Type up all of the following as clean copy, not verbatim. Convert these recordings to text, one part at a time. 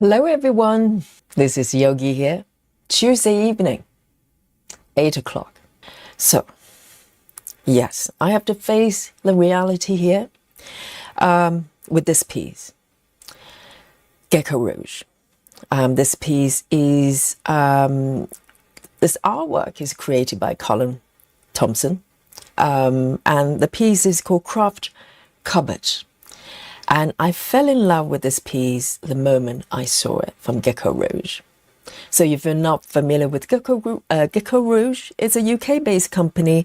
Hello everyone, this is Yogi here. Tuesday evening, 8 o'clock. So, yes, I have to face the reality here with this piece, GeckoRouge. This piece is, this artwork is created by Collin, Thompson, and the piece is called Craft Cupboard. And I fell in love with this piece the moment I saw it from GeckoRouge. So if you're not familiar with GeckoRouge, it's a UK-based company.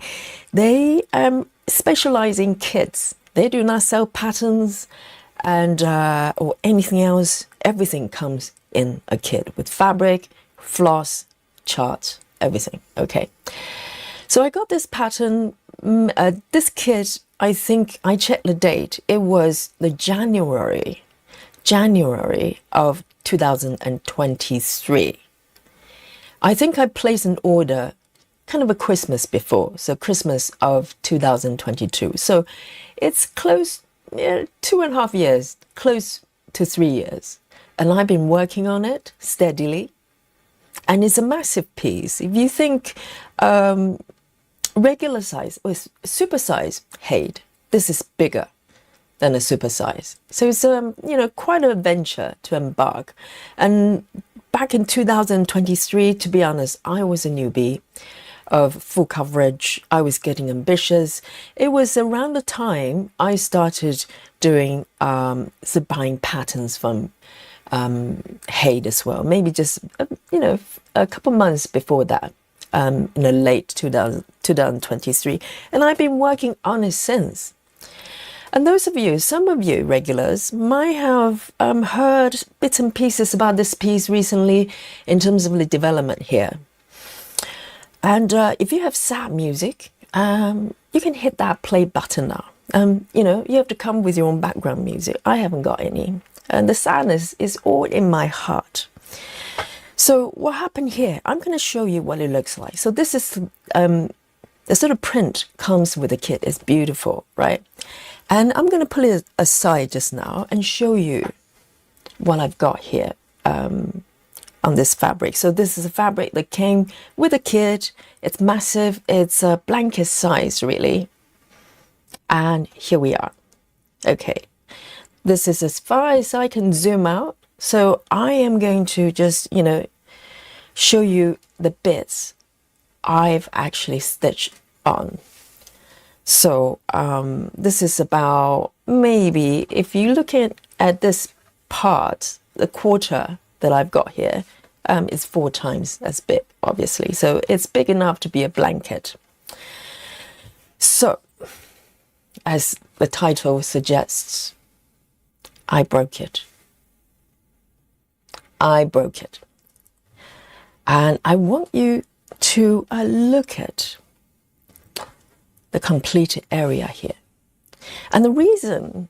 They specialize in kits. They do not sell patterns and or anything else. Everything comes in a kit with fabric, floss, charts, everything. Okay. So I got this pattern, this kit. I think I checked the date. It was the January of 2023. I think I placed an order kind of a Christmas before, so Christmas of 2022. So it's close, 2.5 years, close to 3 years. And I've been working on it steadily. And it's a massive piece. If you think regular size or super size Haid, this is bigger than a super size. So it's quite an adventure to embark. And back in 2023, to be honest, I was a newbie of full coverage. I was getting ambitious. It was around the time I started doing buying patterns from Haid as well. Maybe just a couple months before that. In the late 2023, and I've been working on it since. And some of you regulars might have heard bits and pieces about this piece recently in terms of the development here. And if you have sad music, you can hit that play button now. You have to come with your own background music. I haven't got any. And the sadness is all in my heart. So what happened here? I'm going to show you what it looks like. So this is the sort of print comes with the kit. It's beautiful, right? And I'm going to pull it aside just now and show you what I've got here on this fabric. So this is a fabric that came with the kit. It's massive. It's a blanket size, really. And here we are. Okay. This is as far as I can zoom out. So I am going to just, show you the bits I've actually stitched on. So this is about maybe, if you look at this part, the quarter that I've got here is 4 times as big, obviously. So it's big enough to be a blanket. So as the title suggests, I broke it. I broke it. And I want you to look at the complete area here. And the reason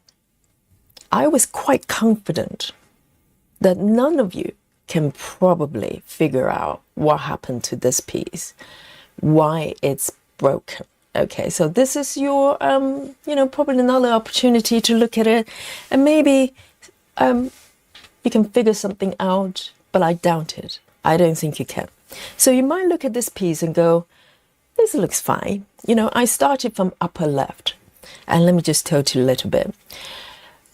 I was quite confident that none of you can probably figure out what happened to this piece, why it's broken. Okay, so this is your, probably another opportunity to look at it and maybe you can figure something out, but I doubt it. I don't think you can. So you might look at this piece and go, this looks fine. I started from upper left. And let me just tell you a little bit.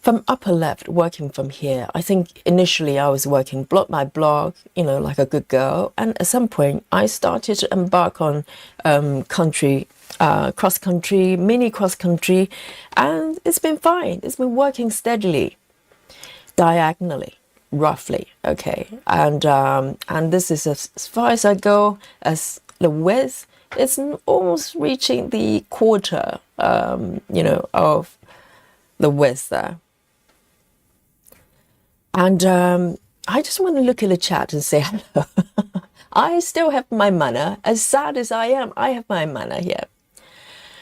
From upper left, working from here, I think initially I was working block by block, like a good girl. And at some point, I started to embark on cross-country, mini cross-country, and it's been fine. It's been working steadily, diagonally, roughly, okay. And this is as far as I go. As the width, it's almost reaching the quarter, of the width there. And I just want to look at the chat and say hello. I still have my manner. As sad as I am, I have my manner here.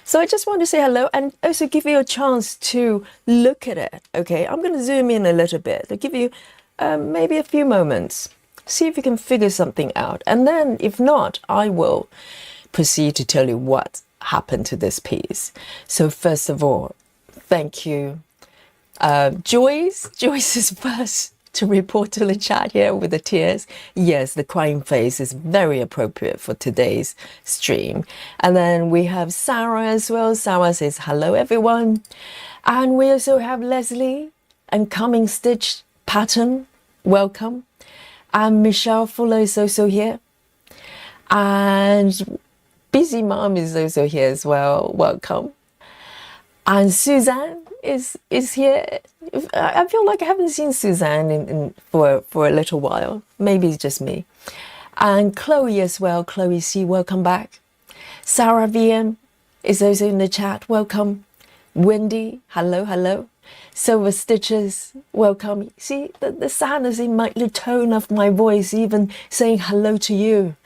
So I just want to say hello and also give you a chance to look at it, okay? I'm going to zoom in a little bit to give you maybe a few moments. See if you can figure something out. And then if not, I will proceed to tell you what happened to this piece. So first of all, thank you. Joyce's first to report to the chat here with the tears. Yes, the crying face is very appropriate for today's stream. And then we have Sarah as well. Sarah says, hello, everyone. And we also have Leslie and Coming Stitch Pattern. Welcome. And Michelle Fuller is also here. And Busy Mom is also here as well. Welcome. And Suzanne is here. I feel like I haven't seen Suzanne for a little while. Maybe it's just me. And Chloe as well. Chloe C, welcome back. Sarah VM is also in the chat. Welcome. Wendy, hello, hello. Silver Stitches, welcome. See the sadness in the tone of my voice, even saying hello to you.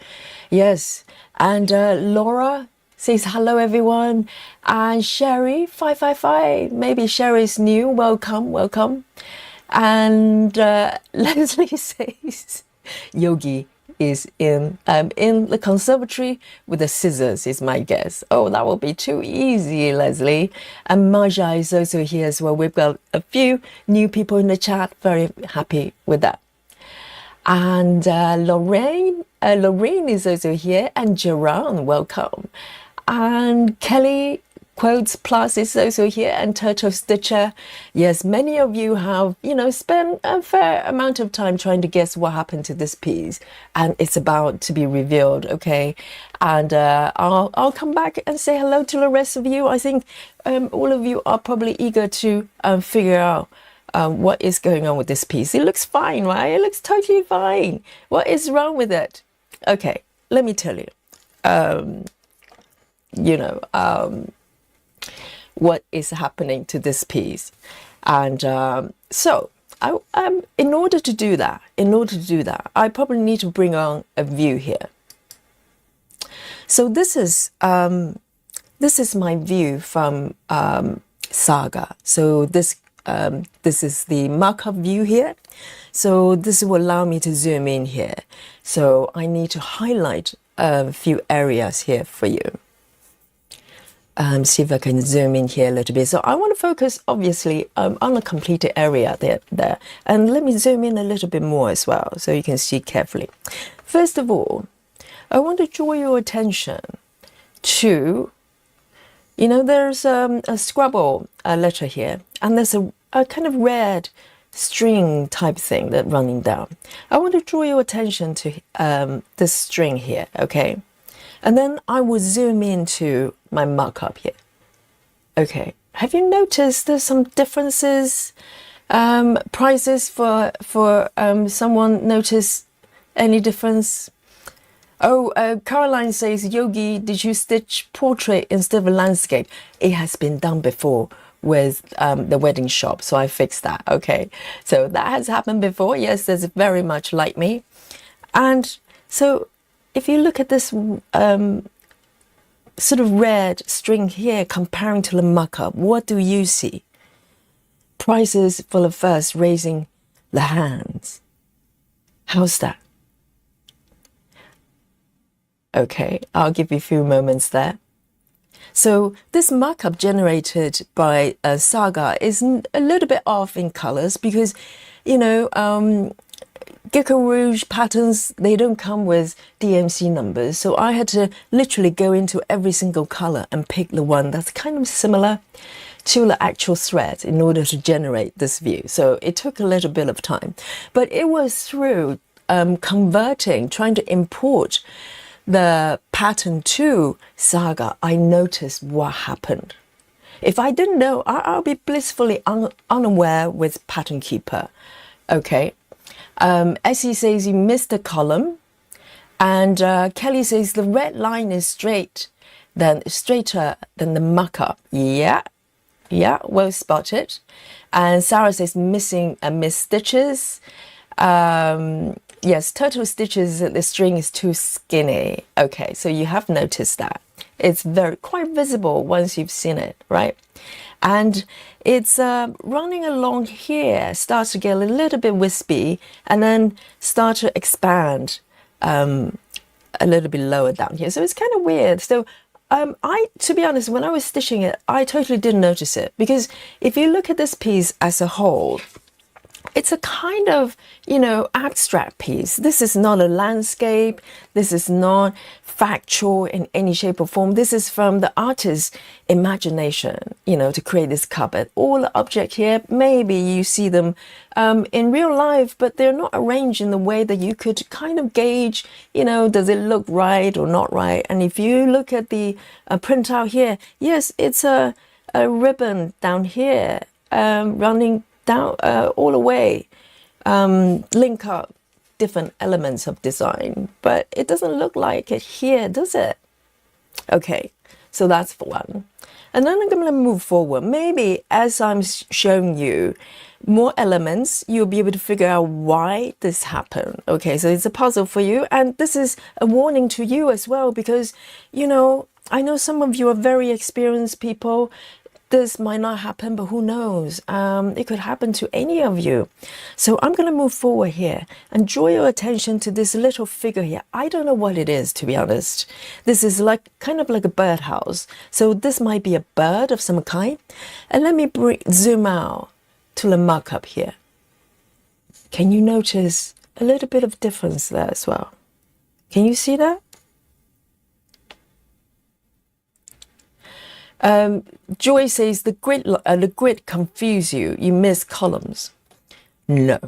Yes. And Laura says hello, everyone. And Sherry 555, maybe Sherry's new. Welcome, welcome. And Leslie says Yogi is in the conservatory with the scissors, is my guess. Oh, that will be too easy, Leslie. And Maja is also here as well. We've got a few new people in the chat. Very happy with that. And Lorraine is also here. And Geron, welcome. And Kelly Quotes Plus is also here, and Turtle Stitcher. Yes, many of you have, spent a fair amount of time trying to guess what happened to this piece, and it's about to be revealed, okay? And I'll come back and say hello to the rest of you. I think all of you are probably eager to figure out what is going on with this piece. It looks fine, right? It looks totally fine. What is wrong with it? Okay, let me tell you. What is happening to this piece. And so in order to do that, I probably need to bring on a view here. So this is my view from Saga. So this is the markup view here. So this will allow me to zoom in here. So I need to highlight a few areas here for you. See if I can zoom in here a little bit. So I want to focus, obviously, on a completed area there. And let me zoom in a little bit more as well, so you can see carefully. First of all, I want to draw your attention to, there's a Scrabble letter here, and there's a kind of red string type thing that running down. I want to draw your attention to this string here, okay? And then I will zoom into my markup here. Okay, have you noticed there's some differences? Prices for someone notice any difference? Oh, Caroline says, Yogi, did you stitch portrait instead of landscape? It has been done before with the wedding shop, so I fixed that. Okay, so that has happened before. Yes, that's very much like me. And so if you look at this sort of red string here comparing to the markup, what do you see? Prices for the first raising the hands. How's that? Okay, I'll give you a few moments there. So this markup generated by Saga is a little bit off in colors because, GeckoRouge patterns, they don't come with DMC numbers. So I had to literally go into every single color and pick the one that's kind of similar to the actual thread in order to generate this view. So it took a little bit of time. But it was through trying to import the pattern to Saga, I noticed what happened. If I didn't know, I'll be blissfully unaware with Pattern Keeper. Okay. Essie says you missed the column, and Kelly says the red line is straighter than the markup. Yeah, well spotted. And Sarah says missing missed stitches. Yes, Turtle Stitches, the string is too skinny. Okay, so you have noticed that. It's quite visible once you've seen it, right? And it's running along here, starts to get a little bit wispy, and then start to expand a little bit lower down here. So it's kind of weird. So to be honest, when I was stitching it, I totally didn't notice it, because if you look at this piece as a whole, it's a kind of, abstract piece. This is not a landscape. This is not factual in any shape or form. This is from the artist's imagination, to create this cupboard. All the objects here, maybe you see them in real life, but they're not arranged in the way that you could kind of gauge, does it look right or not right? And if you look at the printout here, yes, it's a ribbon down here running down all the way, link up different elements of design, but it doesn't look like it here, does it? Okay, so that's for one. And then I'm going to move forward. Maybe as I'm showing you more elements, you'll be able to figure out why this happened. Okay, so it's a puzzle for you. And this is a warning to you as well, because, I know some of you are very experienced people. This might not happen, but who knows? It could happen to any of you. So I'm going to move forward here and draw your attention to this little figure here. I don't know what it is, to be honest. This is kind of like a birdhouse. So this might be a bird of some kind. And let me zoom out to the markup here. Can you notice a little bit of difference there as well? Can you see that? Joy says the grid confuse you. You miss columns. No,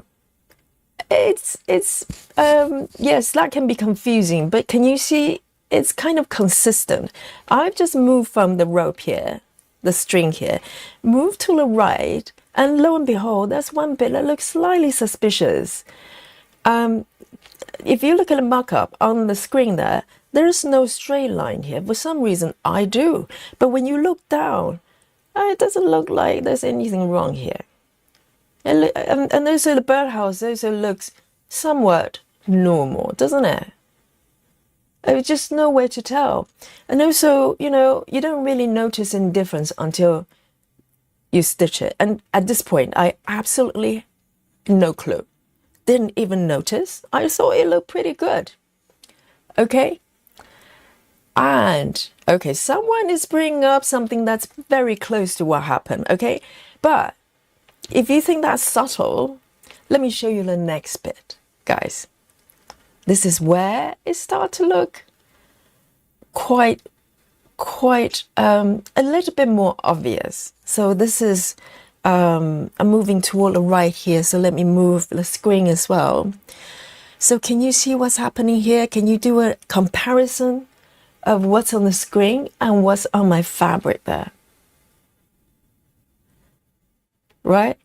it's yes, that can be confusing, but can you see it's kind of consistent? I've just moved from the rope here, the string here, moved to the right, and lo and behold, there's one bit that looks slightly suspicious. If you look at the markup on the screen there's no straight line here. For some reason, I do. But when you look down, it doesn't look like there's anything wrong here. And also the birdhouse also looks somewhat normal, doesn't it? There's just no way to tell. And also, you don't really notice any difference until you stitch it. And at this point, I absolutely no clue. Didn't even notice. I thought it looked pretty good. Okay? And, okay, someone is bringing up something that's very close to what happened, okay? But if you think that's subtle, let me show you the next bit, guys. This is where it starts to look quite a little bit more obvious. So this is, I'm moving toward the right here, so let me move the screen as well. So can you see what's happening here? Can you do a comparison of what's on the screen and what's on my fabric there? Right?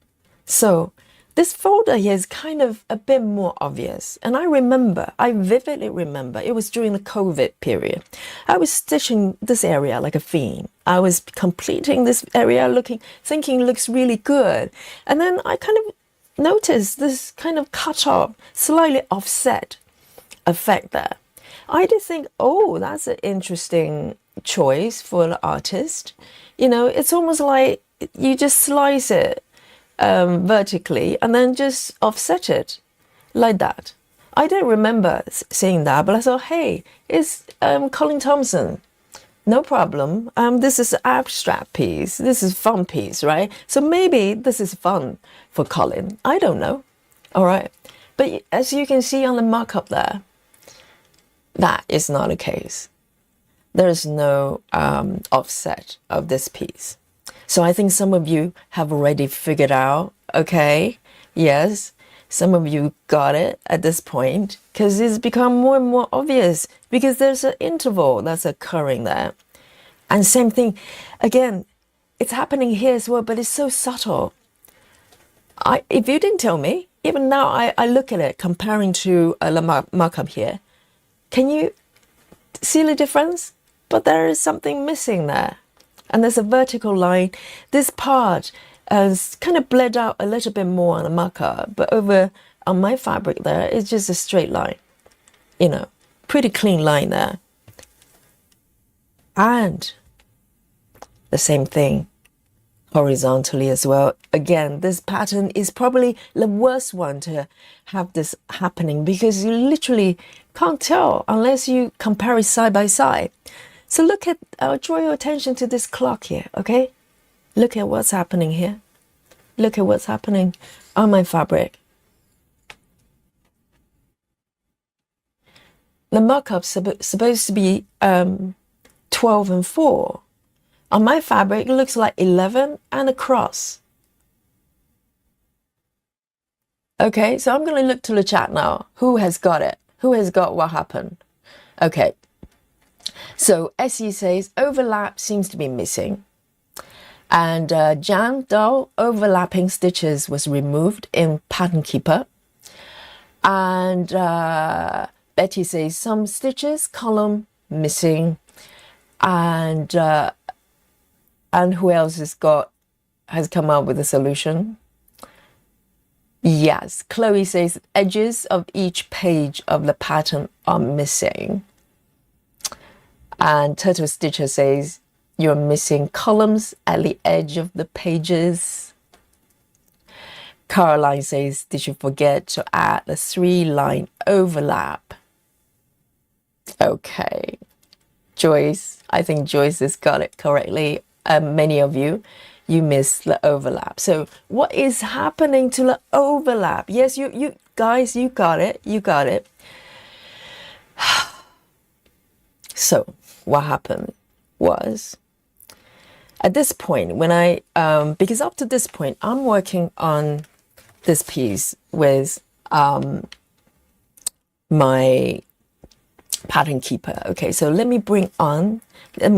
So this folder here is kind of a bit more obvious. And I vividly remember, it was during the COVID period. I was stitching this area like a fiend. I was completing this area thinking it looks really good. And then I kind of noticed this kind of cut off, slightly offset effect there. I did think, oh, that's an interesting choice for the artist. It's almost like you just slice it vertically and then just offset it like that. I don't remember seeing that, but I thought, hey, it's Collin Thompson. No problem. This is an abstract piece. This is a fun piece, right? So maybe this is fun for Collin. I don't know. All right. But as you can see on the markup there, that is not the case. There is no offset of this piece. So I think some of you have already figured out, okay, yes, some of you got it at this point, because it's become more and more obvious because there's an interval that's occurring there. And same thing, again, it's happening here as well, but it's so subtle. If you didn't tell me, even now I look at it comparing to the markup here, can you see the difference? But there is something missing there. And there's a vertical line. This part has kind of bled out a little bit more on the markup, but over on my fabric there, it's just a straight line. Pretty clean line there. And the same thing horizontally as well. Again, this pattern is probably the worst one to have this happening because you literally can't tell unless you compare it side by side. So look at, draw your attention to this clock here, okay? Look at what's happening here. Look at what's happening on my fabric. The markup's supposed to be 12 and 4. On my fabric, it looks like 11 and a cross. Okay, so I'm going to look to the chat now. Who has got it? Who has got what happened? Okay, so Essie says overlap seems to be missing. And Jan Doll, overlapping stitches was removed in Pattern Keeper. And Betty says some stitches, column missing. And who else has come up with a solution? Yes, Chloe says edges of each page of the pattern are missing. And Turtle Stitcher says you're missing columns at the edge of the pages. Caroline says, did you forget to add the 3-line overlap? Okay. Joyce, I think Joyce has got it correctly. Many of you missed the overlap. So what is happening to the overlap? Yes, you guys, you got it. You got it. So what happened was, at this point, when I, because up to this point, I'm working on this piece with my Pattern Keeper. Okay, so let me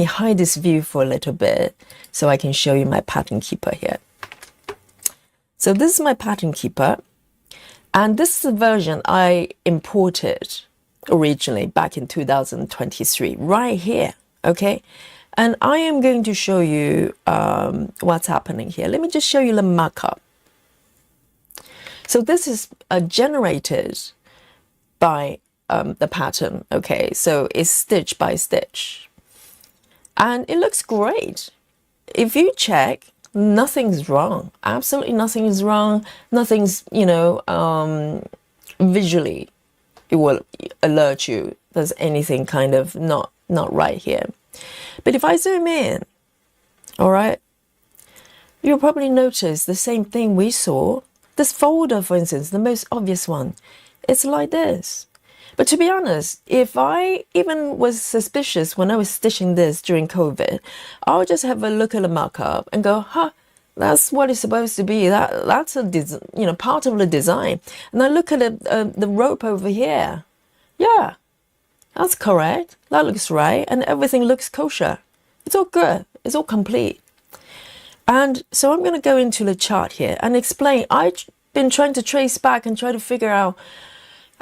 hide this view for a little bit so I can show you my Pattern Keeper here. So this is my Pattern Keeper, and this is the version I imported originally back in 2023, right here. Okay, and I am going to show you what's happening here. Let me just show you the markup. So this is generated by the pattern. Okay, so it's stitch by stitch, and it looks great. If you check, nothing's wrong. Absolutely nothing is wrong. Nothing's, visually, it will alert you there's anything kind of not right here. But if I zoom in, all right, you'll probably notice the same thing we saw. This folder, for instance, the most obvious one, it's like this. But to be honest, if I even was suspicious when I was stitching this during COVID, I would just have a look at the markup and go, huh, that's what it's supposed to be. That's a part of the design. And I look at the rope over here. Yeah, that's correct. That looks right. And everything looks kosher. It's all good. It's all complete. And so I'm going to go into the chart here and explain. I've been trying to trace back and try to figure out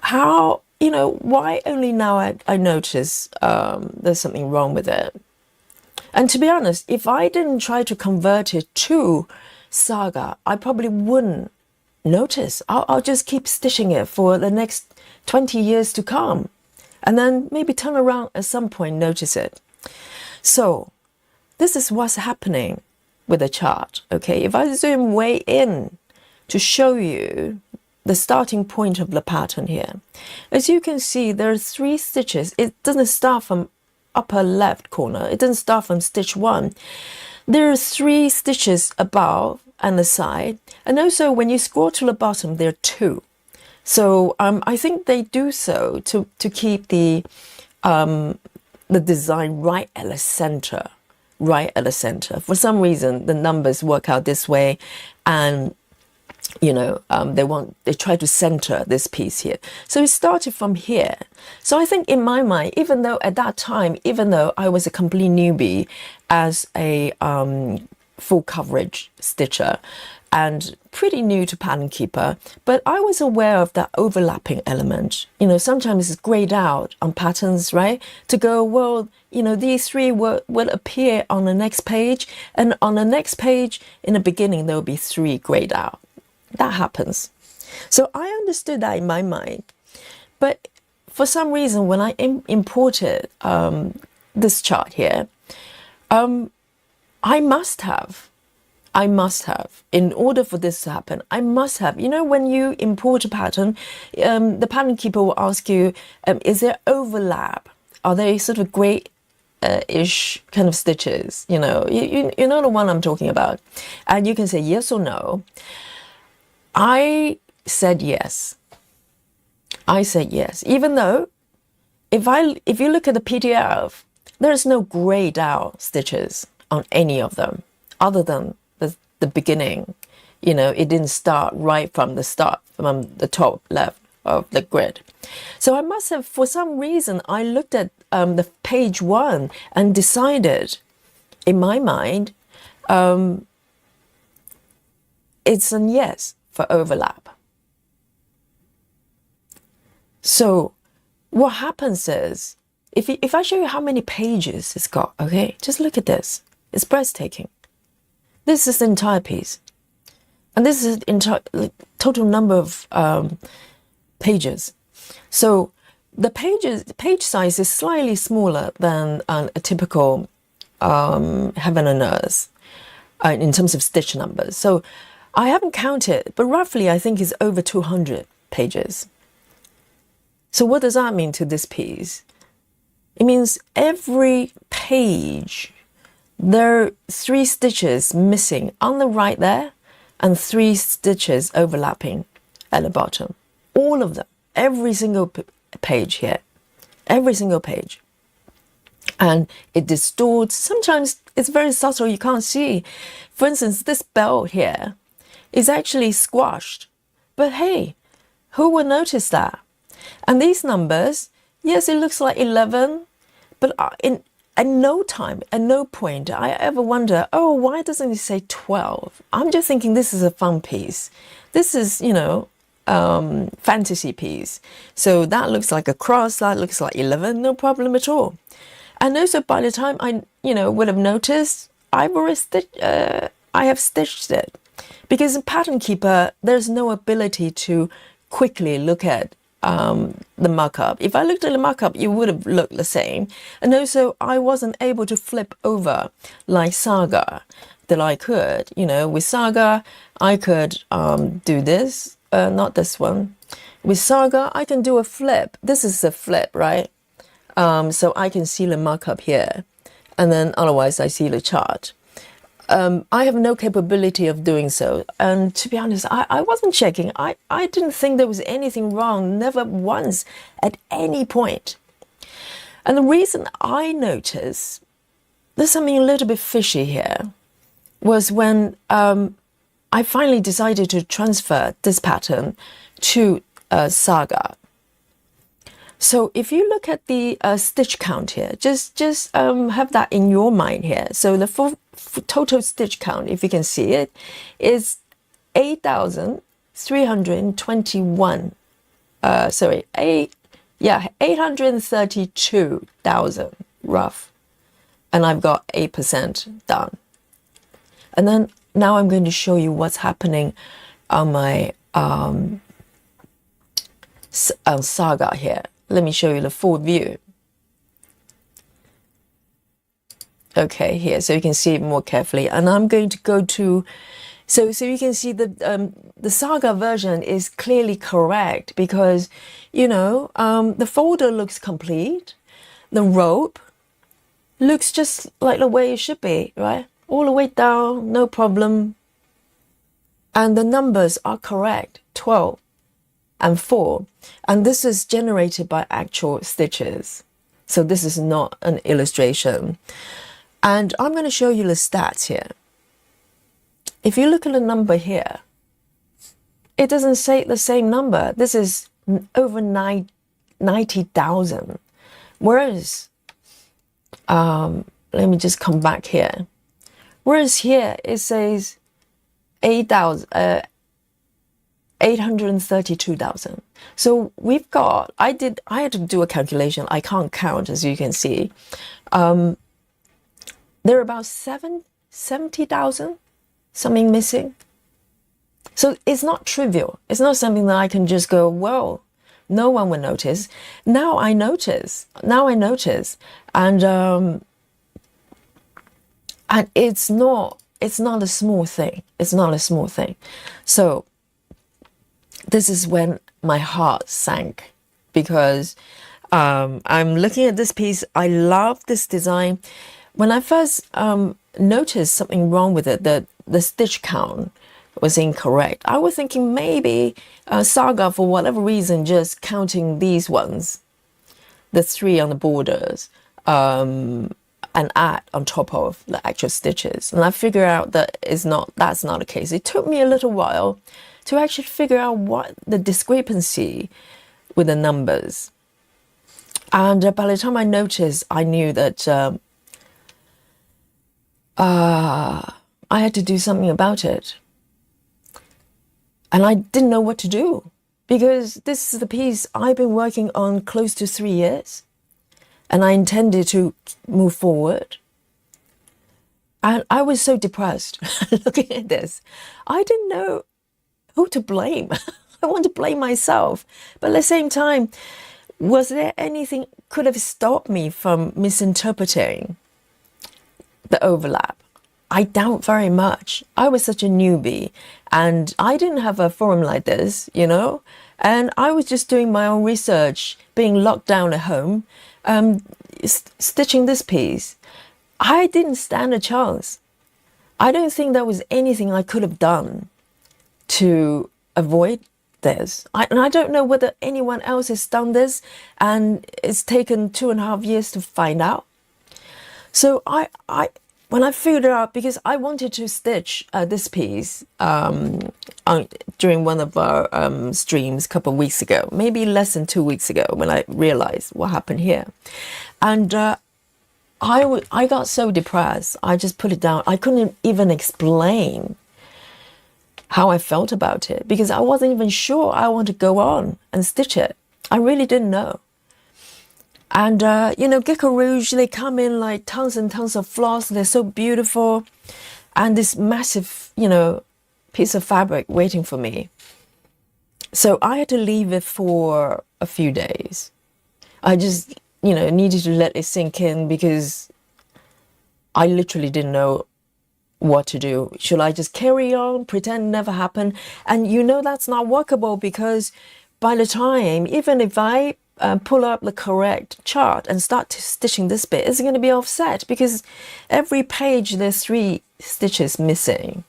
how, why only now I notice there's something wrong with it. And to be honest, if I didn't try to convert it to Saga, I probably wouldn't notice. I'll just keep stitching it for the next 20 years to come. And then maybe turn around at some point, notice it. So this is what's happening with the chart. Okay, if I zoom way in to show you the starting point of the pattern here, as you can see, there are 3 stitches. It doesn't start from upper left corner. It doesn't start from stitch 1. There are 3 stitches above and the side, and also when you scroll to the bottom, there are 2. So I think they do so to keep the design right at the center. Right at the center. For some reason, the numbers work out this way, and they try to center this piece here. So it started from here. So I think in my mind, even though at that time, even though I was a complete newbie as a full coverage stitcher and pretty new to Pattern Keeper, but I was aware of that overlapping element. Sometimes it's grayed out on patterns, right? To go, well, these 3 will appear on the next page, and on the next page in the beginning, there will be 3 grayed out. That happens. So I understood that in my mind. But for some reason, when I imported this chart here, I must have, in order for this to happen, I must have, when you import a pattern, the Pattern Keeper will ask you, is there overlap? Are they sort of gray-ish kind of stitches? You know the one I'm talking about. And you can say yes or no. I said yes. I said yes, even though if you look at the PDF, there's no grayed out stitches on any of them, other than the beginning. You know, it didn't start right from the start, from the top left of the grid. So I must have, for some reason, I looked at the page 1 and decided, in my mind, it's a yes for overlap. So what happens is, if I show you how many pages it's got, okay, just look at this. It's breathtaking. This is the entire piece. And this is the entire total number of pages. So the page size is slightly smaller than a typical Heaven and Earth in terms of stitch numbers. So I haven't counted, but roughly I think it's over 200 pages. So what does that mean to this piece? It means every page, there are 3 stitches missing on the right there, and 3 stitches overlapping at the bottom. All of them, every single page here, every single page. And it distorts. Sometimes it's very subtle, you can't see. For instance, this belt here is actually squashed. But hey, who will notice that? And these numbers, yes, it looks like 11, but at no time, at no point, I ever wonder, oh, why doesn't it say 12? I'm just thinking this is a fun piece. This is, you know, fantasy piece. So that looks like a cross, that looks like 11, no problem at all. And also by the time I, would have noticed, I've already I have stitched it. Because in Pattern Keeper, there's no ability to quickly look at the markup. If I looked at the markup, it would have looked the same. And also, I wasn't able to flip over like Saga that I could. With Saga, I could do this, not this one. With Saga, I can do a flip. This is a flip, right? So I can see the markup here. And then otherwise, I see the chart. I have no capability of doing so. And to be honest, I wasn't checking. I didn't think there was anything wrong, never once at any point. And the reason I noticed there's something a little bit fishy here was when I finally decided to transfer this pattern to Saga. So if you look at the stitch count here, just have that in your mind here. So the total stitch count, if you can see it, is 832,000 rough. And I've got 8% done. And then now I'm going to show you what's happening on my Saga here. Let me show you the full view. Okay, here, so you can see it more carefully. And I'm going to go to, so you can see the Saga version is clearly correct because, the folder looks complete. The rope looks just like the way it should be, right? All the way down, no problem. And the numbers are correct, 12 and 4. And this is generated by actual stitches. So this is not an illustration. And I'm going to show you the stats here. If you look at the number here, it doesn't say the same number. This is over 90,000. Whereas, let me just come back here. Whereas here it says 832,000. So we've got, I had to do a calculation. I can't count, as you can see. There are about 70,000, something missing. So it's not trivial. It's not something that I can just go, well, no one will notice. Now I notice. And it's not a small thing. It's not a small thing. So this is when my heart sank because I'm looking at this piece. I love this design. When I first noticed something wrong with it, the stitch count was incorrect. I was thinking maybe Saga, for whatever reason, just counting these ones, the 3 on the borders, and add on top of the actual stitches. And I figured out that that's not the case. It took me a little while to actually figure out what the discrepancy with the numbers. And by the time I noticed, I knew that I had to do something about it. And I didn't know what to do, because this is the piece I've been working on close to 3 years. And I intended to move forward. And I was so depressed looking at this. I didn't know who to blame. I want to blame myself. But at the same time, was there anything could have stopped me from misinterpreting the overlap? I doubt very much. I was such a newbie, and I didn't have a forum like this, you know? And I was just doing my own research, being locked down at home, stitching this piece. I didn't stand a chance. I don't think there was anything I could have done to avoid this. And I don't know whether anyone else has done this, and it's taken 2.5 years to find out. So when I figured it out, because I wanted to stitch this piece during one of our streams a couple of weeks ago, maybe less than 2 weeks ago, when I realized what happened here. And I got so depressed, I just put it down. I couldn't even explain how I felt about it, because I wasn't even sure I want to go on and stitch it. I really didn't know. And, you know, GeckoRouge, they come in like tons and tons of floss. They're so beautiful. And this massive, you know, piece of fabric waiting for me. So I had to leave it for a few days. I just, you know, needed to let it sink in, because I literally didn't know what to do. Should I just carry on, pretend it never happened? And you know that's not workable, because by the time, even if I pull up the correct chart and start stitching this bit, it's going to be offset, because every page there's 3 stitches missing.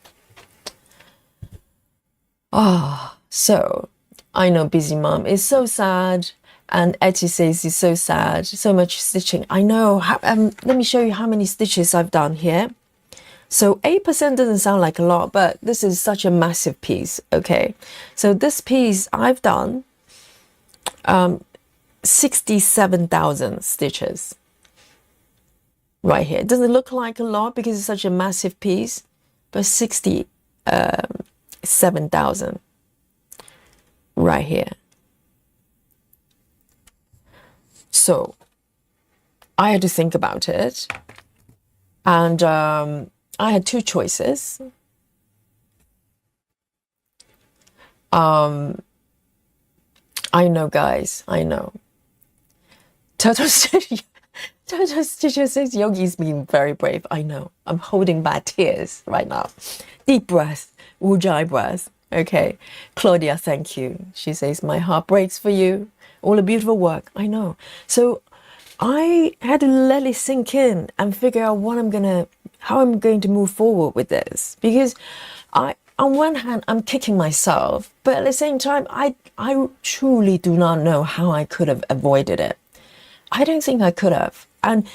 So I know busy mom is so sad, and Etty says it's so sad, so much stitching. I know. Let me show you how many stitches I've done here. So 8% doesn't sound like a lot, but this is such a massive piece. Okay, so this piece I've done 67,000 stitches right here. It doesn't look like a lot because it's such a massive piece, but 67,000 right here. So I had to think about it, and I had 2 choices. I know, guys, I know. Turtle Stitcher says Yogi's being very brave. I know. I'm holding back tears right now. Deep breath. Ujjayi breath. Okay. Claudia, thank you. She says, my heart breaks for you. All the beautiful work. I know. So I had to let it sink in and figure out how I'm going to move forward with this. Because on one hand, I'm kicking myself, but at the same time, I truly do not know how I could have avoided it. I don't think I could have. And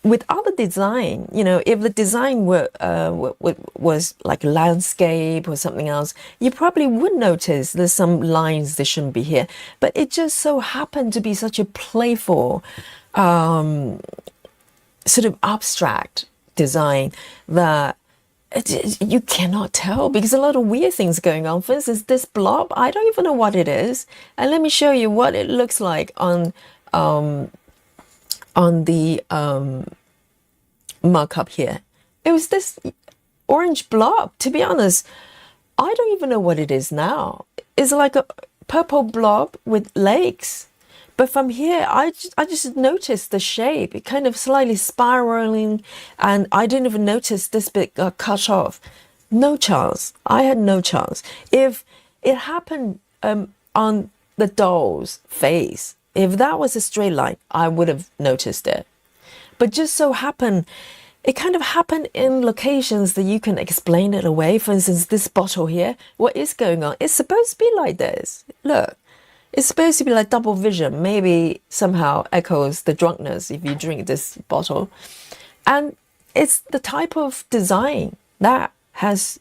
with other design, you know, if the design was like landscape or something else, you probably would notice there's some lines that shouldn't be here. But it just so happened to be such a playful, sort of abstract design that you cannot tell, because a lot of weird things going on. For instance, this blob, I don't even know what it is. And let me show you what it looks like on the markup here. It was this orange blob. To be honest, I don't even know what it is now. It's like a purple blob with legs. But from here, I just noticed the shape. It kind of slightly spiraling, and I didn't even notice this bit got cut off. No chance. I had no chance. If it happened on the doll's face, if that was a straight line, I would have noticed it. But just so happened, it kind of happened in locations that you can explain it away. For instance, this bottle here, what is going on? It's supposed to be like this. Look, it's supposed to be like double vision. Maybe somehow echoes the drunkenness if you drink this bottle. And it's the type of design that has,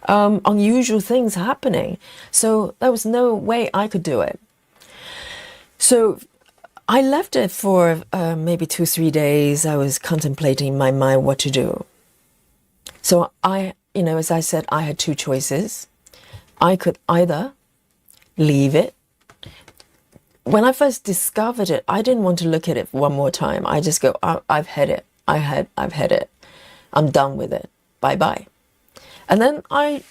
unusual things happening. So there was no way I could do it. So I left it for maybe 2-3 days. I was contemplating in my mind what to do. So as I said, I had two choices. I could either leave it. When I first discovered it, I didn't want to look at it one more time. I just go, I've had it. I've had it. I'm done with it. Bye bye. And then I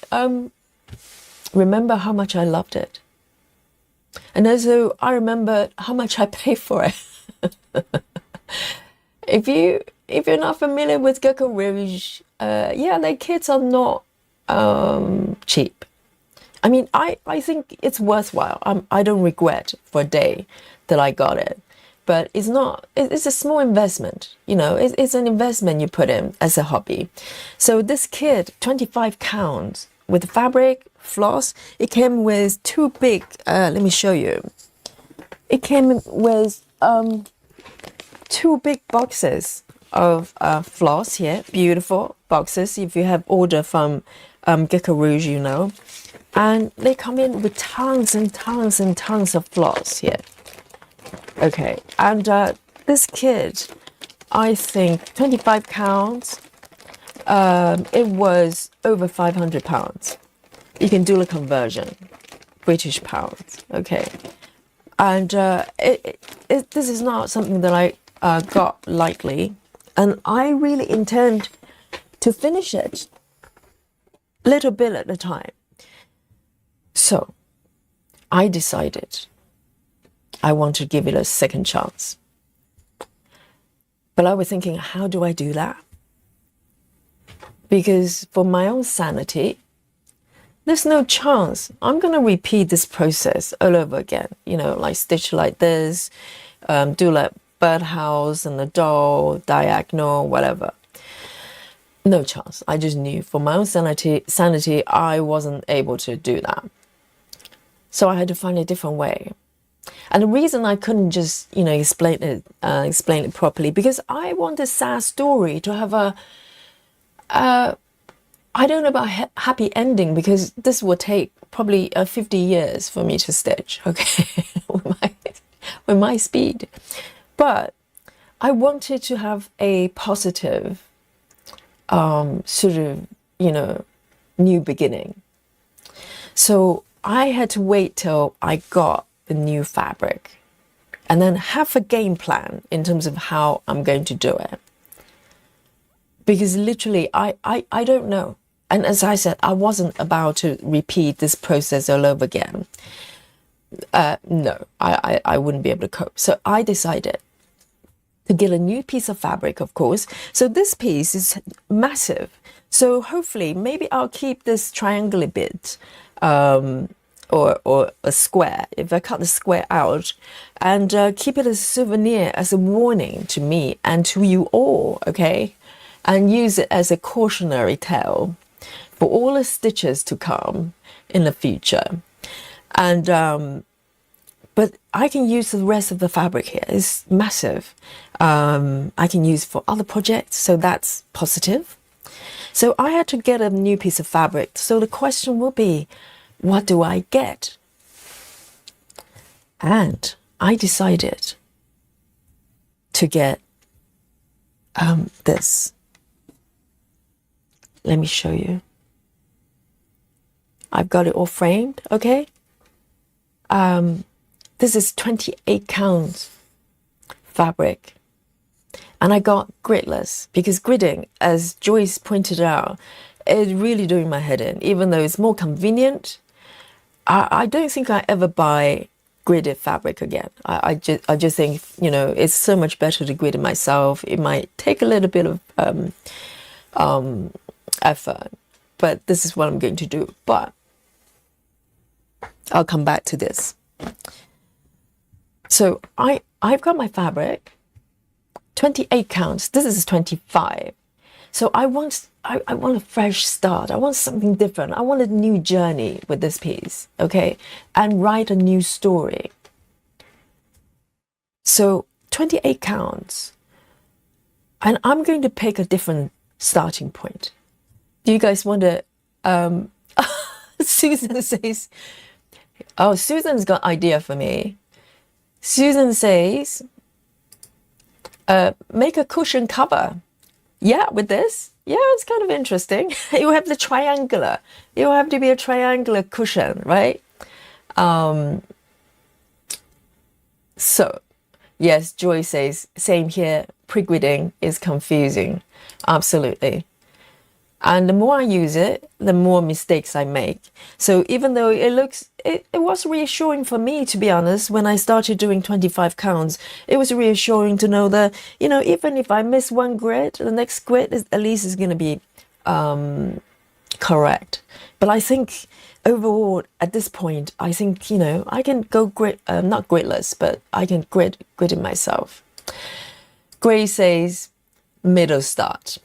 remember how much I loved it. And also I remember how much I paid for it. If you're not familiar with GeckoRouge, their kits are not cheap. I mean, I think it's worthwhile. I don't regret for a day that I got it. But it's a small investment, it's an investment you put in as a hobby. So this kit, 25 counts with fabric, floss, it came with two big, let me show you. It came with two big boxes of floss here, beautiful boxes. If you have order from GeckoRouge, and they come in with tons and tons and tons of floss here. Okay, and this kit, I think 25 counts, it was over £500. You can do the conversion, British pounds, okay. And this is not something that I got lightly, and I really intend to finish it little bit at a time. So I decided I want to give it a second chance. But I was thinking, how do I do that? Because for my own sanity, there's no chance I'm going to repeat this process all over again. Like stitch like this, do like birdhouse and the doll, diagonal, whatever. No chance. I just knew for my own sanity, I wasn't able to do that. So I had to find a different way. And the reason I couldn't just, explain it properly, because I want a sad story to have I don't know about happy ending, because this will take probably 50 years for me to stitch, okay, with my speed. But I wanted to have a positive sort of, new beginning. So I had to wait till I got the new fabric and then have a game plan in terms of how I'm going to do it. Because literally, I don't know. And as I said, I wasn't about to repeat this process all over again. No, I wouldn't be able to cope. So I decided to get a new piece of fabric, of course. So this piece is massive. So hopefully, maybe I'll keep this triangular bit or a square, if I cut the square out, and keep it as a souvenir, as a warning to me and to you all, okay? And use it as a cautionary tale for all the stitches to come in the future. And but I can use the rest of the fabric here. It's massive. I can use for other projects, so that's positive. So I had to get a new piece of fabric. So the question will be, what do I get? And I decided to get this. Let me show you. I've got it all framed, okay? This is 28 counts fabric. And I got griddless, because gridding, as Joyce pointed out, is really doing my head in. Even though it's more convenient, I don't think I ever buy gridded fabric again. I just think, it's so much better to grid it myself. It might take a little bit of effort, but this is what I'm going to do. But I'll come back to this. So I've got my fabric, 28 counts. This is 25. So I want a fresh start. I want something different. I want a new journey with this piece, okay? And write a new story. So 28 counts. And I'm going to pick a different starting point. Do you guys want to... Susan says... Oh, Susan's got idea for me. Susan says... make a cushion cover. Yeah, with this. Yeah, it's kind of interesting. You have the triangular. You have to be a triangular cushion, right? So, yes, Joy says, same here. Pre-gridding is confusing. Absolutely. And the more I use it, the more mistakes I make. So even though it was reassuring for me, to be honest, when I started doing 25 counts, it was reassuring to know that, you know, even if I miss one grid, the next grid at least is going to be correct. But I think overall, at this point, I think, you know, I can go not gridless, but I can grid it myself. Gray says middle start.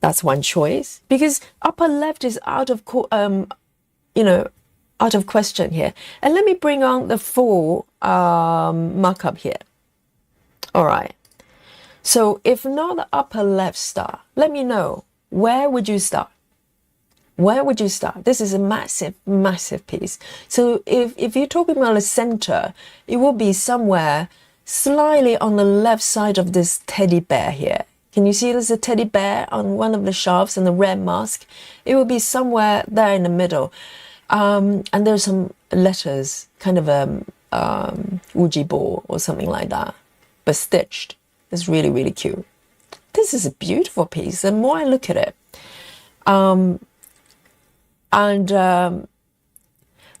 That's one choice, because upper left is out of question here. And let me bring on the full markup here. All right. So if not the upper left start, let me know, where would you start? Where would you start? This is a massive, massive piece. So if you're talking about the center, it will be somewhere slightly on the left side of this teddy bear here. Can you see there's a teddy bear on one of the shelves and the red mask? It will be somewhere there in the middle. And there's some letters, kind of Ouija board or something like that, but stitched. It's really, really cute. This is a beautiful piece. The more I look at it.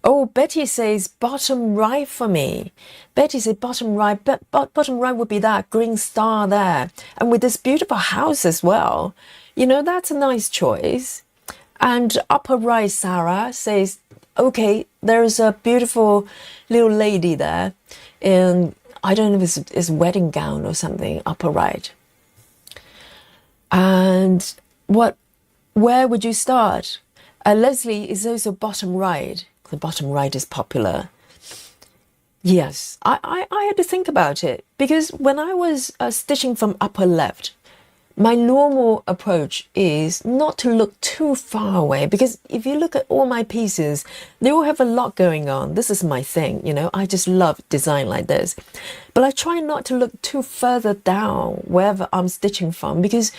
Oh, Betty says bottom right for me. Betty said bottom right, but bottom right would be that green star there. And with this beautiful house as well, you know, that's a nice choice. And upper right, Sarah says, okay, there's a beautiful little lady there in, I don't know if it's wedding gown or something, upper right. And where would you start? Leslie is also bottom right. The bottom right is popular. Yes, I had to think about it, because when I was stitching from upper left, my normal approach is not to look too far away, because if you look at all my pieces, they all have a lot going on. This is my thing, you know, I just love design like this. But I try not to look too further down wherever I'm stitching from, because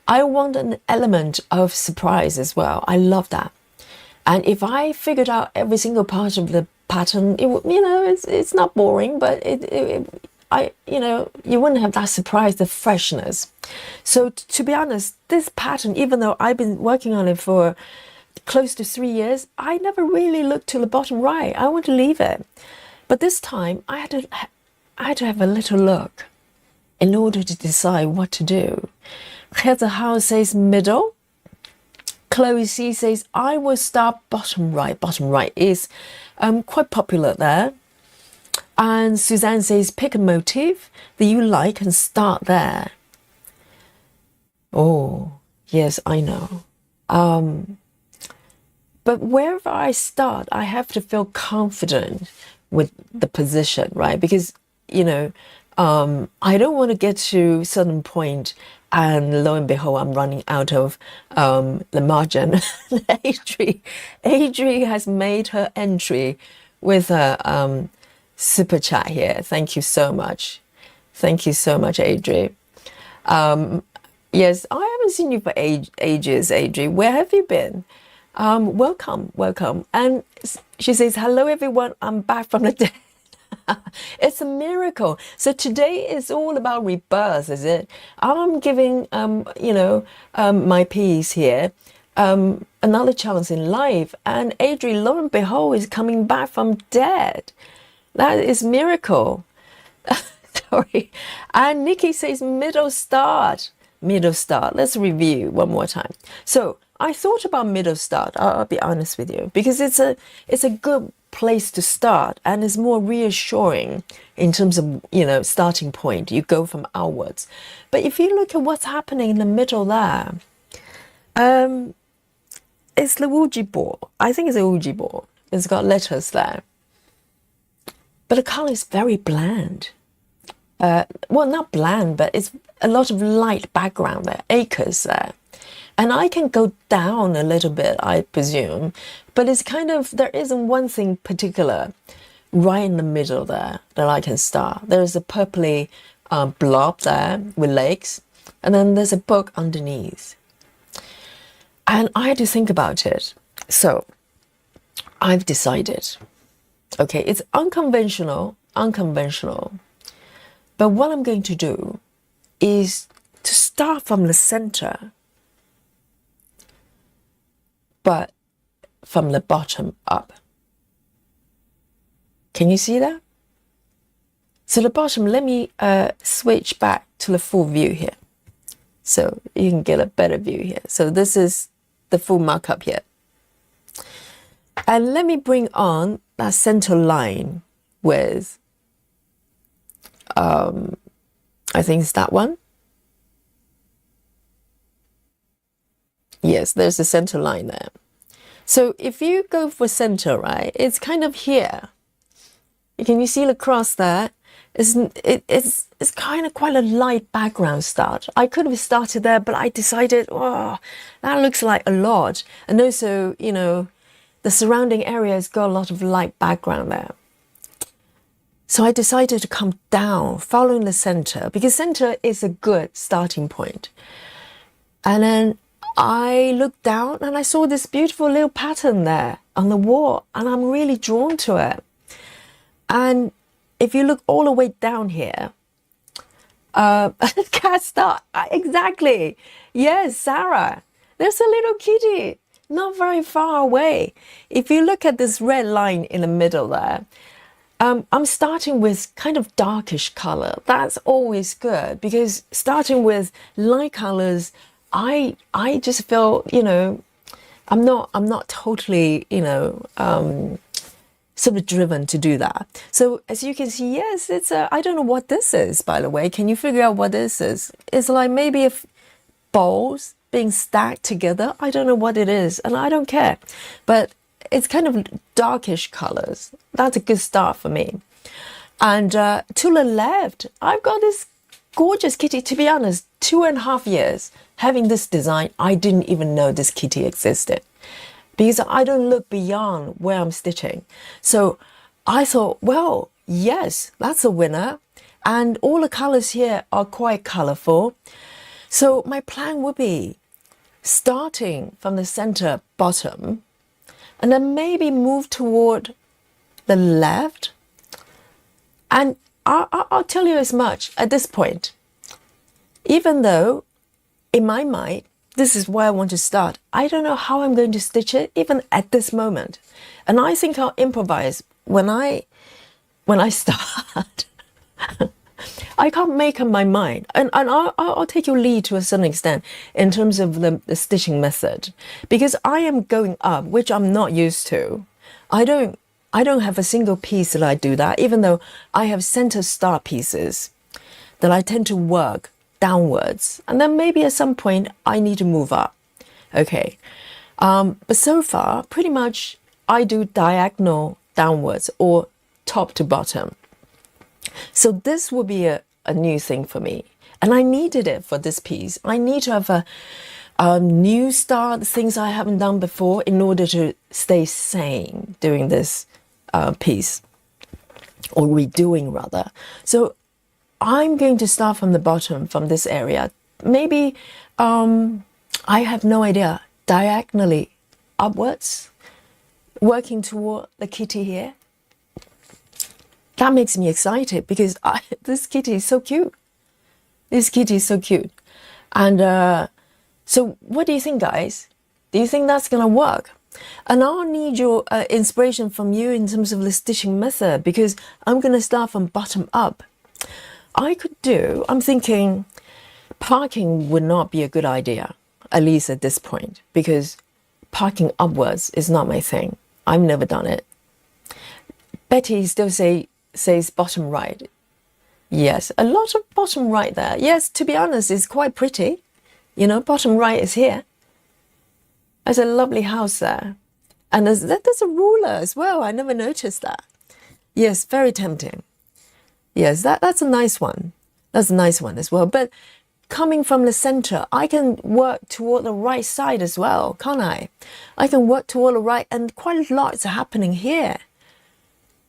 I want an element of surprise as well. I love that. And if I figured out every single part of the pattern, it would, you know, it's not boring, but you know, you wouldn't have that surprise, the freshness. So to be honest, this pattern, even though I've been working on it for close to 3 years, I never really looked to the bottom right. I want to leave it. But this time I had to have a little look in order to decide what to do. Heather House says middle. Chloe C says, I will start bottom right. Bottom right is quite popular there. And Suzanne says, pick a motif that you like and start there. Oh, yes, I know. But wherever I start, I have to feel confident with the position, right? Because, you know, I don't want to get to a certain point and lo and behold, I'm running out of the margin. Adri has made her entry with a super chat here. Thank you so much. Thank you so much, Adri. Yes, I haven't seen you for ages, Adri. Where have you been? Welcome, welcome. And she says, hello, everyone. I'm back from the dead. It's a miracle. So today is all about rebirth, is it? I'm giving, you know, my piece here another chance in life. And Adri, lo and behold, is coming back from dead. That is miracle. Sorry. And Nikki says middle start. Middle start. Let's review one more time. So I thought about middle start. I'll be honest with you, because it's a good place to start, and it's more reassuring in terms of, you know, starting point. You go from outwards. But if you look at what's happening in the middle there, it's the Ouija board. I think it's a Ouija board. It's got letters there. But the color is very bland. Well, not bland, but it's a lot of light background there, acres there. And I can go down a little bit, I presume, but it's kind of, there isn't one thing particular right in the middle there that I can start. There's a purpley blob there with legs, and then there's a book underneath. And I had to think about it. So I've decided, okay, it's unconventional, but what I'm going to do is to start from the center, but from the bottom up. Can you see that? So the bottom, let me switch back to the full view here, so you can get a better view here. So this is the full markup here. And let me bring on that center line with, I think it's that one. Yes, there's a center line there. So if you go for center, right, it's kind of here. Can you see the cross there? It's kind of quite a light background start. I could have started there, but I decided, oh, that looks like a lot. And also, you know, the surrounding area has got a lot of light background there. So I decided to come down, following the center, because center is a good starting point. And then I looked down and I saw this beautiful little pattern there on the wall, and I'm really drawn to it. And if you look all the way down here, cat star, exactly. Yes, Sarah, there's a little kitty, not very far away. If you look at this red line in the middle there, I'm starting with kind of darkish color. That's always good, because starting with light colors, I just feel, you know, I'm not totally, you know, sort of driven to do that. So as you can see, yes, it's I don't know what this is, by the way. Can you figure out what this is? It's like maybe if balls being stacked together. I don't know what it is, and I don't care. But it's kind of darkish colors. That's a good start for me. And to the left, I've got this gorgeous kitty. To be honest, 2.5 years having this design, I didn't even know this kitty existed, because I don't look beyond where I'm stitching. So I thought, well, yes, that's a winner. And all the colors here are quite colorful. So my plan would be starting from the center bottom, and then maybe move toward the left. And I'll tell you as much at this point, even though in my mind, this is where I want to start, I don't know how I'm going to stitch it, even at this moment. And I think I'll improvise when I start. I can't make up my mind. And I'll take your lead to a certain extent in terms of the stitching method, because I am going up, which I'm not used to. I don't have a single piece that I do that, even though I have center star pieces that I tend to work downwards, and then maybe at some point I need to move up. Okay, but so far pretty much I do diagonal downwards or top to bottom. So this will be a new thing for me, and I needed it for this piece. I need to have a new start, things I haven't done before, in order to stay sane during this piece, or redoing rather. So I'm going to start from the bottom, from this area. Maybe, I have no idea, diagonally upwards, working toward the kitty here. That makes me excited, because this kitty is so cute. This kitty is so cute. And so what do you think, guys? Do you think that's going to work? And I'll need your inspiration from you in terms of the stitching method, because I'm going to start from bottom up. I'm thinking parking would not be a good idea, at least at this point, because parking upwards is not my thing. I've never done it. Betty still says bottom right. Yes, a lot of bottom right there. Yes, to be honest, it's quite pretty. You know, bottom right is here. There's a lovely house there. And there's a ruler as well. I never noticed that. Yes, very tempting. Yes, that's a nice one. That's a nice one as well. But coming from the center, I can work toward the right side as well, can't I? I can work toward the right, and quite a lot is happening here.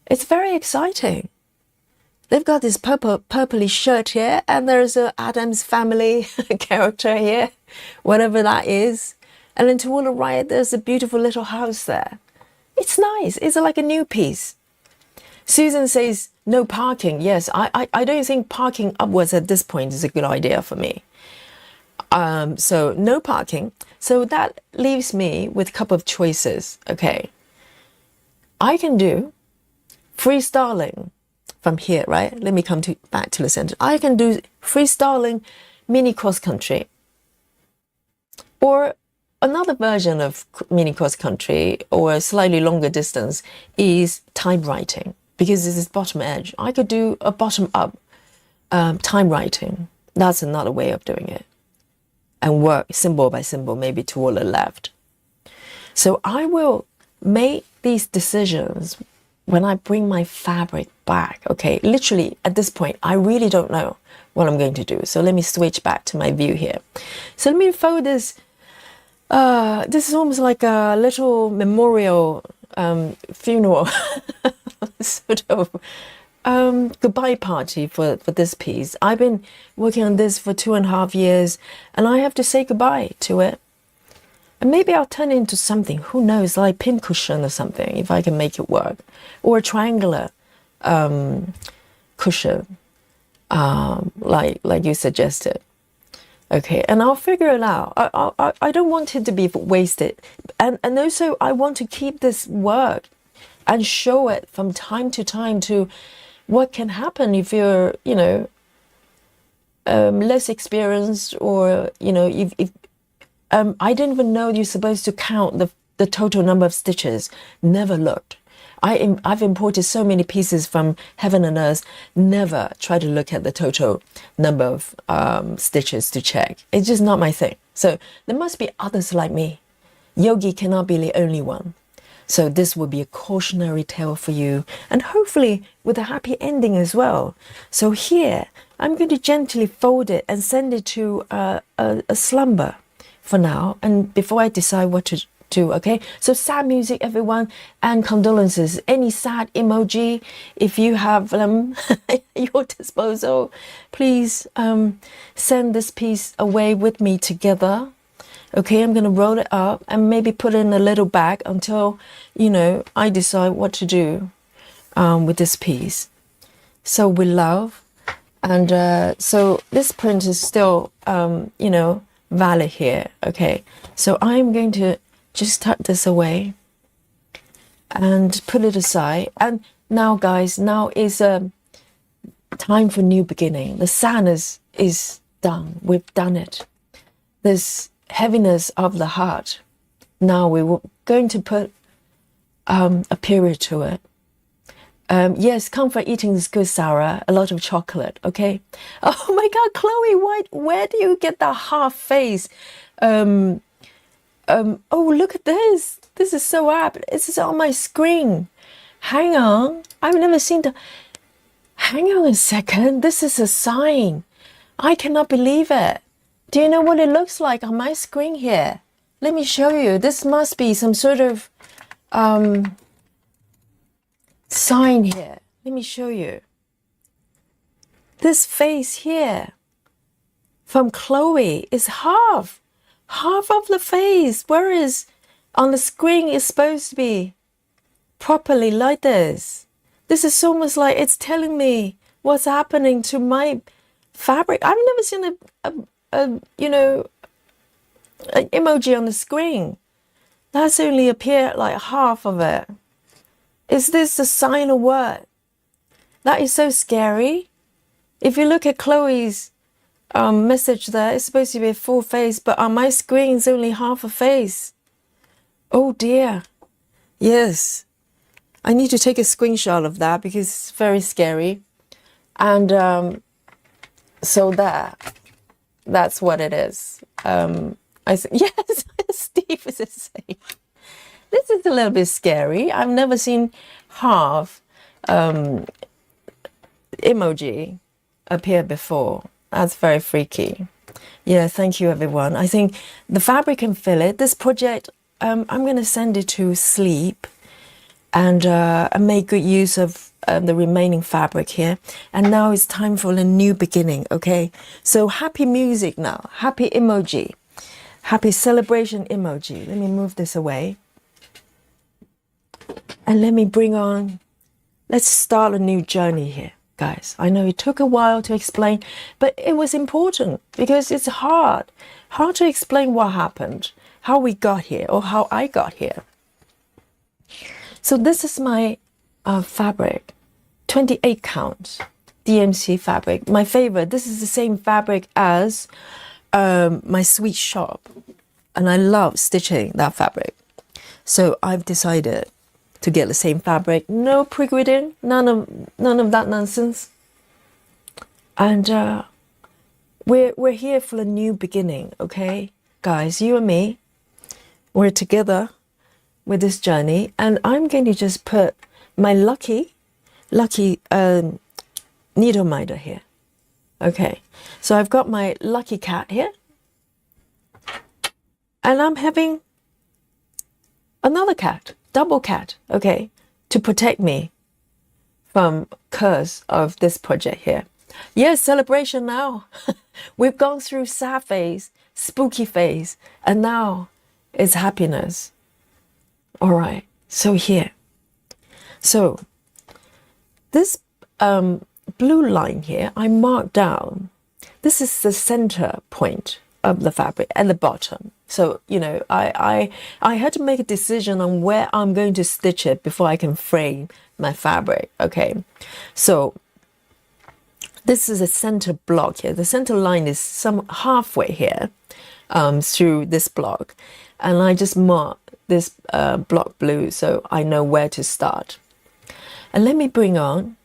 It's very exciting. They've got this purpley shirt here, and there's a Addams Family character here, whatever that is. And then toward the right, there's a beautiful little house there. It's nice. It's like a new piece. Susan says no parking. Yes, I don't think parking upwards at this point is a good idea for me. So no parking. So that leaves me with a couple of choices. Okay. I can do freestyling from here, right? Let me come back to the center. I can do freestyling mini cross country, or another version of mini cross country, or a slightly longer distance, is time writing, because this is bottom edge. I could do a bottom up time writing. That's another way of doing it, and work symbol by symbol, maybe toward the left. So I will make these decisions when I bring my fabric back. Okay, literally at this point, I really don't know what I'm going to do. So let me switch back to my view here. So let me fold this. This is almost like a little memorial funeral sort of goodbye party for this piece. I've been working on this for 2.5 years, and I have to say goodbye to it. And maybe I'll turn it into something, who knows, like pincushion or something, if I can make it work. Or a triangular cushion, like you suggested. Okay, and I'll figure it out. I don't want it to be wasted. And also, I want to keep this work and show it from time to time to what can happen if you're, you know, less experienced, or, you know, if I didn't even know you're supposed to count the total number of stitches. Never looked. I've imported so many pieces from heaven and earth, never try to look at the total number of stitches to check. It's just not my thing. So there must be others like me. Yogi cannot be the only one. So this will be a cautionary tale for you, and hopefully with a happy ending as well. So here, I'm going to gently fold it and send it to a slumber for now, and before I decide what to do. Okay, so sad music, everyone, and condolences. Any sad emoji, if you have them at your disposal, please send this piece away with me together. Okay, I'm going to roll it up and maybe put it in a little bag until, you know, I decide what to do with this piece. So with love. And so this print is still, you know, valid here. Okay, so I'm going to just tuck this away and put it aside. And now, guys, now is time for new beginning. The sadness is done. We've done it. This heaviness of the heart. Now we're going to put a period to it. Yes, comfort eating is good, Sarah. A lot of chocolate, okay? Oh my God, Chloe, where do you get that half face? Oh, look at this. This is so apt. This is on my screen. Hang on. I've never seen the... Hang on a second. This is a sign. I cannot believe it. Do you know what it looks like on my screen here? Let me show you. This must be some sort of sign here. Let me show you. This face here from Chloe is half of the face, whereas on the screen it's supposed to be properly like this. This is almost like it's telling me what's happening to my fabric. I've never seen you know, an emoji on the screen. That's only appeared like half of it. Is this a sign of what? That is so scary. If you look at Chloe's message there, it's supposed to be a full face, but on my screen it's only half a face. Oh dear. Yes. I need to take a screenshot of that because it's very scary. And so that's what it is. Yes, Steve is saying. This is a little bit scary. I've never seen half emoji appear before. That's very freaky. Yeah, thank you, everyone. I think the fabric can fill it. This project, I'm going to send it to sleep and make good use of the remaining fabric here. And now it's time for a new beginning, okay? So happy music now. Happy emoji. Happy celebration emoji. Let me move this away. And let me bring on, let's start a new journey here, guys. I know it took a while to explain, but it was important because it's hard to explain what happened, how we got here, or how I got here. So this is my fabric, 28 count DMC fabric. My favorite, this is the same fabric as my sweet shop. And I love stitching that fabric. So I've decided to get the same fabric, no pre-gridding, none of that nonsense. And we're here for a new beginning, okay? Guys, you and me, we're together with this journey, and I'm going to just put my lucky needle minder here. Okay, so I've got my lucky cat here, and I'm having another cat, double cat, okay, to protect me from curse of this project here. Yes, celebration now. We've gone through sad phase, spooky phase, and now it's happiness. All right, so here. So this blue line here, I marked down. This is the center point of the fabric at the bottom. So, you know, I had to make a decision on where I'm going to stitch it before I can frame my fabric, okay? So this is a center block here. The center line is some halfway here through this block. And I just mark this block blue so I know where to start. And let me bring on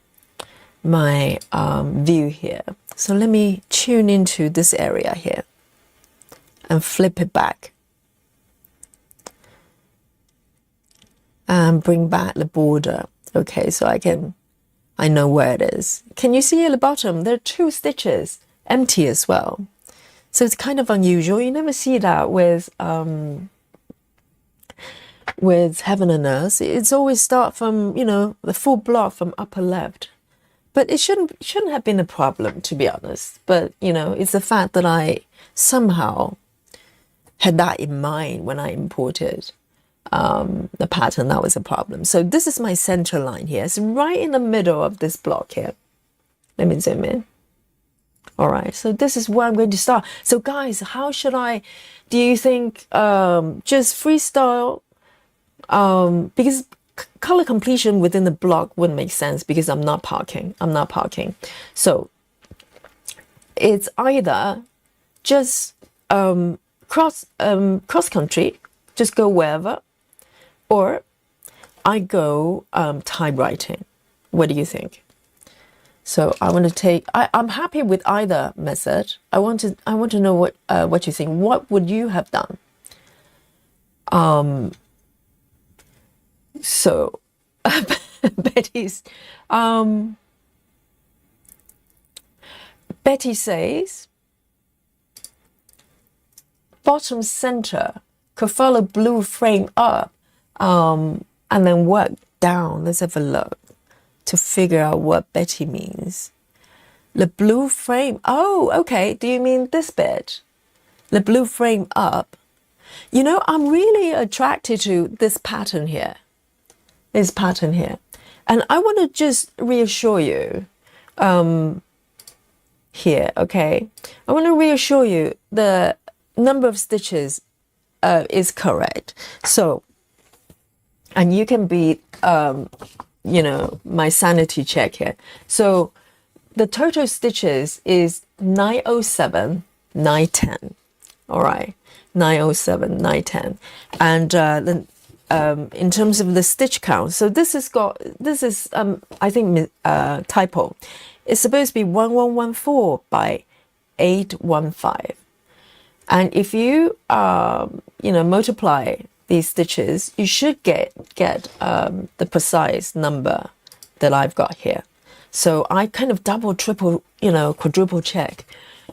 my view here. So let me tune into this area here and flip it back. And bring back the border. Okay, so I know where it is. Can you see at the bottom? There are 2 stitches, empty as well. So it's kind of unusual. You never see that with Heaven and Earth. It's always start from, you know, the full block from upper left. But it shouldn't have been a problem, to be honest. But, you know, it's the fact that I somehow had that in mind when I imported the pattern. That was a problem. So this is my center line here. It's right in the middle of this block here. Let me zoom in. All right, so this is where I'm going to start. So guys, how should do you think just freestyle? Because color completion within the block wouldn't make sense because I'm not parking. So it's either just cross country, just go wherever, or I go typewriting. What do you think? So I want to take. I'm happy with either method. I want to know what you think. What would you have done? So Betty says bottom center could follow blue frame up and then work down. Let's have a look to figure out what Betty means. The blue frame. Oh, okay. Do you mean this bit? The blue frame up. You know, I'm really attracted to this pattern here. And I want to just reassure you here, okay? I want to reassure you the number of stitches is correct. So, and you can be, you know, my sanity check here. So the total stitches is 907, 910. All right, 907, 910. And then in terms of the stitch count. So this is I think typo. It's supposed to be 1114 by 815. And if you multiply these stitches, you should get the precise number that I've got here. So I kind of double, triple, quadruple check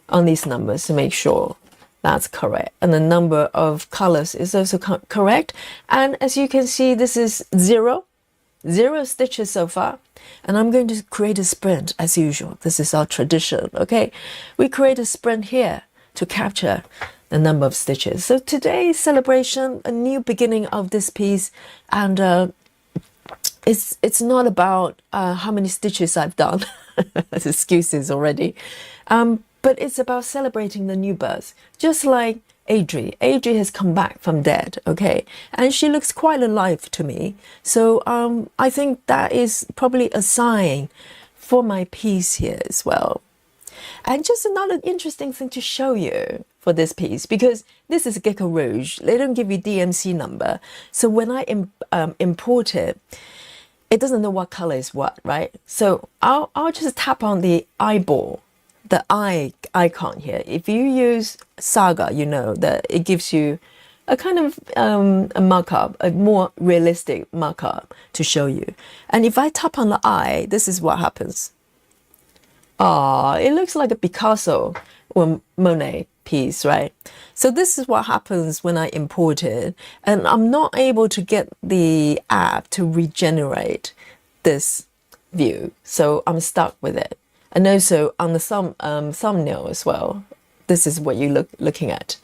on these numbers to make sure that's correct. And the number of colors is also correct. And as you can see, this is zero stitches so far. And I'm going to create a sprint as usual. This is our tradition, okay? We create a sprint here to capture the number of stitches. So today's celebration, a new beginning of this piece, and it's not about how many stitches I've done. Excuses already. But it's about celebrating the new birth. Just like Adri. Adri has come back from dead, okay? And she looks quite alive to me. So I think that is probably a sign for my piece here as well. And just another interesting thing to show you for this piece, because this is GeckoRouge. They don't give you DMC number. So when I import it, it doesn't know what color is what, right? So I'll just tap on the eyeball, the eye icon here. If you use Saga, you know that it gives you a kind of a markup, a more realistic markup to show you. And if I tap on the eye, this is what happens. It looks like a Picasso or Monet piece, right? So this is what happens when I import it, and I'm not able to get the app to regenerate this view, so I'm stuck with it. And also on the thumbnail as well, this is what you're looking at.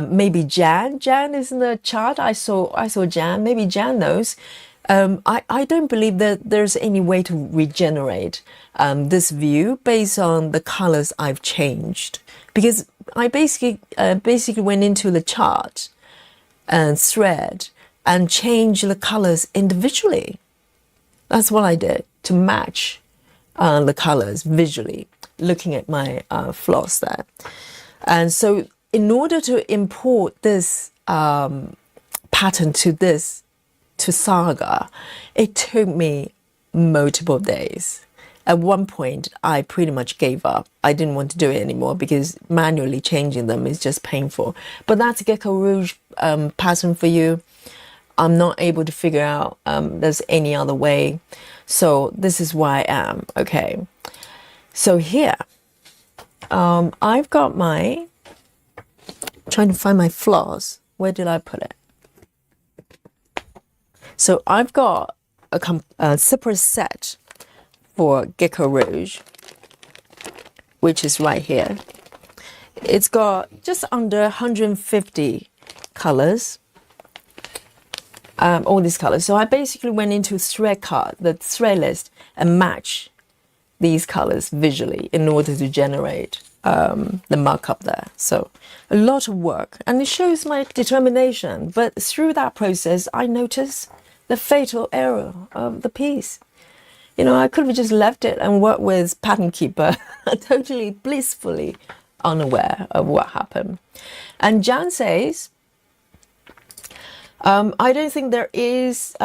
Maybe Jan is in the chart. I saw Jan. Maybe Jan knows. I don't believe that there's any way to regenerate this view based on the colors I've changed, because I basically went into the chart and thread and changed the colors individually. That's what I did to match the colors visually, looking at my floss there. And so in order to import this pattern to Saga, it took me multiple days. At one point, I pretty much gave up. I didn't want to do it anymore because manually changing them is just painful. But that's GeckoRouge pattern for you. I'm not able to figure out there's any other way. So this is where I am, okay? So here, I've got trying to find my floss. Where did I put it? So I've got a separate set for GeckoRouge, which is right here. It's got just under 150 colors, all these colors. So I basically went into thread card, the thread list, and match these colors visually in order to generate the markup there. So a lot of work, and it shows my determination. But through that process, I noticed the fatal error of the piece. I could have just left it and worked with Pattern Keeper, totally blissfully unaware of what happened. And Jan says, I don't think there is,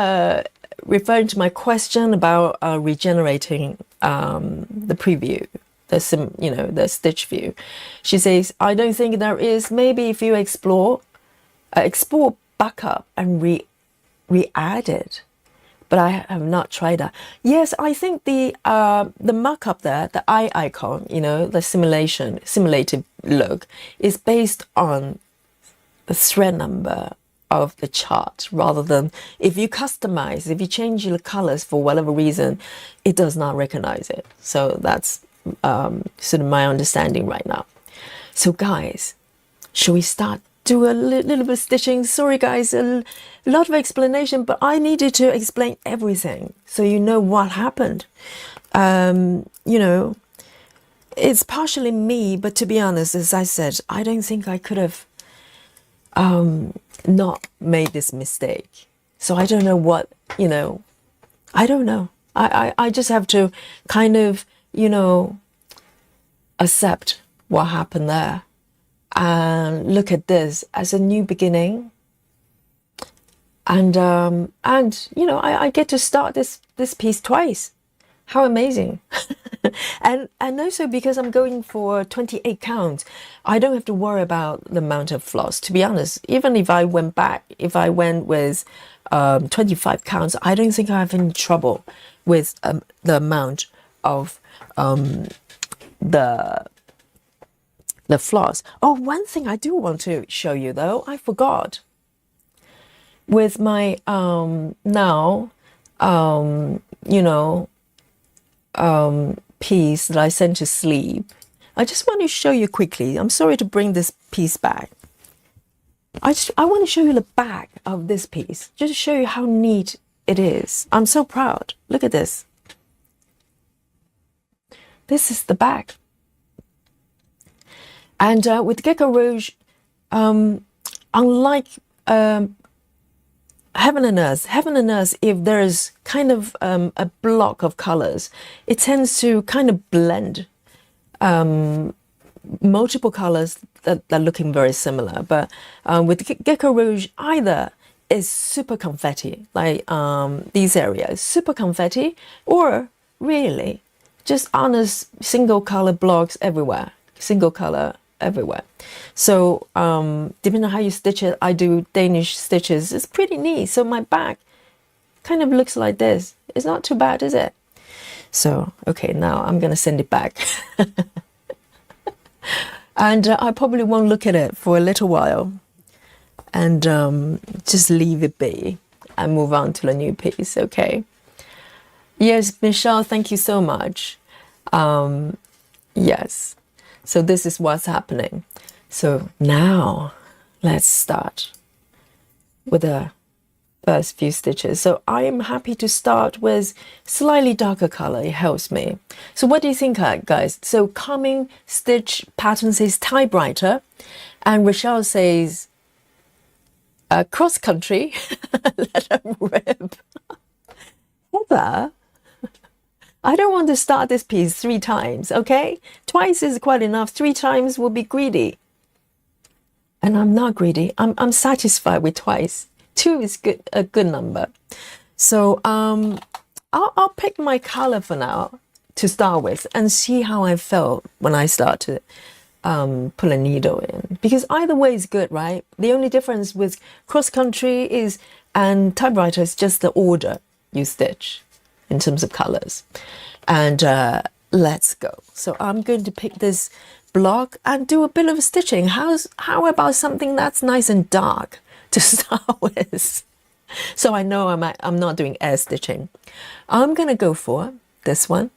referring to my question about regenerating the preview, the stitch view. She says, I don't think there is. Maybe if you explore back up and re-add it. But I have not tried that. Yes, I think the markup there, the eye icon, the simulated look, is based on the thread number of the chart, rather than if you customize, if you change the colors for whatever reason, it does not recognize it. So that's sort of my understanding right now. So guys, should we start? Do a little bit of stitching. Sorry guys, a lot of explanation, but I needed to explain everything so you know what happened. It's partially me, but to be honest, as I said, I don't think I could have not made this mistake. So I don't know what, I don't know. I just have to kind of, accept what happened there. And look at this as a new beginning And you know, I get to start this piece twice. How amazing. And also because I'm going for 28 counts, I don't have to worry about the amount of floss. To be honest, even if I went with 25 counts, I don't think I have any trouble with the amount of the floss. Oh, one thing I do want to show you though, I forgot. With my you know, piece that I sent to sleep, I just want to show you quickly. I'm sorry to bring this piece back. I want to show you the back of this piece, just to show you how neat it is. I'm so proud. Look at this. This is the back. And with GeckoRouge, unlike Heaven and Earth, if there's kind of a block of colors, it tends to kind of blend multiple colors that are looking very similar. But with GeckoRouge, either is super confetti, like these areas, super confetti, or really just honest single color blocks everywhere, single color everywhere. So depending on how you stitch it, I do Danish stitches. It's pretty neat. So my back kind of looks like this. It's not too bad, is it? So okay, now I'm gonna send it back. And I probably won't look at it for a little while, and just leave it be and move on to the new piece. Okay. Yes, Michelle, thank you so much. Yes. So this is what's happening. So now let's start with the first few stitches. So I am happy to start with slightly darker color. It helps me. So what do you think, guys? So Calming Stitch pattern says typewriter, and Rochelle says cross country. Let them rip. Heather, I don't want to start this piece 3 times, okay? Twice is quite enough. 3 times will be greedy. And I'm not greedy. I'm satisfied with twice. 2 is a good number. So I'll pick my color for now to start with and see how I felt when I start to pull a needle in. Because either way is good, right? The only difference with cross country is and typewriter is just the order you stitch in terms of colors. And let's go. So I'm going to pick this block and do a bit of stitching. How about something that's nice and dark to start with? So I know I'm not doing air stitching. I'm gonna go for this one,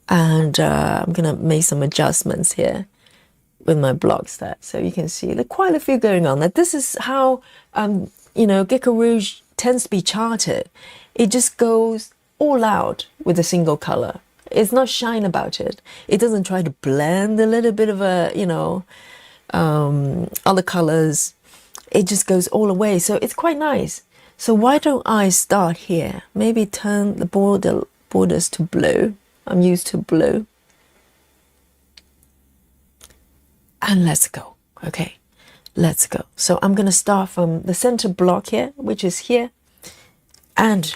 and I'm gonna make some adjustments here with my block set, so you can see there are quite a few going on. That this is how you know, GeckoRouge tends to be charted. It just goes all out with a single color. It's not shine about it. It doesn't try to blend a little bit of a, you know, other colors. It just goes all away. So it's quite nice. So why don't I start here? Maybe turn the borders to blue. I'm used to blue. And let's go. Okay, let's go. So I'm going to start from the center block here, which is here. And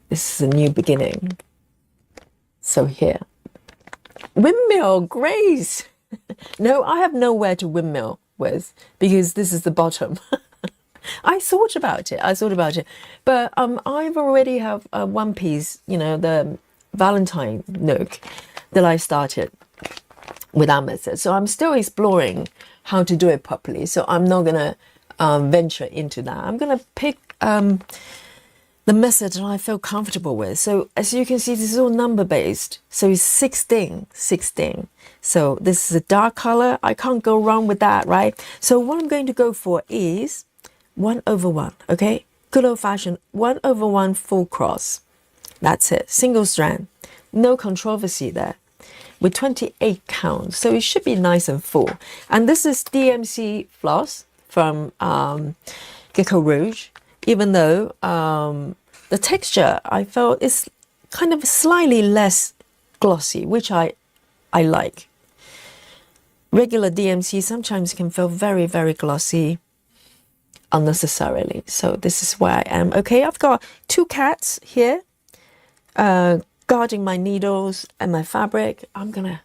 this is a new beginning. So here. Windmill, Grace. No, I have nowhere to windmill with because this is the bottom. I thought about it. But I've already have one piece, you know, the Valentine nook that I started with that method. So I'm still exploring how to do it properly. So I'm not going to venture into that. I'm going to pick the method that I feel comfortable with. So as you can see, this is all number based. So it's 16. So this is a dark color. I can't go wrong with that, right? So what I'm going to go for is 1/1, okay? Good old fashioned 1/1 full cross. That's it, single strand. No controversy there. With 28 counts, so it should be nice and full. And this is DMC floss from GeckoRouge, even though the texture I felt is kind of slightly less glossy, which I like. Regular DMC sometimes can feel very, very glossy. unnecessarily. So this is where I am. Okay, I've got 2 cats here guarding my needles and my fabric. I'm gonna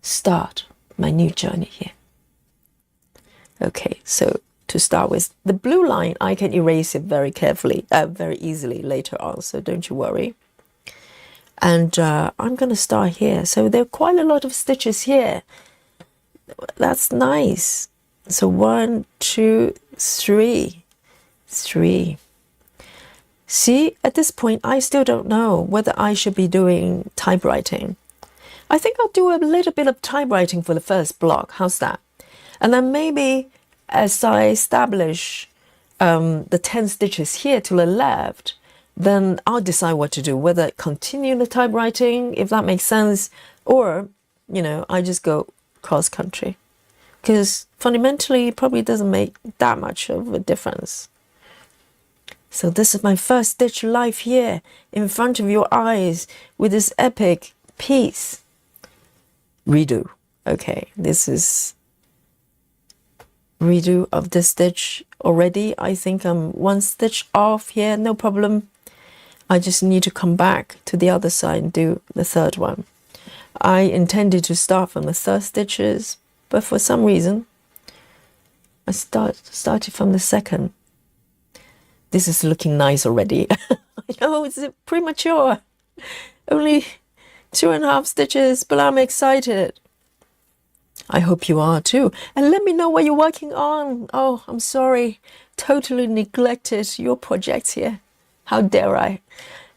start my new journey here. Okay, so to start with, the blue line, I can erase it very carefully, very easily later on, so don't you worry. And I'm going to start here. So there are quite a lot of stitches here. That's nice. So 1, 2, 3. See, at this point, I still don't know whether I should be doing typewriting. I think I'll do a little bit of typewriting for the first block. How's that? And then maybe as I establish the 10 stitches here to the left, then I'll decide what to do, whether continue the typewriting, if that makes sense, or, you know, I just go cross country. Because fundamentally, it probably doesn't make that much of a difference. So this is my first stitch live here in front of your eyes with this epic piece. Redo. Okay, this is redo of this stitch already. I think I'm 1 stitch off here, no problem. I just need to come back to the other side and do the 3rd one. I intended to start from the 3rd stitches, but for some reason I started from the 2nd. This is looking nice already. I know it's premature, only 2.5 stitches, but I'm excited. I hope you are too. And let me know what you're working on. Oh, I'm sorry. Totally neglected your projects here. How dare I?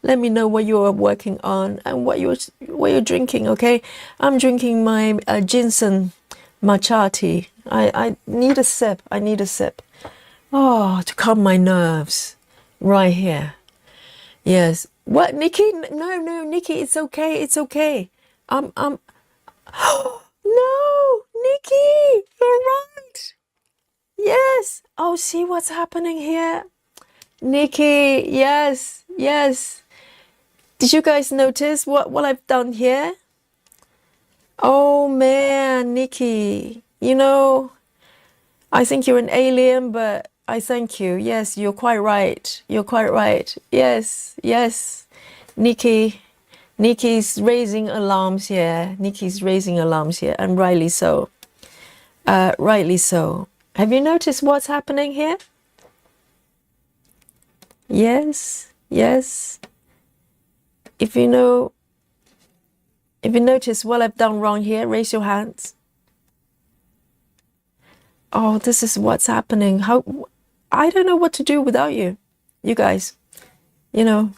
Let me know what you are working on and what you're drinking, okay? I'm drinking my ginseng matcha tea. I need a sip. I need a sip. Oh, to calm my nerves. Right here. Yes. What, Nikki? No, Nikki, it's okay. It's okay. No, Nikki, you're right. Yes. Oh, see what's happening here? Nikki, yes. Did you guys notice what I've done here? Oh man, Nikki, you know, I think you're an alien, but I thank you. Yes, you're quite right. You're quite right. Yes. Nikki's raising alarms here. Nikki's raising alarms here, and rightly so. Rightly so. Have you noticed what's happening here? Yes. If you notice what I've done wrong here, raise your hands. Oh, this is what's happening. I don't know what to do without you guys. You know,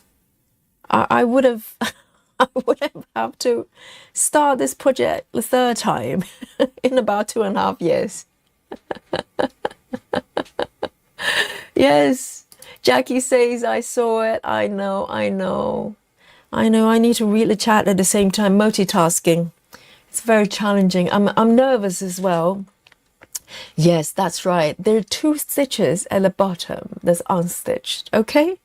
I would have have to start this project the 3rd time in about 2.5 years. Yes, Jackie says I saw it. I know. I need to read the chat at the same time, multitasking. It's very challenging. I'm nervous as well. Yes, that's right. There are 2 stitches at the bottom that's unstitched, okay?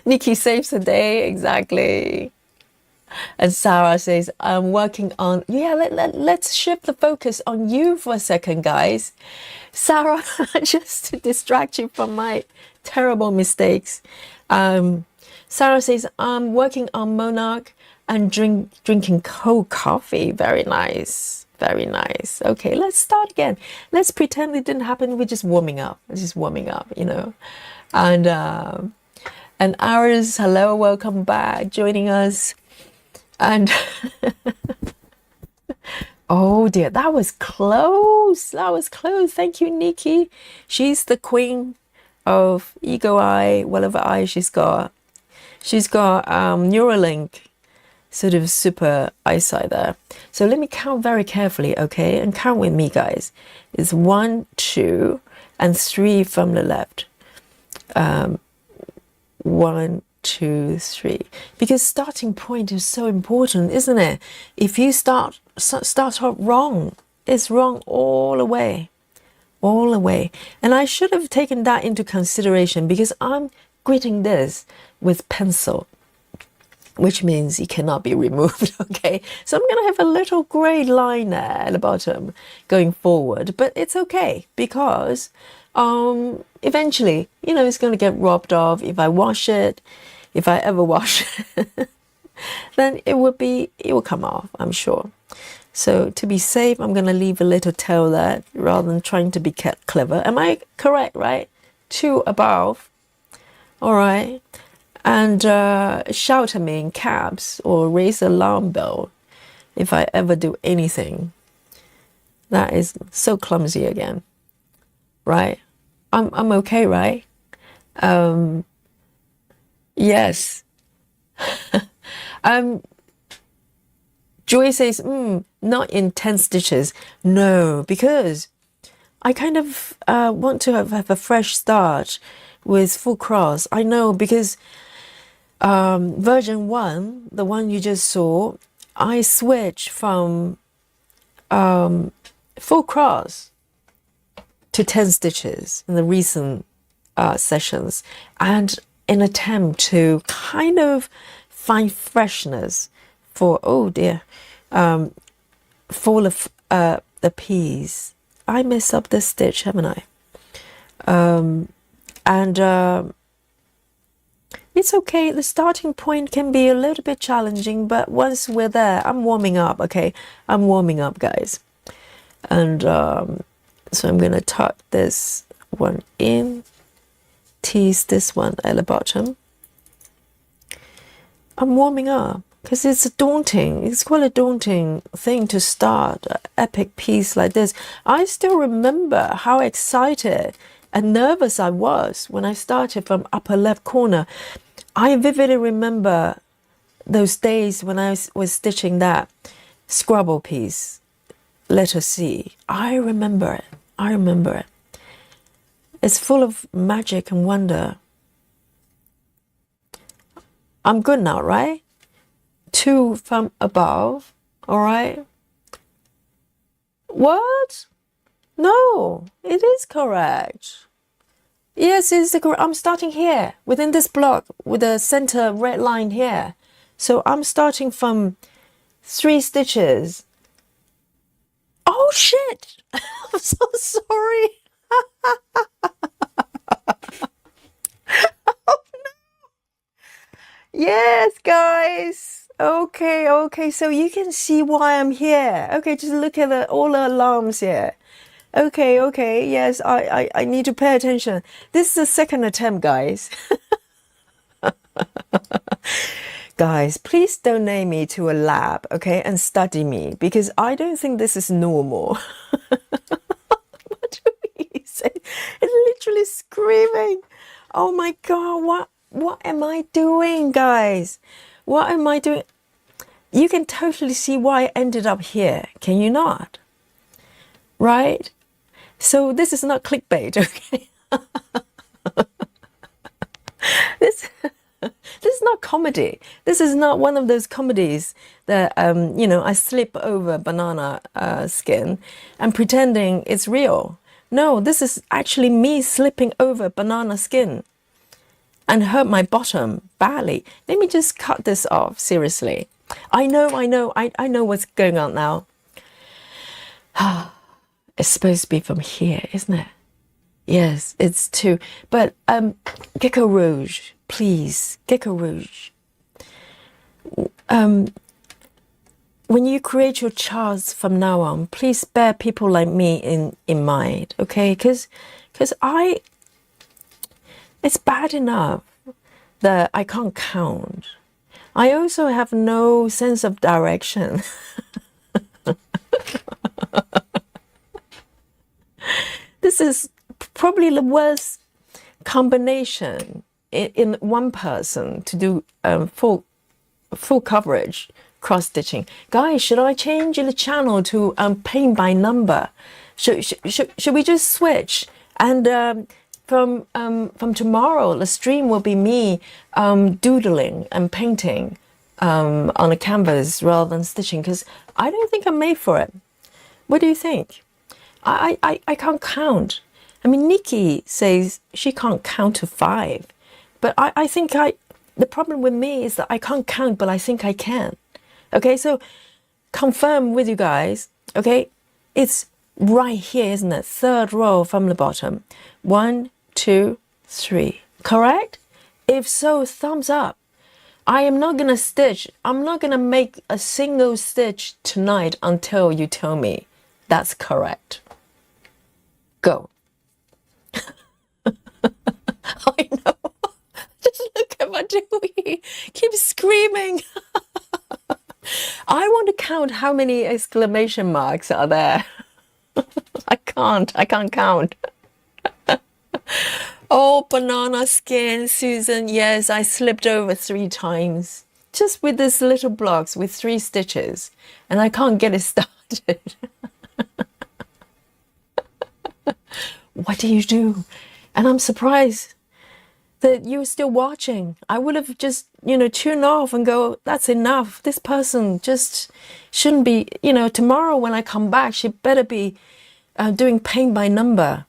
Nikki saves the day, exactly. And Sarah says, I'm working on... Yeah, let's shift the focus on you for a second, guys. Sarah, just to distract you from my terrible mistakes. Sarah says, I'm working on Monarch and drinking cold coffee. Very nice. Very nice. Okay, let's start again. Let's pretend it didn't happen. We're just warming up. You know. And Iris, hello, welcome back, joining us. And oh dear, that was close. Thank you, Nikki. She's the queen of Ego Eye, whatever eye she's got. She's got Neuralink, sort of super eyesight there. So let me count very carefully, okay? And count with me, guys. It's 1, 2, and 3 from the left. 1, 2, 3. Because starting point is so important, isn't it? If you start off wrong, it's wrong all the way. And I should have taken that into consideration because I'm gritting this with pencil. which means it cannot be removed. Okay, so I'm gonna have a little gray line there at the bottom going forward, but it's okay because eventually, you know, it's gonna get rubbed off if I wash it, if I ever wash it. Then it will come off, I'm sure. So to be safe, I'm gonna leave a little tail there rather than trying to be clever. Am I correct, right? 2 above, all right. And shout at me in caps or raise the alarm bell if I ever do anything that is so clumsy again, right? I'm okay, right? Yes. Joy says, not in 10 stitches. No, because I kind of want to have a fresh start with full cross. I know, because version 1, the one you just saw, I switched from full cross to 10 stitches in the recent sessions, and an attempt to kind of find freshness for, oh dear, for the piece. I messed up this stitch, haven't I? It's okay. The starting point can be a little bit challenging, but once we're there, I'm warming up, okay? I'm warming up, guys. And so I'm going to tuck this one in, tease this one at the bottom. I'm warming up because it's quite a daunting thing to start an epic piece like this. I still remember how excited and nervous I was when I started from upper left corner. I vividly remember those days when I was stitching that Scrabble piece, letter C. I remember it. I remember it. It's full of magic and wonder. I'm good now, right? 2 from above, all right? What? No, it is correct. Yes, it's correct. I'm starting here, within this block, with the center red line here. So I'm starting from 3 stitches. Oh, shit! I'm so sorry. Oh, no. Yes, guys. Okay. So you can see why I'm here. Okay, just look at all the alarms here. Okay. Yes, I need to pay attention. This is the second attempt, guys. Guys, please donate me to a lab, okay, and study me, because I don't think this is normal. What do you say? It's literally screaming. Oh my God, what am I doing, guys? What am I doing? You can totally see why I ended up here, can you not? Right? So this is not clickbait, okay? This is not comedy. This is not one of those comedies that, you know, I slip over banana skin and pretending it's real. No, this is actually me slipping over banana skin and hurt my bottom badly. Let me just cut this off, seriously. I know what's going on now. It's supposed to be from here, isn't it? Yes, it's 2. But GeckoRouge, please, GeckoRouge. When you create your charts from now on, please bear people like me in mind, okay? Because it's bad enough that I can't count. I also have no sense of direction. This is probably the worst combination in one person to do full coverage cross stitching. Guys, should I change the channel to paint by number? Should we just switch? And from tomorrow, the stream will be me doodling and painting on a canvas rather than stitching, because I don't think I'm made for it. What do you think? I can't count. I mean, Nikki says she can't count to 5, but I think the problem with me is that I can't count, but I think I can. Okay, so confirm with you guys. Okay, it's right here, isn't it? Third row from the bottom. 1, 2, 3. Correct? If so, thumbs up. I am not gonna stitch. I'm not gonna make a single stitch tonight until you tell me that's correct. Go. I know. Just look at what doing. Keep screaming. I want to count how many exclamation marks are there. I can't count. Oh, banana skin, Susan. Yes, I slipped over 3 times. Just with this little blocks with 3 stitches. And I can't get it started. What do you do? And I'm surprised that you're still watching. I would have just, tuned off and go, that's enough. This person just shouldn't be, tomorrow when I come back, she better be doing painting by number,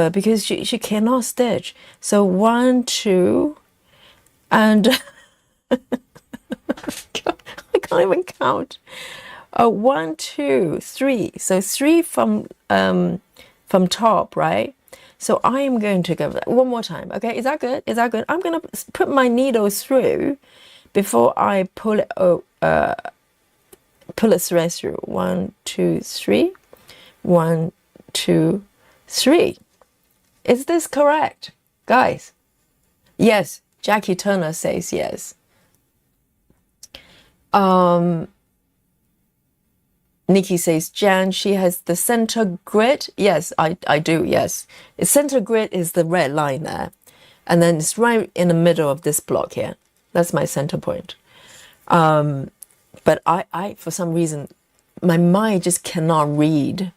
because she cannot stitch. So 1, 2, and I can't even count. 1, 2, 3. So 3 from top, right? So I am going to go one more time. Okay, is that good? Is that good? I'm going to put my needle through before I pull it thread through. 1, 2, 3. 1, 2, 3. Is this correct, guys? Yes. Jackie Turner says yes. Nikki says, Jan, she has the center grid. Yes, I do, yes. The center grid is the red line there. And then it's right in the middle of this block here. That's my center point. But I for some reason, my mind just cannot read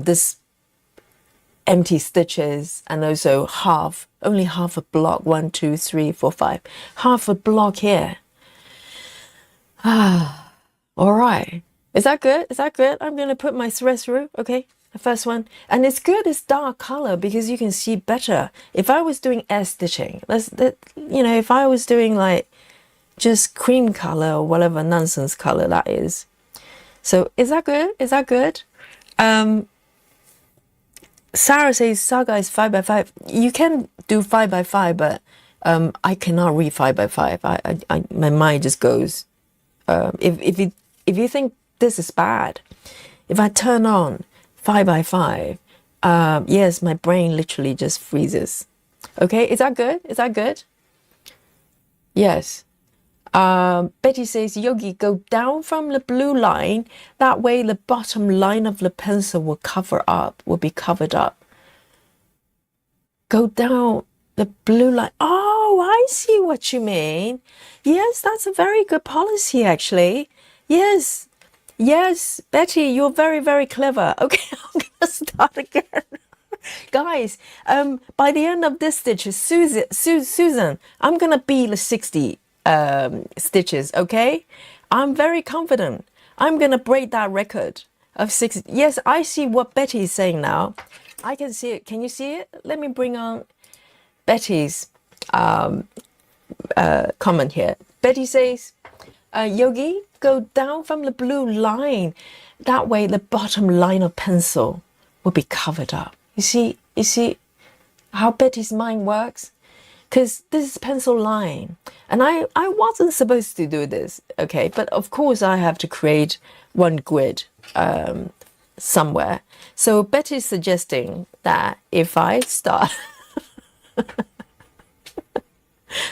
this empty stitches and also only half a block. 1, 2, 3, 4, 5. Half a block here. All right. Is that good? Is that good? I'm going to put my thread through. Okay, the first one. And it's good it's dark color because you can see better. If I was doing air stitching, if I was doing like just cream color or whatever nonsense color that is. So is that good? Is that good? Sarah says Saga is 5 by 5. You can do 5 by 5, but I cannot read 5 by 5. My mind just goes. If you think this is bad, if I turn on 5 by 5, yes, my brain literally just freezes. Okay, is that good? Is that good? Yes. Betty says, Yogi, go down from the blue line. That way the bottom line of the pencil will be covered up. Go down the blue line. Oh, I see what you mean. Yes, that's a very good policy, actually. Yes. Yes, Betty, you're very, very clever. Okay, I'm going to start again. Guys, by the end of this stitch, Susan, I'm going to be the 60 stitches, okay? I'm very confident. I'm going to break that record of 60. Yes, I see what Betty is saying now. I can see it. Can you see it? Let me bring on Betty's comment here. Betty says, Yogi, go down from the blue line. That way the bottom line of pencil will be covered up. You see how Betty's mind works? Because this is pencil line. And I wasn't supposed to do this, okay? But of course I have to create one grid somewhere. So Betty's suggesting that if I start...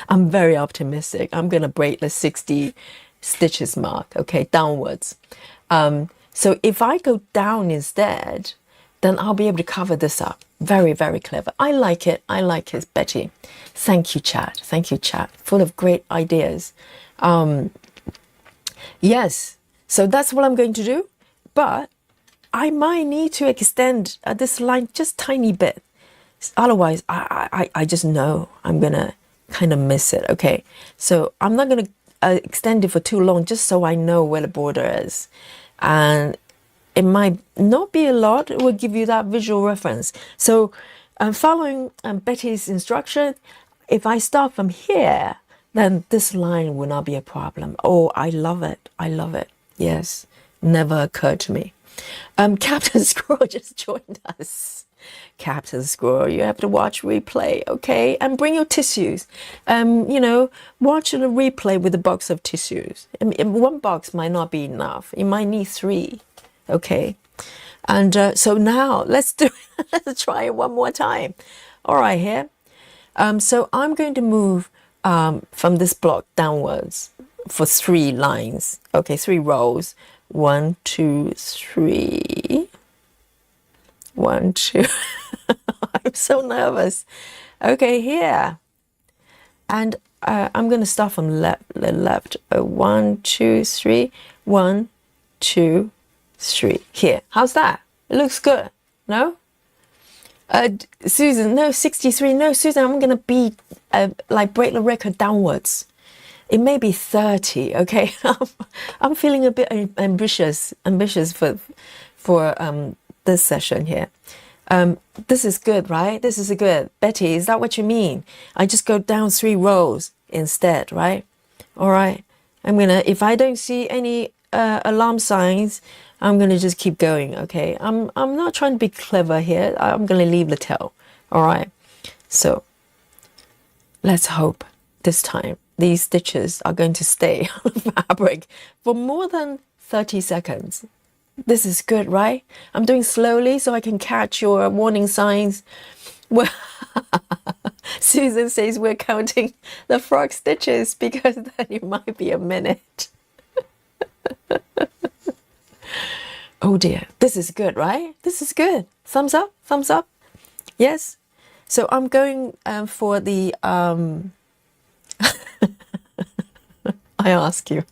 I'm very optimistic. I'm going to break the 60 stitches mark, okay, downwards. So if I go down instead, then I'll be able to cover this up. Very, very clever. I like it. I like it, Betty. Thank you, chat. Thank you, chat. Full of great ideas. Yes, so that's what I'm going to do. But I might need to extend this line just tiny bit. Otherwise, I just know I'm going to kind of miss it. Okay, so I'm not going to extend it for too long just so I know where the border is. And it might not be a lot. It will give you that visual reference. So following Betty's instruction, If I start from here, then this line will not be a problem. Oh, I love it. I love it. Yes, never occurred to me. Captain Squirrel just joined us. Captain Squirrel, you have to watch replay, okay? And bring your tissues. You know, watch the replay with a box of tissues. One box might not be enough. You might need 3, okay? And so now let's do it. Let's try it one more time. All right, here. So I'm going to move from this block downwards for 3 lines. Okay, 3 rows. 1, 2, 3. 1, 2. I'm so nervous. Okay, here. And I'm going to start from the left. 1, 2, 3. 1, 2, 3. Here. How's that? It looks good. No? Susan, no, 63. No, Susan, I'm going to be like break the record downwards. It may be 30, okay? I'm feeling a bit ambitious for this session here. This is good, right? This is good. Betty, is that what you mean? I just go down 3 rows instead, right? All right. I'm gonna, if I don't see any alarm signs, I'm gonna just keep going, okay? I'm not trying to be clever here. I'm gonna leave the tail. All right. So let's hope this time these stitches are going to stay on the fabric for more than 30 seconds. This is good, right? I'm doing slowly so I can catch your warning signs. Well, Susan says we're counting the frog stitches because then it might be a minute. Oh dear, this is good, right? This is good. Thumbs up, thumbs up. Yes. So I'm going for the I ask you.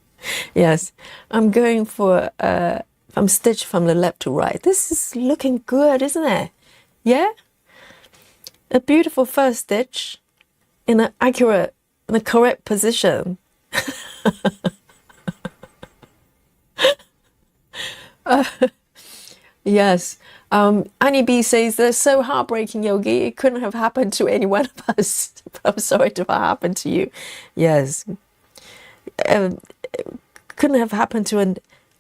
Yes, I'm going for I'm stitched from the left to right. This is looking good, isn't it? Yeah? A beautiful first stitch in an accurate, in the correct position. Yes. Annie B says, they're so heartbreaking, Yogi. It couldn't have happened to any one of us. I'm sorry to have happened to you. Yes. Couldn't have happened to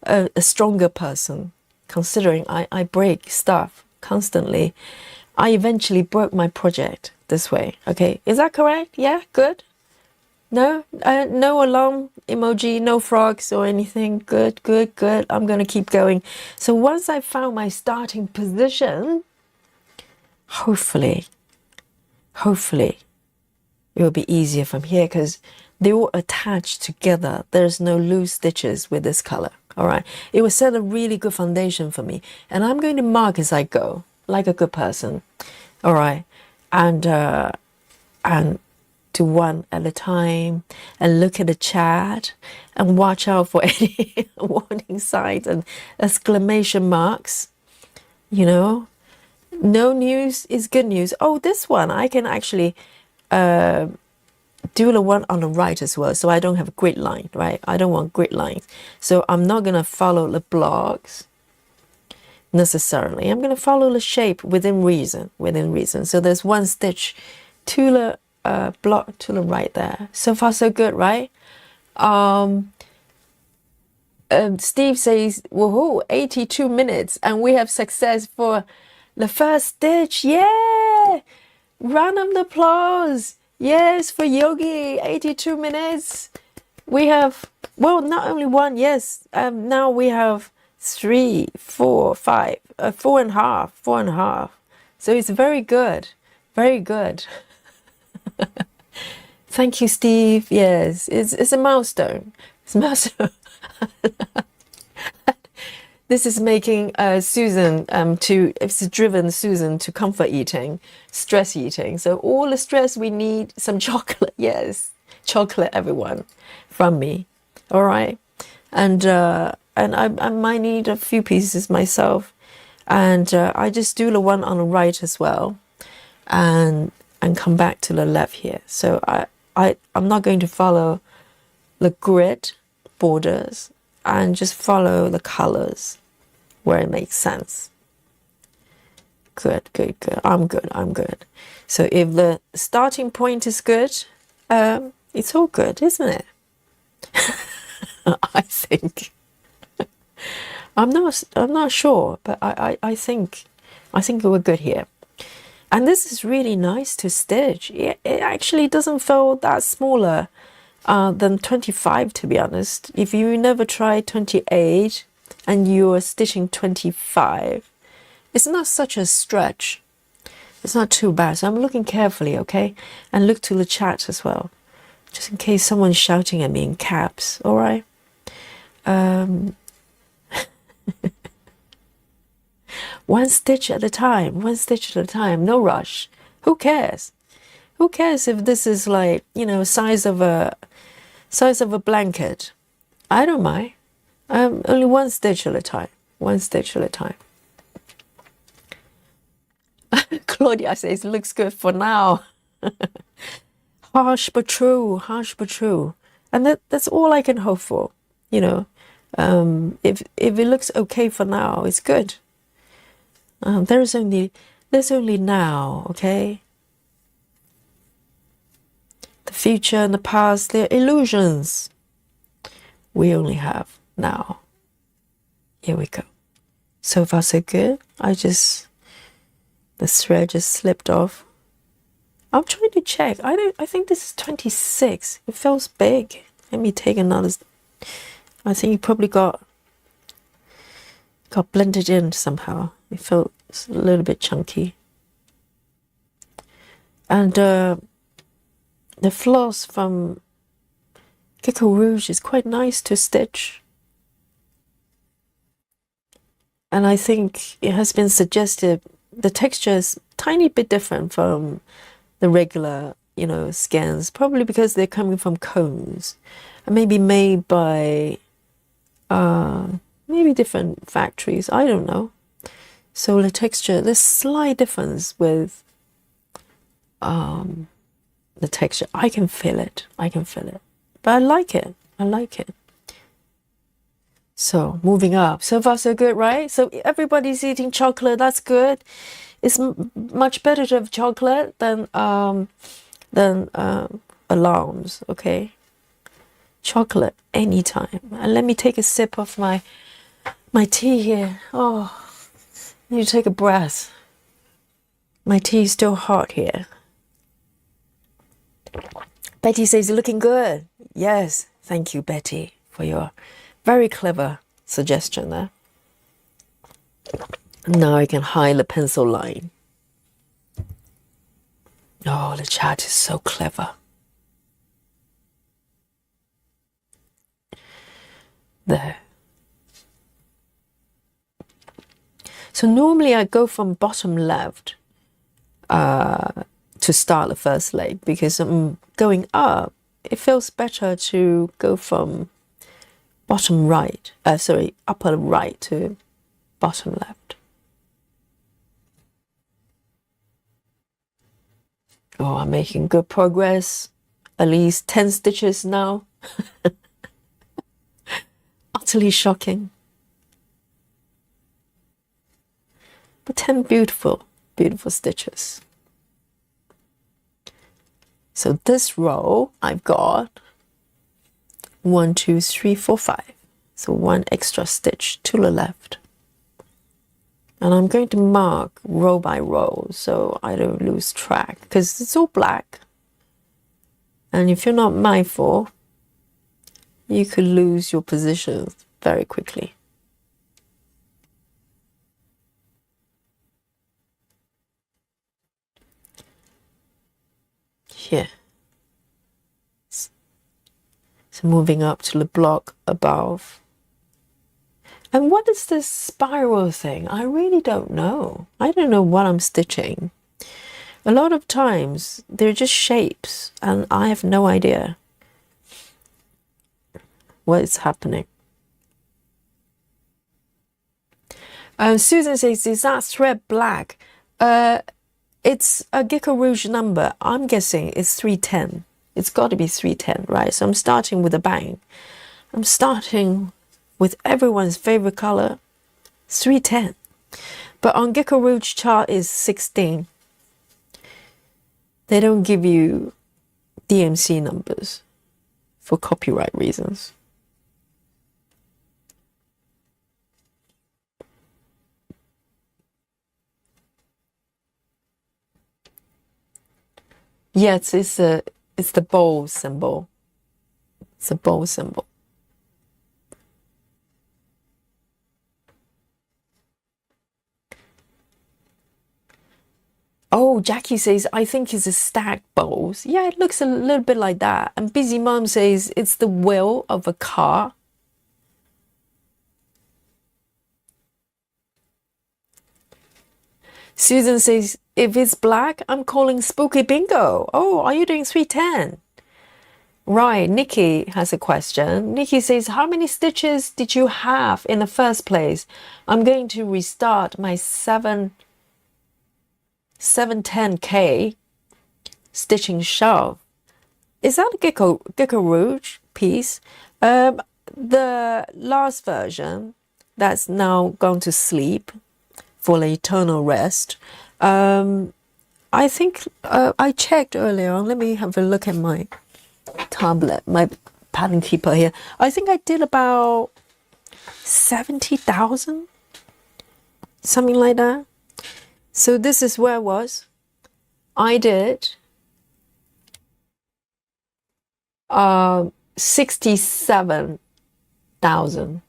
a stronger person, considering I break stuff constantly. I eventually broke my project this way. Okay, is that correct? Yeah, good. No, no alarm emoji, no frogs or anything. Good, good, good. I'm gonna keep going. So once I found my starting position, hopefully it will be easier from here because they all attach together. There's no loose stitches with this color. All right, it will set a really good foundation for me, and I'm going to mark as I go like a good person. All right, and do one at a time and look at the chat and watch out for any warning signs and exclamation marks. You know, no news is good news. Oh, this one I can actually do the one on the right as well, so I don't have a grid line, right? I don't want grid lines, so I'm not gonna follow the blocks necessarily. I'm gonna follow the shape within reason. So there's one stitch to the block to the right there. So far so good, right? Steve says, woohoo, 82 minutes and we have success for the first stitch. Yeah, round of applause. Yes, for Yogi, 82 minutes. We have, well, not only one, yes. Now we have 3, 4, 5, 4.5. So it's very good, very good. Thank you, Steve. Yes, it's a milestone. It's a milestone. This is making Susan it's driven Susan to comfort eating, stress eating. So all the stress we need, some chocolate. Yes, chocolate, everyone, from me. All right, and I might need a few pieces myself, and I just do the one on the right as well, and come back to the left here. So I'm not going to follow the grid borders and just follow the colors where it makes sense. Good, good, good. I'm good, I'm good. So if the starting point is good, it's all good, isn't it? I think. I'm not sure, but I think we're good here. And this is really nice to stitch. It actually doesn't feel that smaller than 25, to be honest. If you never tried 28 and you are stitching 25, it's not such a stretch. It's not too bad. So I'm looking carefully, okay? And look to the chat as well, just in case someone's shouting at me in caps, all right? One stitch at a time, one stitch at a time, no rush. Who cares? Who cares if this is like, you know, size of a blanket? I don't mind. Only one stitch at a time, one stitch at a time. Claudia says, looks good for now. Harsh but true, harsh but true. And that's all I can hope for, you know. If it looks okay for now, it's good. There's only now, okay? The future and the past, they're illusions. We only have now. Here we go. So far so good. The thread just slipped off. I'm trying to check. I think this is 26. It feels big. Let me take another. I think it probably got blended in somehow. It felt a little bit chunky. And the floss from GeckoRouge is quite nice to stitch. And I think it has been suggested the texture is tiny bit different from the regular, you know, scans, probably because they're coming from cones and maybe made by maybe different factories. I don't know. So the texture, there's slight difference with the texture. I can feel it. I can feel it. But I like it. I like it. So moving up. So far so good, right? So everybody's eating chocolate. That's good. It's much better to have chocolate than alarms, okay? Chocolate anytime. And let me take a sip of my tea here. Oh, I need to take a breath. My tea is still hot here. Betty says, looking good. Yes, thank you, Betty, for your very clever suggestion there. Now I can hide the pencil line. Oh, the chat is so clever. There. So normally I go from bottom left to start the first leg, because I'm going up. It feels better to go from bottom right, upper right to bottom left. Oh, I'm making good progress. At least 10 stitches now. Utterly shocking. But 10 beautiful, beautiful stitches. So this row I've got 1, 2, 3, 4, 5. So one extra stitch to the left. And I'm going to mark row by row so I don't lose track, because it's all black. And if you're not mindful, you could lose your position very quickly. Here. So moving up to the block above. And what is this spiral thing? I really don't know. I don't know what I'm stitching. A lot of times they're just shapes and I have no idea what is happening. Susan says, is that thread black? It's a GeckoRouge number. I'm guessing it's 310. It's got to be 310, right? So I'm starting with a bang. I'm starting with everyone's favorite color, 310. But on GeckoRouge chart is 16. They don't give you DMC numbers for copyright reasons. Yes, it's the bowl symbol. It's a bowl symbol. Oh, Jackie says, I think it's a stack bowls. Yeah, it looks a little bit like that. And Busy Mom says it's the wheel of a car. Susan says, if it's black, I'm calling spooky bingo. Oh, are you doing 310? Right, Nikki has a question. Nikki says, how many stitches did you have in the first place? I'm going to restart my 710K stitching shelf. Is that a GeckoRouge piece? The last version that's now gone to sleep for the eternal rest. I think I checked earlier on. Let me have a look at my tablet, my pattern keeper here. I think I did about 70,000, something like that. So this is where I was. I did 67,000,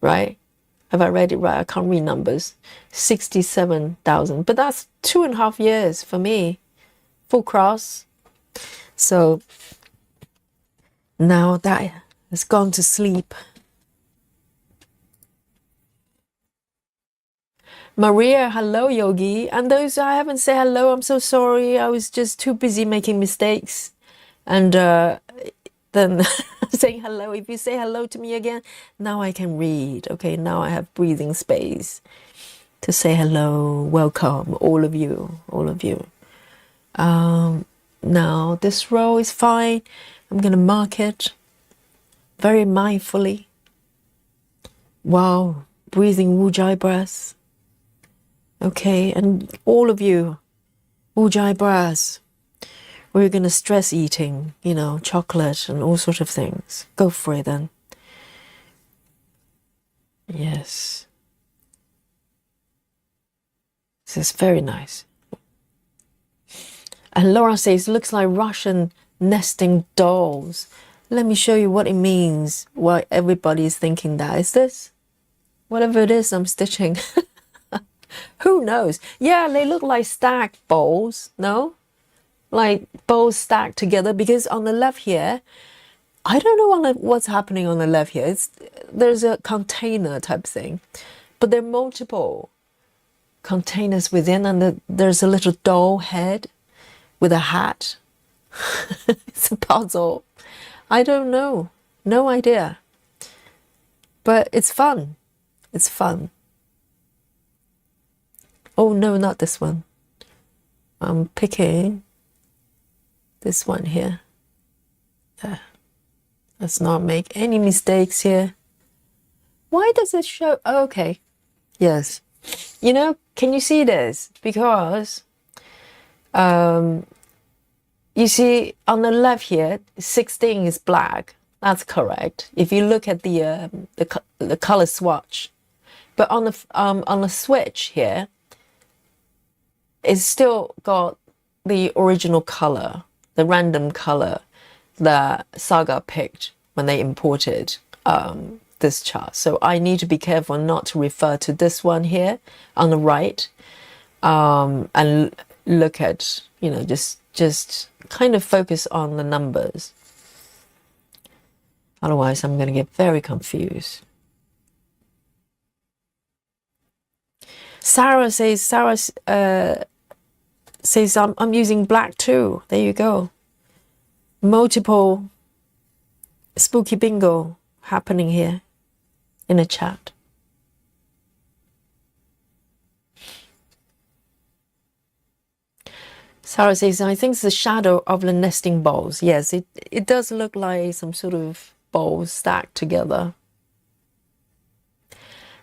right? Have I read it right? I can't read numbers. 67,000, but that's 2.5 years for me, full cross. So now that has gone to sleep. Maria, hello, Yogi. And those I haven't said hello, I'm so sorry. I was just too busy making mistakes. And then saying hello. If you say hello to me again, now I can read. Okay, now I have breathing space to say hello, welcome, all of you, all of you. Now this row is fine. I'm going to mark it very mindfully. Wow, breathing Wu-Jai breaths. Okay, and all of you, Wu-Jai breaths. We're going to stress eating, you know, chocolate and all sorts of things. Go for it then. Yes. This is very nice. And Laura says, looks like Russian nesting dolls. Let me show you what it means, why everybody is thinking that. Is this? Whatever it is I'm stitching. Who knows? Yeah, they look like stacked bowls, no? Like bowls stacked together, because on the left here, I don't know what's happening on the left here. There's a container type thing, but there are multiple containers within, and there's a little doll head with a hat. It's a puzzle. I don't know. No idea. But it's fun. It's fun. Oh no, not this one. I'm picking this one here. There. Let's not make any mistakes here. Why does it show? Oh, okay. Yes. You know, can you see this? Because you see on the left here, 16 is black. That's correct. If you look at the color swatch, but on the switch here, it's still got the original color, the random color that Saga picked when they imported this chart. So I need to be careful not to refer to this one here on the right, and look at, you know, just kind of focus on the numbers. Otherwise, I'm going to get very confused. Sarah says, I'm using black too. There you go. Multiple spooky bingo happening here in a chat. Sarah says, I think it's the shadow of the nesting balls. Yes, it does look like some sort of balls stacked together.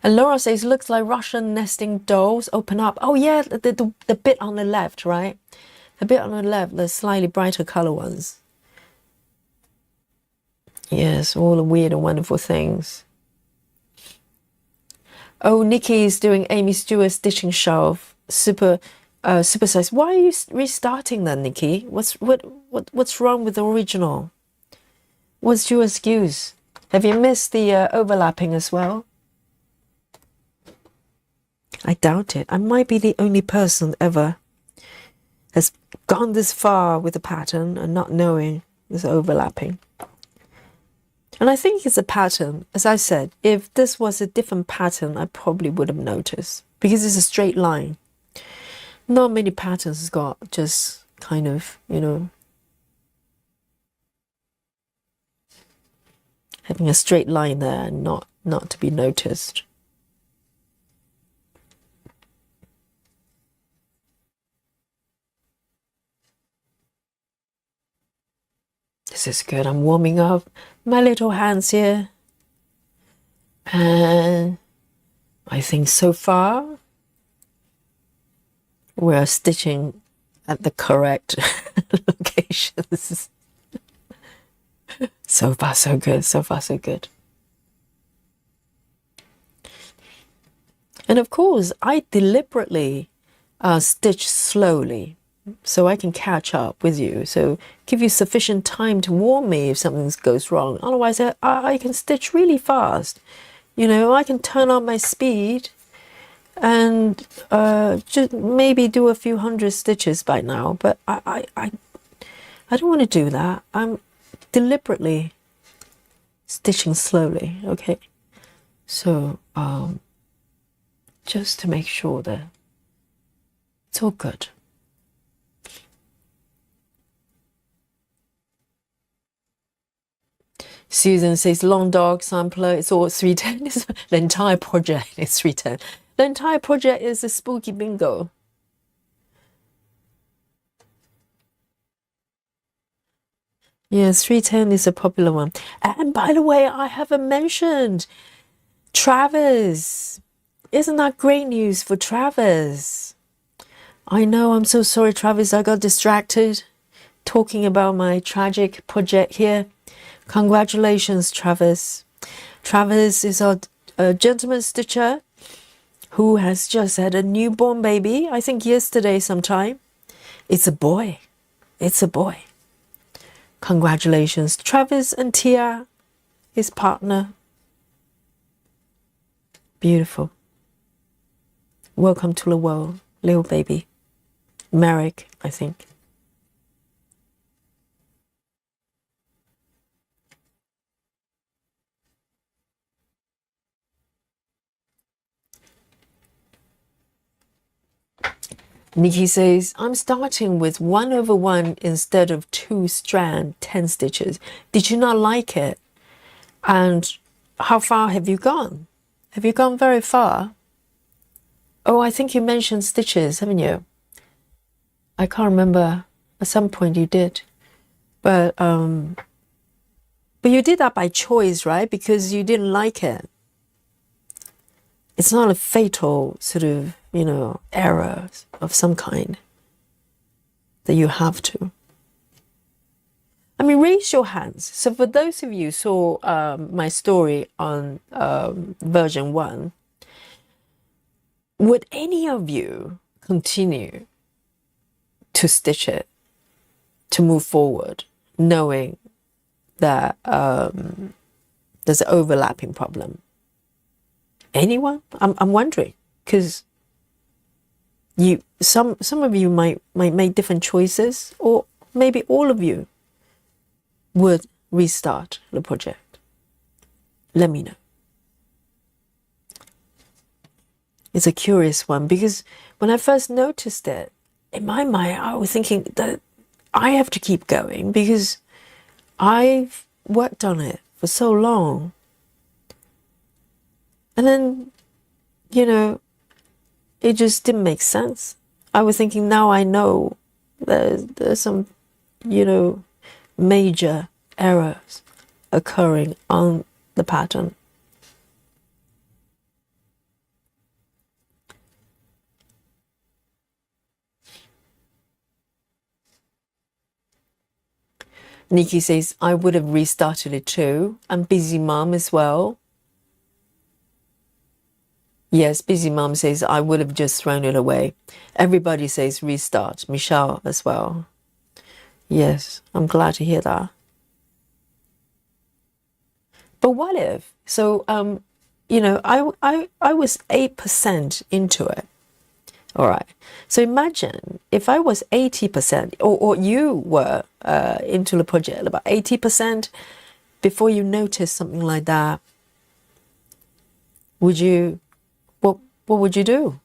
And Laura says, looks like Russian nesting dolls open up. Oh yeah, the bit on the left, right? The bit on the left, the slightly brighter color ones. Yes, all the weird and wonderful things. Oh, Nikki's doing Amy Stewart's stitching shelf. Super size. Why are you restarting then, Nikki? What's wrong with the original? What's your excuse? Have you missed the overlapping as well? I doubt it. I might be the only person ever has gone this far with the pattern and not knowing this overlapping. And I think it's a pattern. As I said, if this was a different pattern, I probably would have noticed, because it's a straight line. Not many patterns got just kind of, you know, having a straight line there and not to be noticed. This is good. I'm warming up my little hands here. And I think so far we're stitching at the correct locations. So far, so good. So far, so good. And of course, I deliberately stitch slowly so I can catch up with you. So give you sufficient time to warn me if something goes wrong. Otherwise, I can stitch really fast. You know, I can turn on my speed and just maybe do a few hundred stitches by now. But I don't want to do that. I'm deliberately stitching slowly. Okay, so just to make sure that it's all good. Susan says, long dog sampler, it's all 310. The entire project is 310. The entire project is a spooky bingo. Yes, 310 is a popular one. And by the way, I haven't mentioned Travis. Isn't that great news for Travis? I know, I'm so sorry, Travis. I got distracted talking about my tragic project here. Congratulations, Travis. Travis is a gentleman stitcher who has just had a newborn baby, I think yesterday sometime. It's a boy. It's a boy. Congratulations, Travis and Tia, his partner. Beautiful. Welcome to the world, little baby. Merrick, I think. Nikki says, I'm starting with 1/1 instead of 2 strand 10 stitches. Did you not like it? And how far have you gone? Have you gone very far? Oh, I think you mentioned stitches, haven't you? I can't remember. At some point you did. But you did that by choice, right? Because you didn't like it. It's not a fatal sort of, you know, error of some kind that you have to. I mean, raise your hands. So for those of you who saw my story on version 1, would any of you continue to stitch it, to move forward, knowing that there's an overlapping problem? Anyone? I'm wondering, because some of you might make different choices, or maybe all of you would restart the project. Let me know. It's a curious one, because when I first noticed it, in my mind, I was thinking that I have to keep going because I've worked on it for so long. And then, you know, it just didn't make sense. I was thinking, now I know there's some, you know, major errors occurring on the pattern. Nikki says, I would have restarted it too. I'm busy mom as well. Yes, busy mom says, I would have just thrown it away. Everybody says restart. Michelle as well. Yes, I'm glad to hear that. But what if? So, you know, I was 8% into it. All right. So imagine if I was 80% or you were into the project about 80% before you notice something like that, would you, what would you do?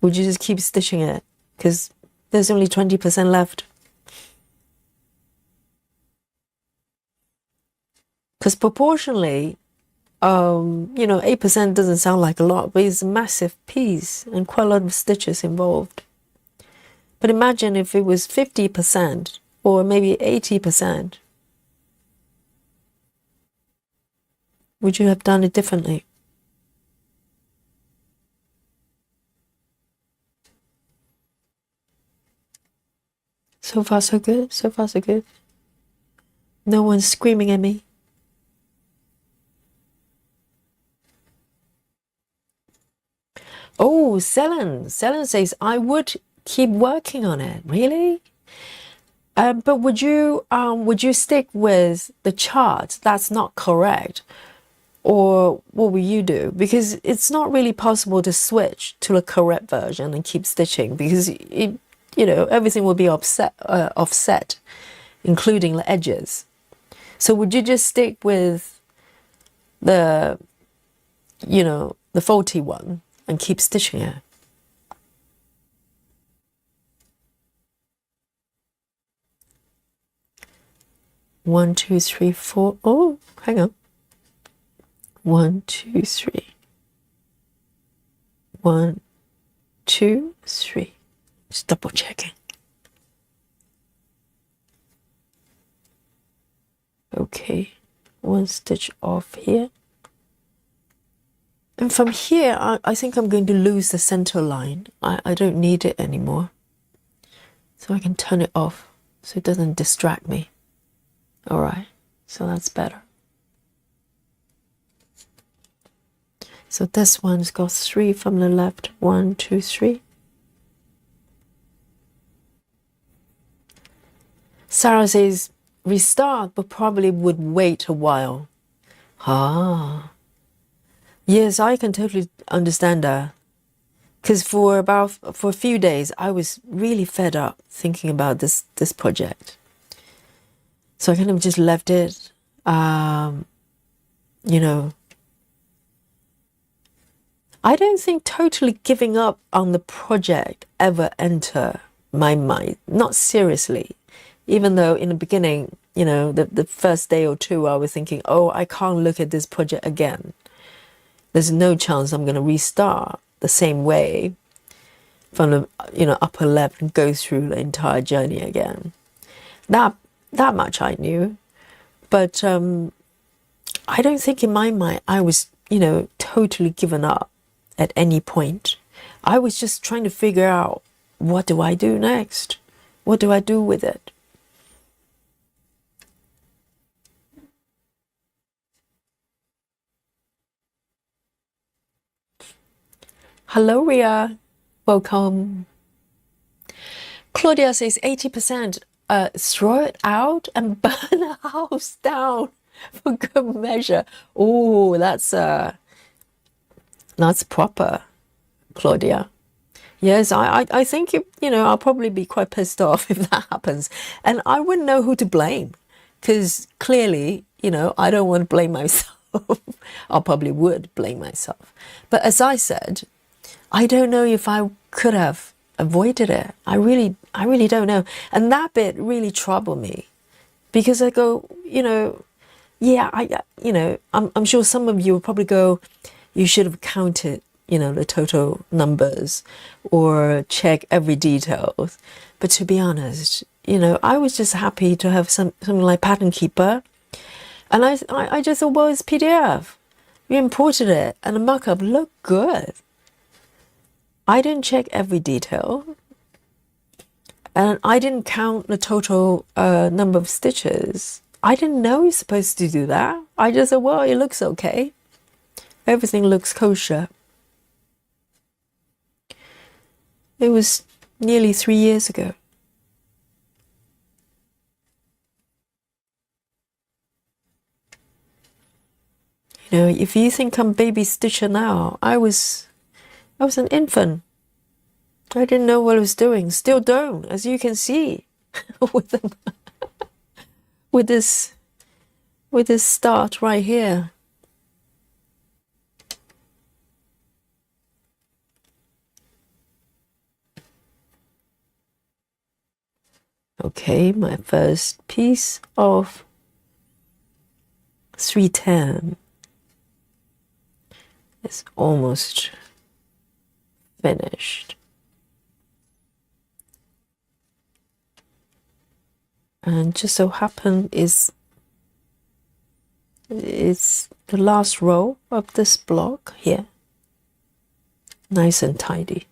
Would you just keep stitching it? Because there's only 20% left. Because proportionally, you know, 8% doesn't sound like a lot, but it's a massive piece and quite a lot of stitches involved. But imagine if it was 50% or maybe 80%. Would you have done it differently? So far, so good. So far, so good. No one's screaming at me. Oh, Selen says, I would keep working on it. Really? But would you stick with the chart that's not correct? Or what will you do? Because it's not really possible to switch to the correct version and keep stitching, because it, you know, everything will be offset, including the edges. So would you just stick with the, you know, the faulty one and keep stitching it? One, two, three, four. Oh, hang on. 1, 2, 3. 1, 2, 3. Just double checking. Okay, one stitch off here. And from here, I think I'm going to lose the center line. I don't need it anymore. So I can turn it off so it doesn't distract me. All right, so that's better. So this one's got 3 from the left. 1, 2, 3. Sarah says, restart, but probably would wait a while. Ah. Yes, I can totally understand that. Because for a few days, I was really fed up thinking about this project. So I kind of just left it, you know. I don't think totally giving up on the project ever entered my mind. Not seriously. Even though in the beginning, you know, the first day or two, I was thinking, oh, I can't look at this project again. There's no chance I'm going to restart the same way from the, you know, upper left and go through the entire journey again. That much I knew. But I don't think in my mind I was, you know, totally given up at any point. I was just trying to figure out, what do I do next? What do I do with it? Hello, Ria. Welcome. Claudia says 80%. Throw it out and burn a house down for good measure. Oh, that's proper, Claudia. Yes, I think, you know, I'll probably be quite pissed off if that happens. And I wouldn't know who to blame, because clearly, you know, I don't want to blame myself. I probably would blame myself. But as I said, I don't know if I could have avoided it. I really don't know. And that bit really troubled me, because I go, you know, yeah, you know, I'm sure some of you will probably go, you should have counted, you know, the total numbers or check every detail. But to be honest, you know, I was just happy to have something like Pattern Keeper. And I just thought, well, it's PDF. We imported it and the markup looked good. I didn't check every detail. And I didn't count the total number of stitches. I didn't know you're supposed to do that. I just said, well, it looks okay. Everything looks kosher. It was nearly 3 years ago. You know, if you think I'm baby stitcher now, I was an infant. I didn't know what I was doing. Still don't, as you can see, with them, with this start right here. Okay, my first piece of 310 is almost finished. And just so happen is it's the last row of this block here. Nice and tidy.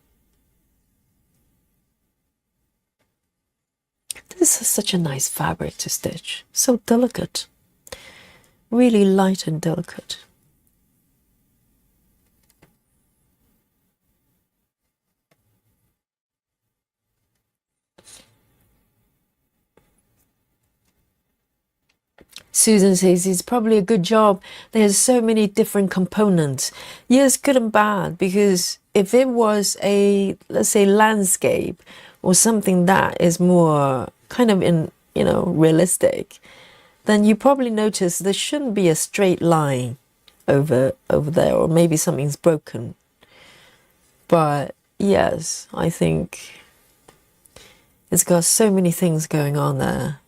This is such a nice fabric to stitch. So delicate. Really light and delicate. Susan says it's probably a good job. There's so many different components. Yes, good and bad, because if it was a, let's say, landscape or something that is more kind of realistic, then you probably notice there shouldn't be a straight line over there, or maybe something's broken. But yes, I think it's got so many things going on there.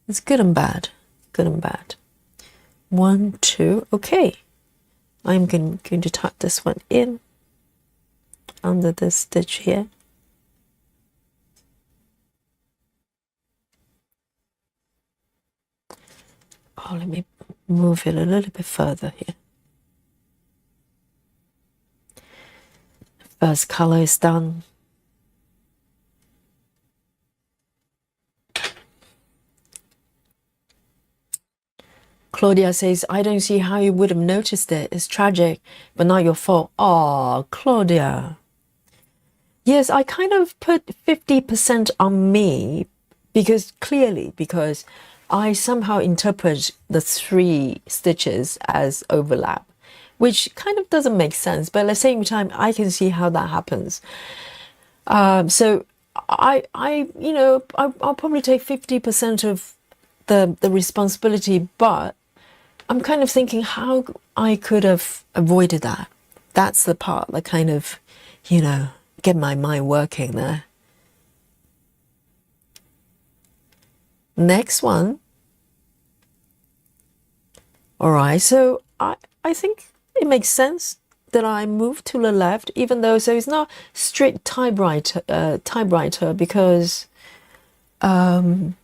It's good and bad. Good and bad. 1, 2. Okay. I'm going to tuck this one in under this stitch here. Oh, let me move it a little bit further here. First color is done. Claudia says, I don't see how you would have noticed it. It's tragic, but not your fault. Oh, Claudia. Yes, I kind of put 50% on me because I somehow interpret the 3 stitches as overlap, which kind of doesn't make sense. But at the same time, I can see how that happens. So I'll probably take 50% of the responsibility, but I'm kind of thinking how I could have avoided that. That's the part that kind of, get my mind working there. Next one. All right, so I think it makes sense that I move to the left, even though, so it's not strict typewriter because, oh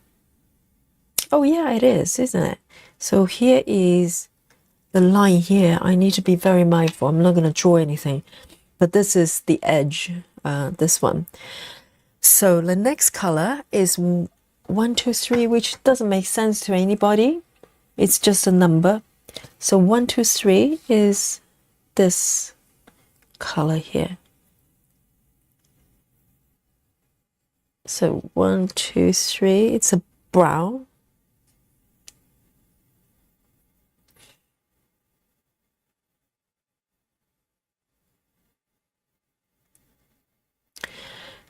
yeah, it is, isn't it? So here is the line here. I need to be very mindful. I'm not going to draw anything, but this is the edge, this one. So the next color is 1, 2, 3, which doesn't make sense to anybody. It's just a number. So 1, 2, 3 is this color here. So 1, 2, 3, it's a brown.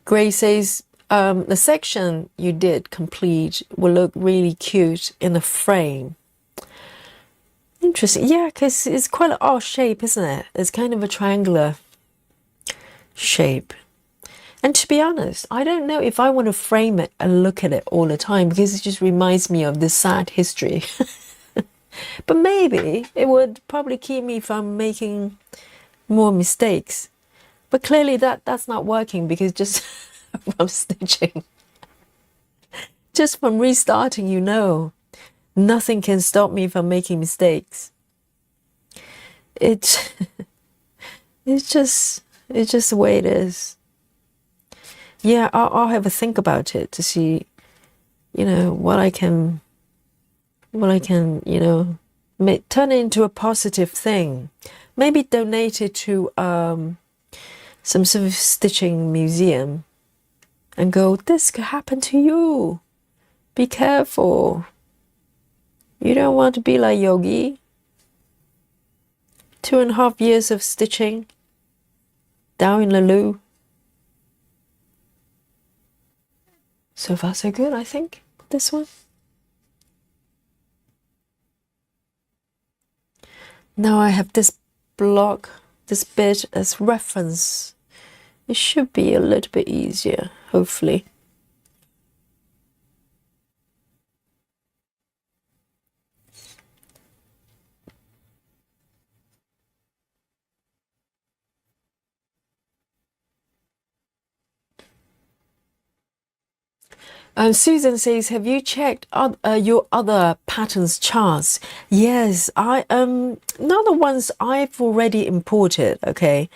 Gray says, the section you did complete will look really cute in a frame. Interesting. Yeah, because it's quite an odd shape, isn't it? It's kind of a triangular shape. And to be honest, I don't know if I want to frame it and look at it all the time, because it just reminds me of this sad history. But maybe it would probably keep me from making more mistakes. But clearly that's not working, because just from stitching, just from restarting, nothing can stop me from making mistakes. It's just the way it is. yeah, I'll have a think about it to see, you know, what I can, you know, turn it into a positive thing. Maybe donate it to some sort of stitching museum and go, this could happen to you. Be careful. You don't want to be like Yogi. 2.5 years of stitching down in the loo. So far so good, I think, this one. Now I have this block, this bit as reference. It should be a little bit easier, hopefully. Susan says, have you checked your other patterns charts? Yes, not the ones I've already imported, okay?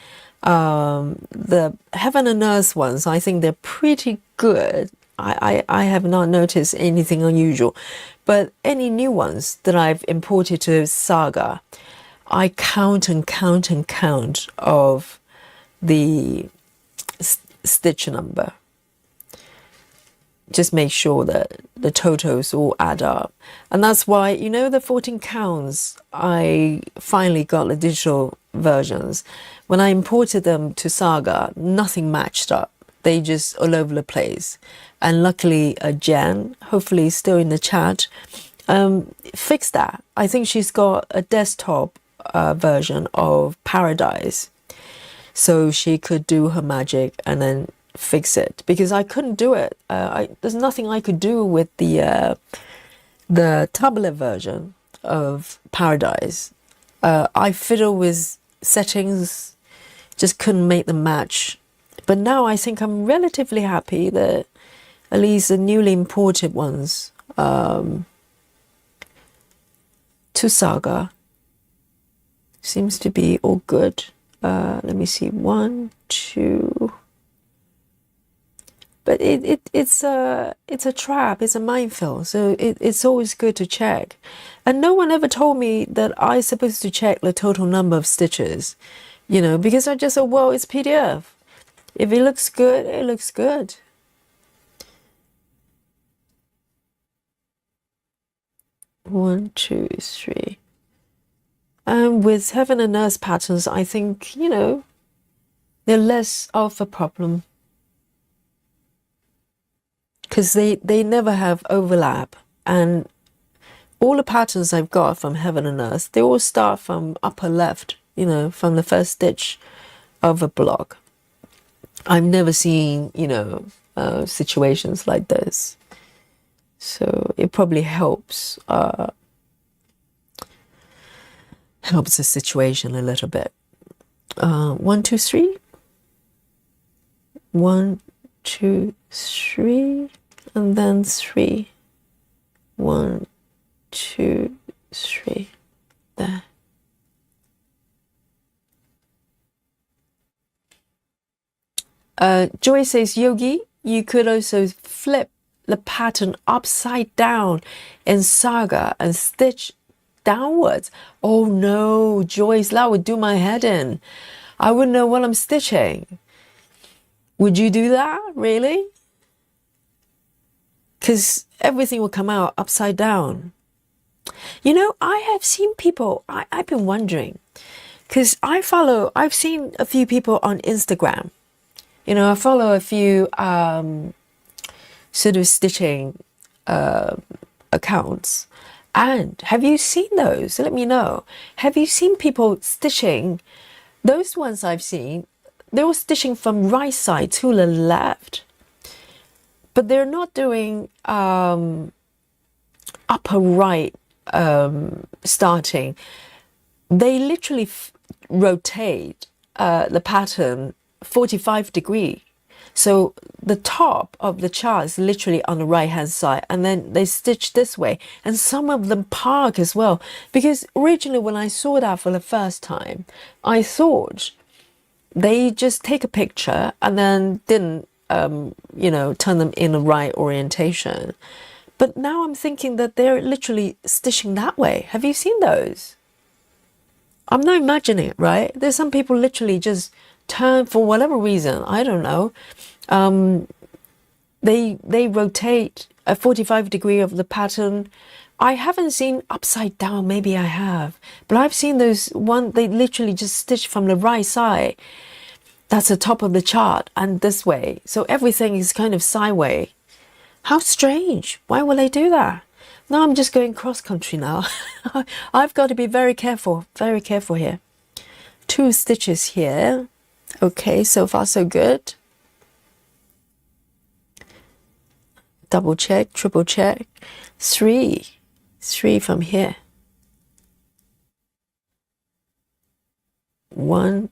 The Heaven and Earth ones, I think they're pretty good. I have not noticed anything unusual. But any new ones that I've imported to Saga, I count and count and count of the stitch number. Just make sure that the totals all add up. And that's why, you know, the 14 counts, I finally got the digital versions. When I imported them to Saga, nothing matched up. They just all over the place. And luckily, Jen, hopefully still in the chat, fixed that. I think she's got a desktop version of Paradise. So she could do her magic and then fix it, because I couldn't do it. There's nothing I could do with the tablet version of Paradise. I fiddle with settings, just couldn't make them match. But now I think I'm relatively happy that at least the newly imported ones to Saga seems to be all good. Let me see, 1, 2. But it's a trap, it's a minefield, so it's always good to check. And no one ever told me that I'm supposed to check the total number of stitches, you know, because I just thought, well, it's PDF. If it looks good, it looks good. One, two, three. And with Heaven and Earth patterns, I think, you know, they're less of a problem, because they never have overlap. And all the patterns I've got from Heaven and Earth, they all start from upper left, you know, from the first stitch of a block. I've never seen, you know, situations like this. So it probably helps the situation a little bit. 1, 2, 3. 1, 2, 3, and then 3. 1, 2, 3. There. Joy says, Yogi, you could also flip the pattern upside down in Saga and stitch downwards. Oh no, Joyce, that would do my head in. I wouldn't know what I'm stitching. Would you do that, really? Because everything will come out upside down. You know, I have seen people, I've been wondering, because I've seen a few people on Instagram. You know, I follow a few sort of stitching accounts. And have you seen those? Let me know. Have you seen people stitching? Those ones I've seen, they were stitching from right side to the left. But they're not doing upper right starting. They literally rotate the pattern 45 degrees. So the top of the chart is literally on the right hand side, and then they stitch this way, and some of them park as well. Because originally when I saw that for the first time, I thought they just take a picture and then didn't you know, turn them in the right orientation. But now I'm thinking that they're literally stitching that way. Have you seen those? I'm not imagining it, right? There's some people literally just turn for whatever reason. I don't know. They rotate a 45-degree of the pattern. I haven't seen upside down. Maybe I have, but I've seen those one. They literally just stitch from the right side. That's the top of the chart and this way. So everything is kind of sideways. How strange. Why will they do that? Now I'm just going cross country now. I've got to be very careful here. 2 stitches here. Okay, so far so good. Double check, triple check. 3 from here. 1,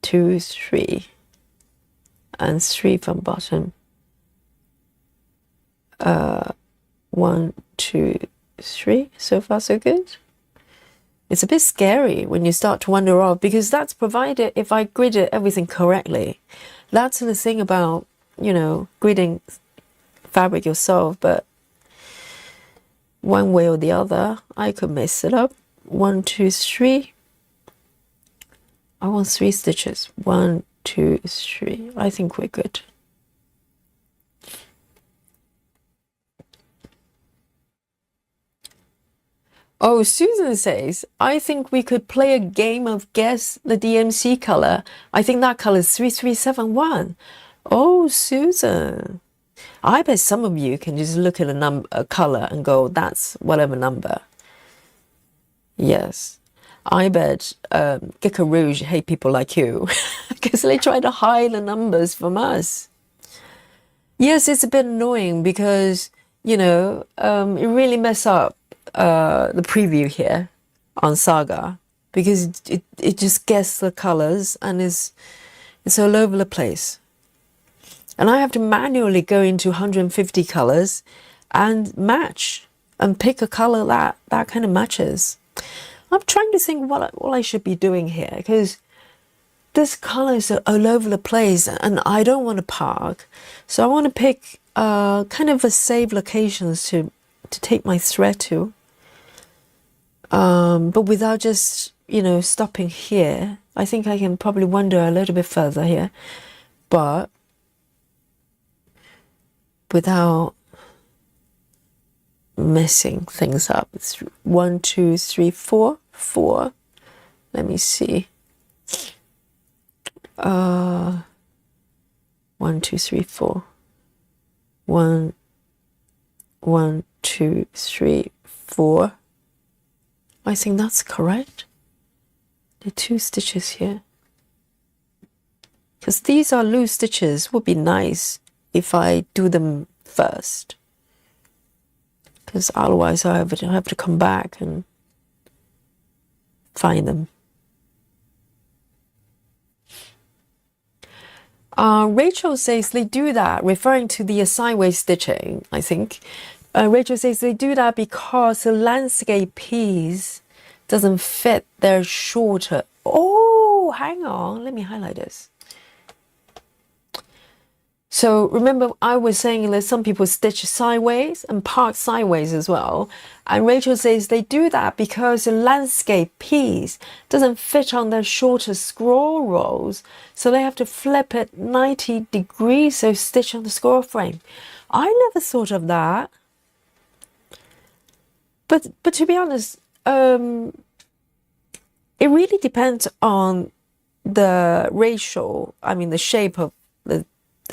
2, 3, and 3 from bottom. 1, 2, 3. So far so good. It's a bit scary when you start to wander off, because that's provided if I gridded everything correctly. That's the thing about, you know, gridding fabric yourself, but one way or the other I could mess it up. 1, 2, 3. I want 3 stitches. 1, 2, 3. I think we're good. Oh, Susan says, I think we could play a game of guess the DMC color. I think that color is 3371. Oh, Susan. I bet some of you can just look at a color and go, that's whatever number. Yes. I bet GeckoRouge hate people like you because they try to hide the numbers from us. Yes, it's a bit annoying because, you know, it really mess up the preview here on Saga, because it just guesses the colors and it's all over the place. And I have to manually go into 150 colors and match and pick a color that kind of matches. I'm trying to think what I should be doing here, because this color is all over the place and I don't want to park. So I want to pick kind of a safe locations to take my thread to. But without just, you know, stopping here. I think I can probably wander a little bit further here, but without messing things up. It's 1, 2, 3, 4. Let me see. 1, 2, 3, 4. 1, 2, 3, 4. I think that's correct. The 2 stitches here, because these are loose stitches. Would be nice if I do them first, because otherwise I have to come back and find them. Rachel says they do that, referring to the sideways stitching, I think. Rachel says they do that because the landscape piece doesn't fit their shorter. Oh, hang on, let me highlight this. So remember I was saying that some people stitch sideways and part sideways as well. And Rachel says they do that because the landscape piece doesn't fit on their shorter scroll rolls. So they have to flip it 90 degrees, so stitch on the scroll frame. I never thought of that. But to be honest, it really depends on the ratio, I mean the shape of the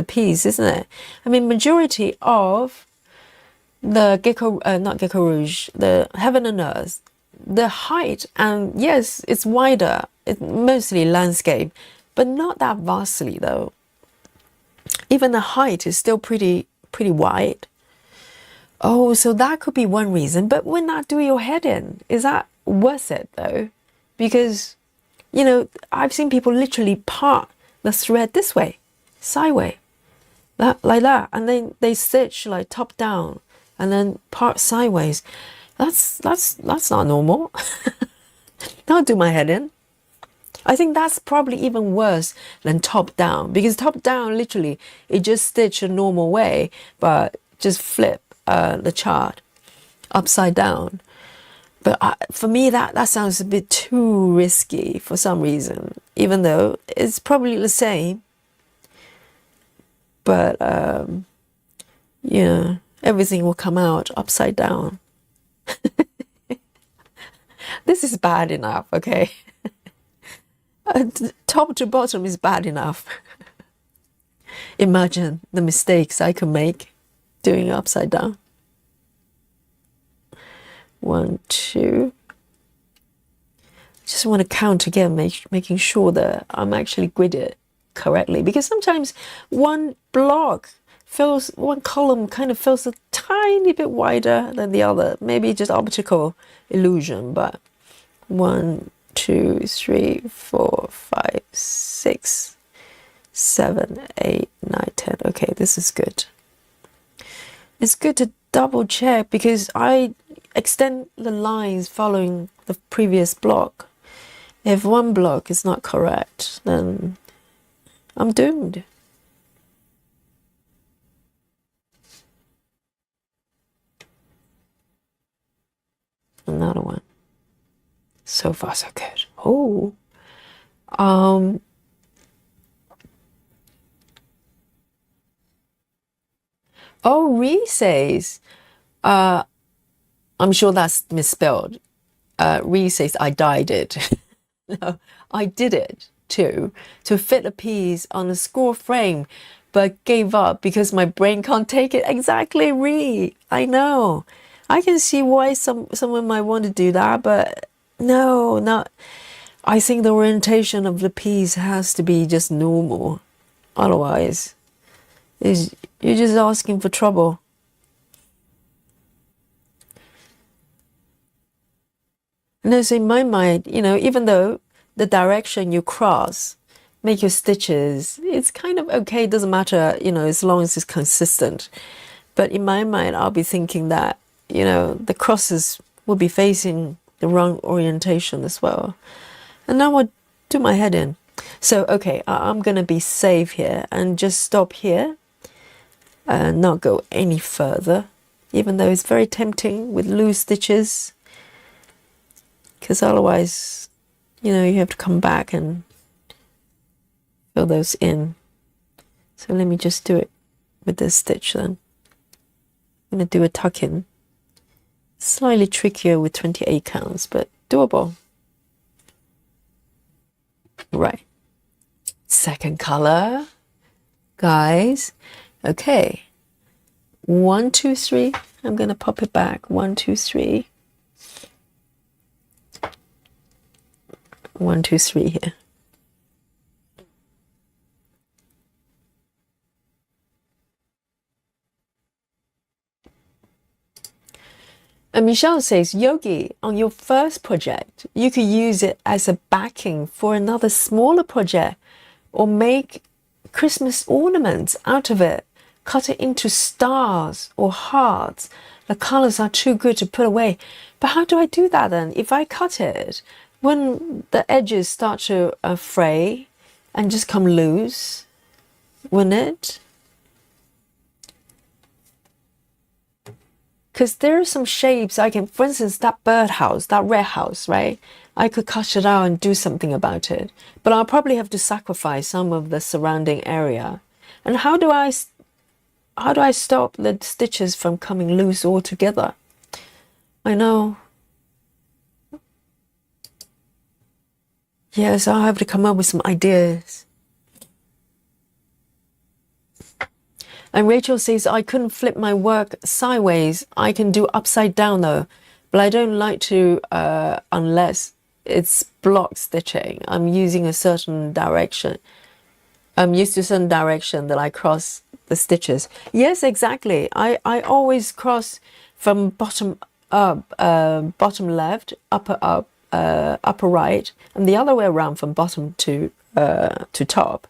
piece, isn't it? I mean, majority of the not GeckoRouge, the Heaven and Earth, the height, and yes, it's wider, it's mostly landscape, but not that vastly though. Even the height is still pretty wide. Oh, so that could be one reason, but when that do your head in, is that worth it though? Because, you know, I've seen people literally part the thread this way, sideways. Like that, and then they stitch like top down and then part sideways. That's not normal. Don't do my head in. I think that's probably even worse than top down, because top down, literally, it just stitch a normal way, but just flip the chart upside down. But for me, that sounds a bit too risky for some reason, even though it's probably the same. But, yeah, everything will come out upside down. This is bad enough, okay? Top to bottom is bad enough. Imagine the mistakes I could make doing upside down. 1, 2. Just want to count again, making sure that I'm actually gridded correctly, because sometimes one column kind of feels a tiny bit wider than the other. Maybe just optical illusion, but 1, 2, 3, 4, 5, 6, 7, 8, 9, 10. Okay, this is good. It's good to double check, because I extend the lines following the previous block. If one block is not correct, then I'm doomed. Another one. So far, so good. Oh, Ree says, I'm sure that's misspelled. Ree says, I dyed it. No, I did it too, to fit a piece on a score frame, but gave up because my brain can't take it. Exactly, Ree. I know. I can see why someone might want to do that, but no, not. I think the orientation of the piece has to be just normal. Otherwise, you're just asking for trouble. And so in my mind, you know, even though the direction you cross, make your stitches, it's kind of okay. It doesn't matter, you know, as long as it's consistent. But in my mind, I'll be thinking that, you know, the crosses will be facing the wrong orientation as well. And that would do my head in. So, okay, I'm going to be safe here and just stop here and not go any further, even though it's very tempting with loose stitches, because otherwise, you know, you have to come back and fill those in. So let me just do it with this stitch then. I'm going to do a tuck in. Slightly trickier with 28 counts, but doable. Right. Second color, guys. Okay. 1, 2, 3. I'm going to pop it back. 1, 2, 3. 1, 2, 3 here. And Michelle says, Yogi, on your first project, you could use it as a backing for another smaller project, or make Christmas ornaments out of it. Cut it into stars or hearts. The colors are too good to put away. But how do I do that then? If I cut it, when the edges start to fray and just come loose, wouldn't it? Because there are some shapes I can, for instance, that birdhouse, that red house, right? I could cut it out and do something about it. But I'll probably have to sacrifice some of the surrounding area. And how do I stop the stitches from coming loose altogether? I know. Yes, I'll have to come up with some ideas. And Rachel says, I couldn't flip my work sideways. I can do upside down though, but I don't like to unless it's block stitching. I'm using a certain direction. I'm used to a certain direction that I cross the stitches. Yes, exactly. I always cross from bottom up, bottom left, upper up, upper right, and the other way around from bottom to top.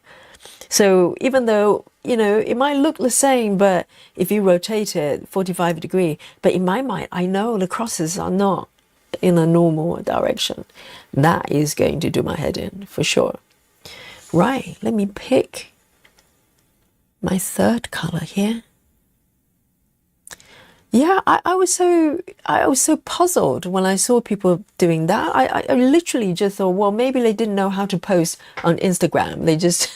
So even though, you know, it might look the same, but if you rotate it 45 degrees, but in my mind, I know the crosses are not in a normal direction. That is going to do my head in for sure. Right, let me pick my third color here. Yeah, I was so puzzled when I saw people doing that. I literally just thought, well, maybe they didn't know how to post on Instagram. They just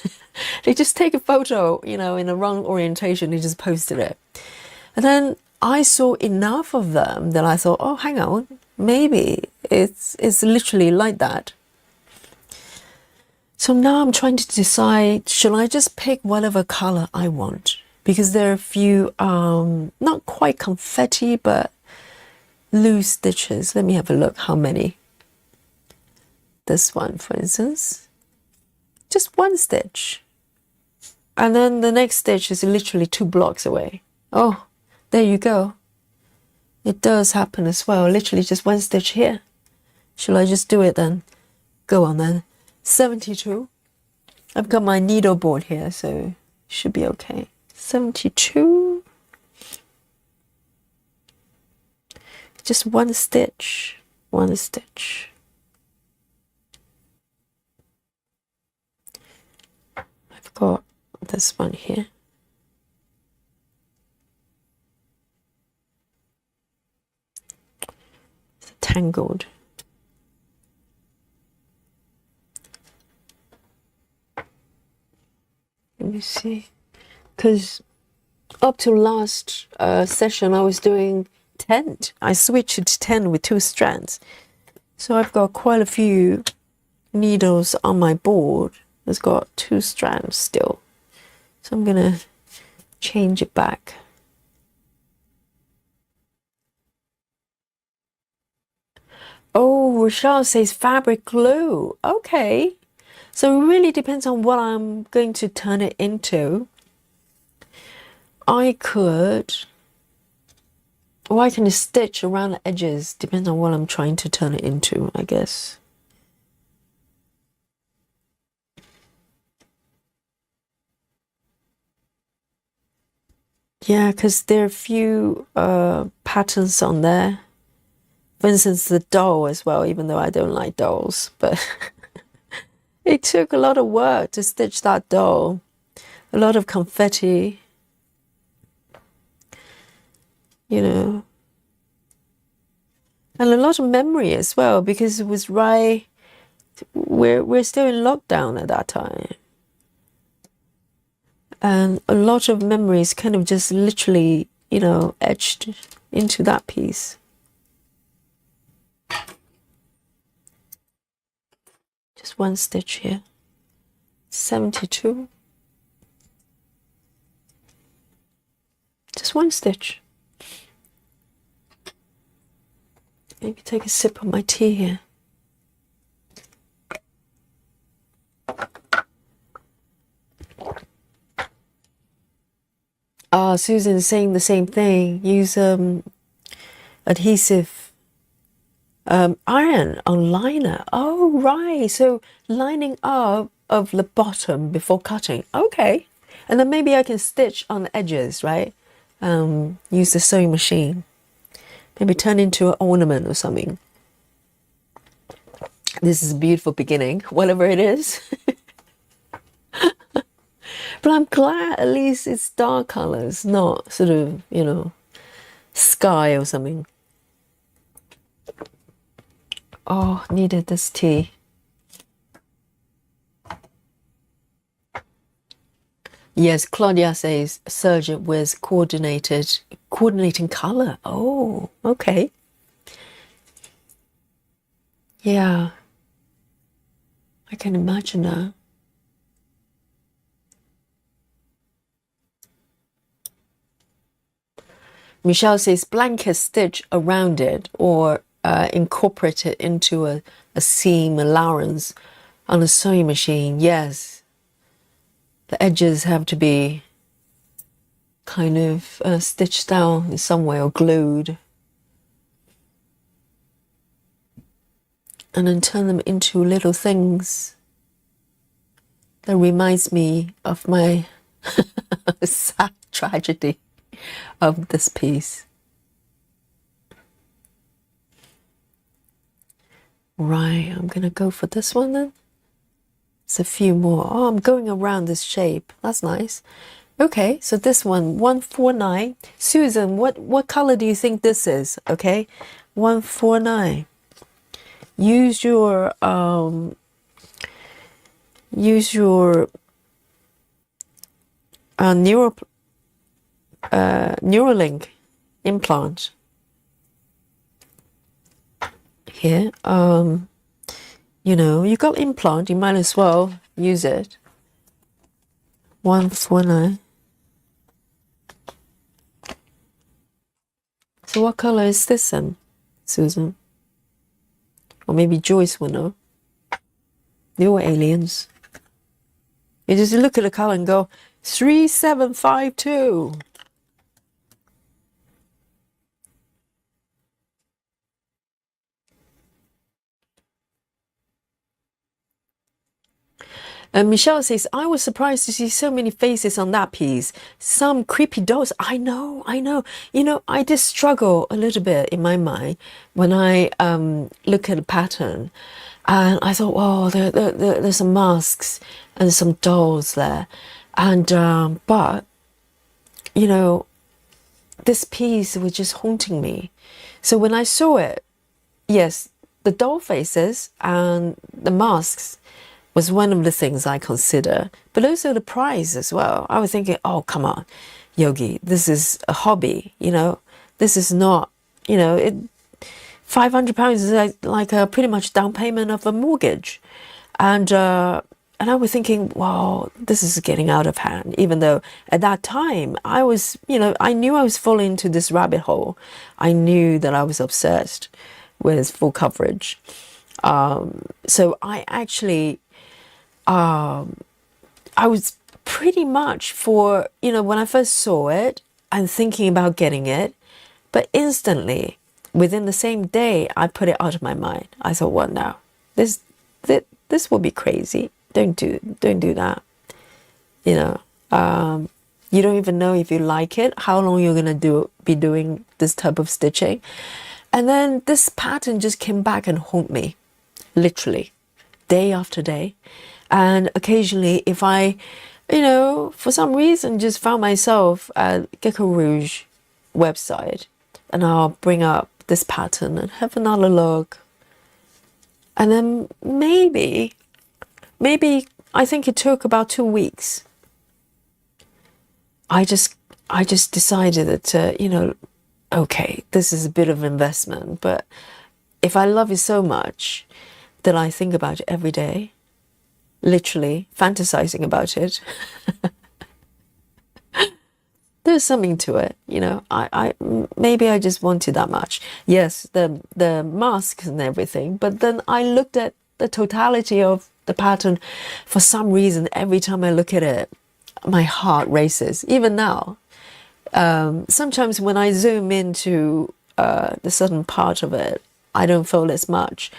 they just take a photo, you know, in the wrong orientation. They just posted it, and then I saw enough of them that I thought, oh, hang on, maybe it's literally like that. So now I'm trying to decide, should I just pick whatever color I want? Because there are a few, not quite confetti, but loose stitches. Let me have a look how many. This one, for instance, just one stitch. And then the next stitch is literally 2 blocks away. Oh, there you go. It does happen as well. Literally just one stitch here. Shall I just do it then? Go on then. 72. I've got my needle board here, so should be okay. 72. Just one stitch. One stitch. I've got this one here. It's tangled. Let me see, because up to last session I was doing 10. I switched to 10 with 2 strands, so I've got quite a few needles on my board that's got 2 strands still, so I'm gonna change it back. Oh, Rochelle says fabric glue. Okay. So it really depends on what I'm going to turn it into. I could, or I can stitch around the edges, depends on what I'm trying to turn it into, I guess. Yeah, because there are a few patterns on there. For instance, the doll as well, even though I don't like dolls, but it took a lot of work to stitch that doll. A lot of confetti, you know, and a lot of memory as well, because it was right, we're still in lockdown at that time. And a lot of memories kind of just literally, you know, etched into that piece. Just one stitch here. 72. Just one stitch. Maybe take a sip of my tea here. Susan is saying the same thing. Use adhesive iron on liner. Oh, right. So lining up of the bottom before cutting. Okay. And then maybe I can stitch on the edges, right? Use the sewing machine. Maybe turn into an ornament or something. This is a beautiful beginning, whatever it is. But I'm glad at least it's dark colors, not sort of, you know, sky or something. Oh, needed this tea. Yes, Claudia says Sergeant wears coordinating color. Oh, okay. Yeah, I can imagine that. Michelle says blanket stitch around it or incorporate it into a seam allowance on a sewing machine. Yes, the edges have to be kind of stitched down in some way or glued, and then turn them into little things. That reminds me of my sad tragedy of this piece. Right, I'm gonna go for this one then. It's a few more. Oh, I'm going around this shape. That's nice. Okay, so this one, 149. Susan, what color do you think this is? Okay, 149. Use your Neuralink implant here. You know, you got implant, you might as well use it. 149. So what color is this then, Susan? Or maybe Joyce will know. They were aliens. You just look at the color and go, 3752. And Michelle says, I was surprised to see so many faces on that piece. Some creepy dolls. I know. You know, I just struggle a little bit in my mind when I look at a pattern. And I thought, oh, there's some masks and some dolls there. And, but, you know, this piece was just haunting me. So when I saw it, yes, the doll faces and the masks was one of the things I consider, but also the price as well. I was thinking, oh, come on, Yogi, this is a hobby, you know, this is not, you know, £500 is like a pretty much down payment of a mortgage. And I was thinking, wow, this is getting out of hand, even though at that time I was, you know, I knew I was falling into this rabbit hole. I knew that I was obsessed with full coverage. So I actually, I was pretty much for, you know, when I first saw it and thinking about getting it, but instantly, within the same day, I put it out of my mind. I thought, well, no, this would be crazy. Don't do that. You know, you don't even know if you like it, how long you're gonna be doing this type of stitching. And then this pattern just came back and haunt me, literally, day after day. And occasionally, if I, you know, for some reason just found myself at GeckoRouge website, and I'll bring up this pattern and have another look. And then maybe I think it took about 2 weeks. I just decided that, you know, okay, this is a bit of investment, but if I love it so much that I think about it every day, literally fantasizing about it, there's something to it, you know. I maybe I just wanted that much. Yes, the masks and everything, but then I looked at the totality of the pattern. For some reason, every time I look at it, my heart races. Even now, sometimes when I zoom into the certain part of it, I don't feel as much,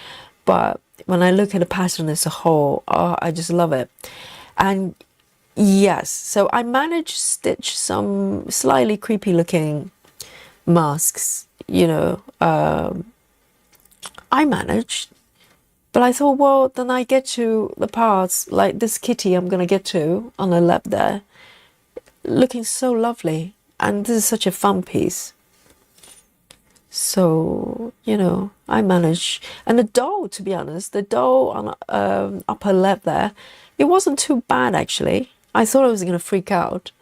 but when I look at the pattern as a whole, oh, I just love it. And yes, so I managed to stitch some slightly creepy looking masks, you know, I managed. But I thought, well, then I get to the parts like this kitty I'm going to get to on the lap there, looking so lovely. And this is such a fun piece. So, you know, I managed. And the doll, to be honest, the doll on upper left there, it wasn't too bad, actually. I thought I was going to freak out,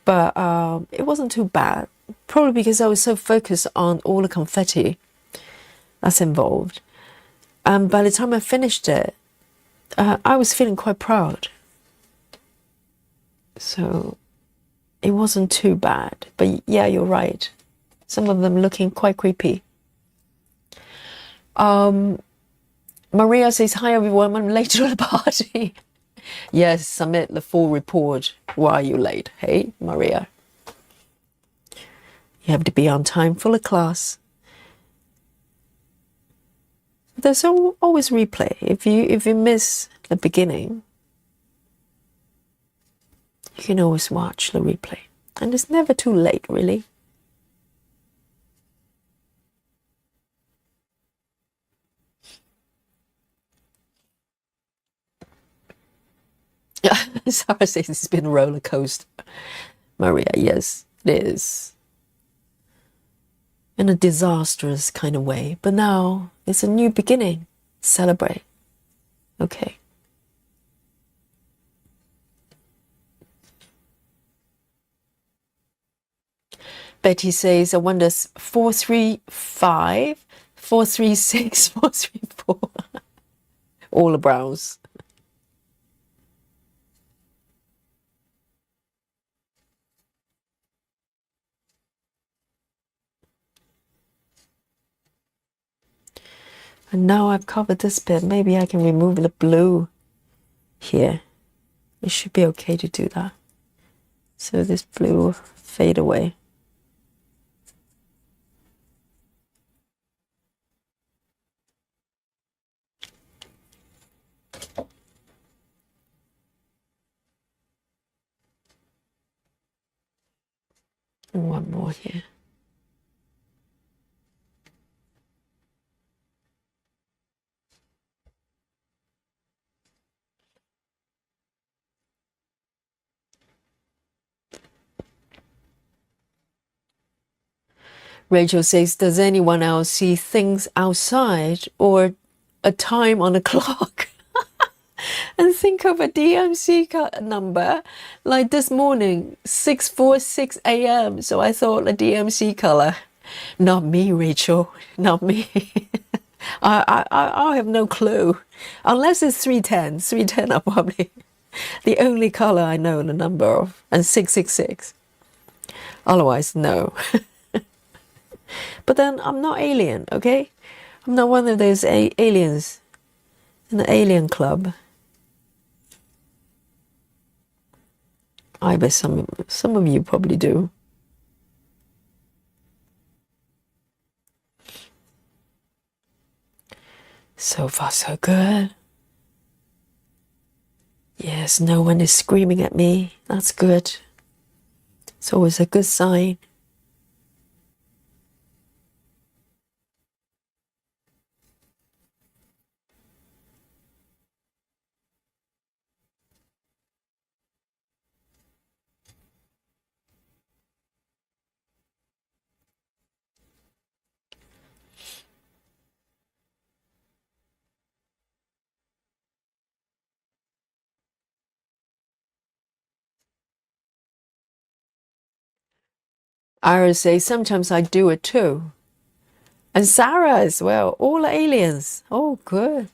but it wasn't too bad. Probably because I was so focused on all the confetti that's involved. And by the time I finished it, I was feeling quite proud. So it wasn't too bad. But yeah, you're right. Some of them looking quite creepy. Maria says, hi everyone, I'm late to the party. Yes, submit the full report. Why are you late? Hey, Maria. You have to be on time for the class. There's always replay. If you miss the beginning, you can always watch the replay. And it's never too late, really. Sarah says it's been a roller coaster. Maria, yes, it is. In a disastrous kind of way. But now it's a new beginning. Celebrate. Okay. Betty says, I wonder 435, 436, 434. All the brows. And now I've covered this bit. Maybe I can remove the blue here. It should be okay to do that. So this blue will fade away. And one more here. Rachel says, does anyone else see things outside or a time on a clock? And think of a DMC number, like this morning, 6:46 a.m. So I thought a DMC color. Not me, Rachel, not me. I have no clue. Unless it's 310. 310 are probably the only color I know the number of. And 666. Otherwise, no. But then I'm not alien, okay? I'm not one of those aliens in the alien club. I bet some of you probably do. So far, so good. Yes, no one is screaming at me. That's good. It's always a good sign. Ira says, sometimes I do it too. And Sarah as well. All aliens. Oh, good.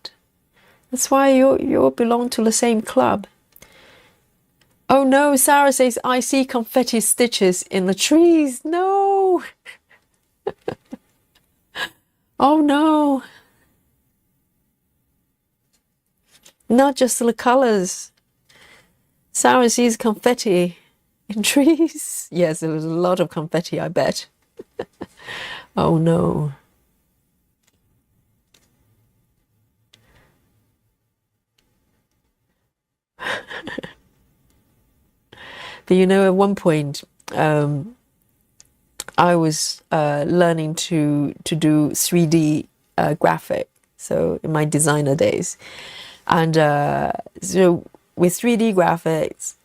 That's why you all belong to the same club. Oh no, Sarah says, I see confetti stitches in the trees. No. Oh no. Not just the colors. Sarah sees confetti in trees. Yes, there was a lot of confetti, I bet. Oh no. But you know, at one point, I was learning to do 3D graphic. So in my designer days, and so with 3D graphics,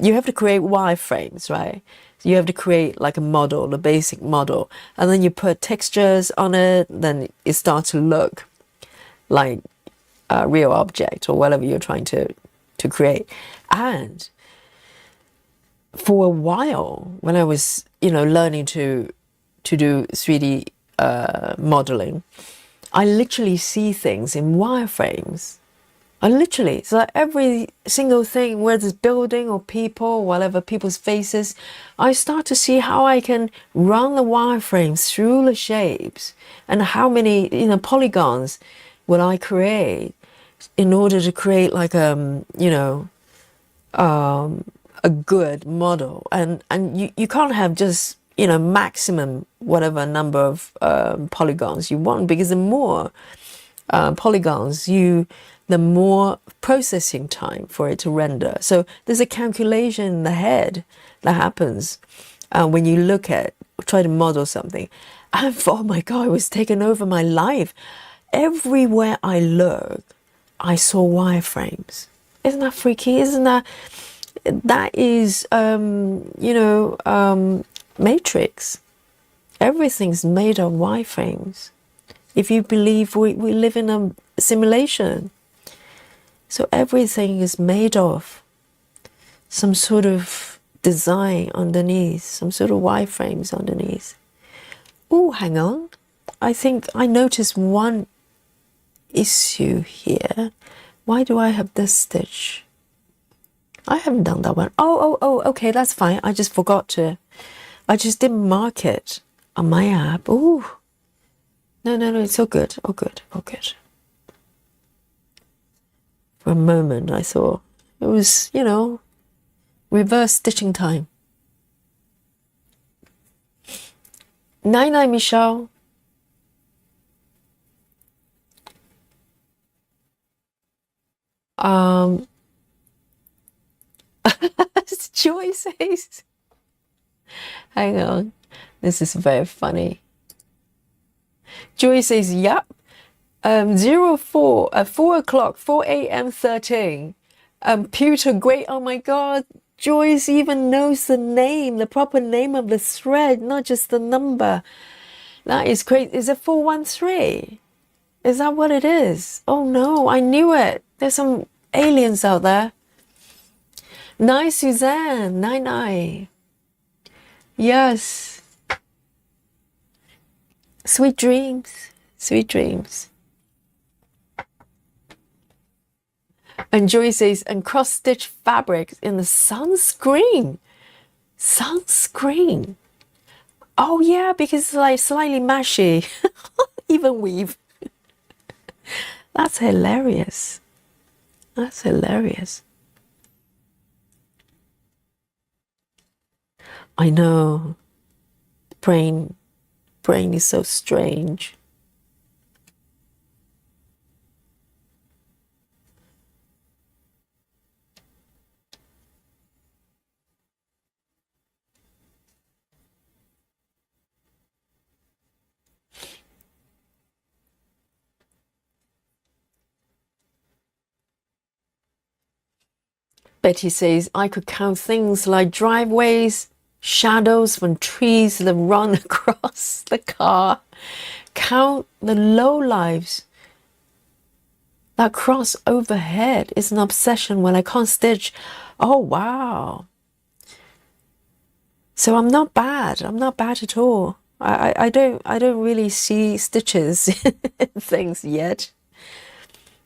you have to create wireframes, right? So you have to create like a model, a basic model, and then you put textures on it. Then it starts to look like a real object or whatever you're trying to create. And for a while, when I was, learning to do 3D modeling, I literally see things in wireframes. It's like every single thing, whether it's building or people, whatever, people's faces, I start to see how I can run the wireframes through the shapes and how many, polygons will I create in order to create like, a good model. And you can't have just, maximum whatever number of polygons you want, because the more polygons the more processing time for it to render. So there's a calculation in the head that happens when you try to model something. And oh my God, it was taking over my life. Everywhere I looked, I saw wireframes. Isn't that freaky? Isn't that, that is, Matrix. Everything's made of wireframes. If you believe we live in a simulation. So everything is made of some sort of design underneath, some sort of wireframes underneath. Oh, hang on. I think I noticed one issue here. Why do I have this stitch? I haven't done that one. Oh, okay, that's fine. I just forgot to. I just didn't mark it on my app. Oh, no, it's all good, all good, all good. For a moment, I thought it was, reverse stitching time. Night, Michelle. Joy says, hang on, this is very funny. Joy says, yep, 4 o'clock, 4 a.m. 13. Pewter great. Oh my God, Joyce even knows the name, the proper name of the thread, not just the number. That is great. Is it 413? Is that what it is? Oh no, I knew it. There's some aliens out there. Nice, Suzanne. Night. Yes. Sweet dreams. Sweet dreams. And Joy says, and cross-stitch fabric in the sunscreen. Sunscreen. Oh yeah, because it's like slightly mashy. Even weave. That's hilarious. That's hilarious. I know. Brain is so strange. Betty says, I could count things like driveways, shadows from trees that run across the car. Count the low lives that cross overhead. Is an obsession when I can't stitch. Oh, wow. So I'm not bad. I'm not bad at all. I don't really see stitches in things yet.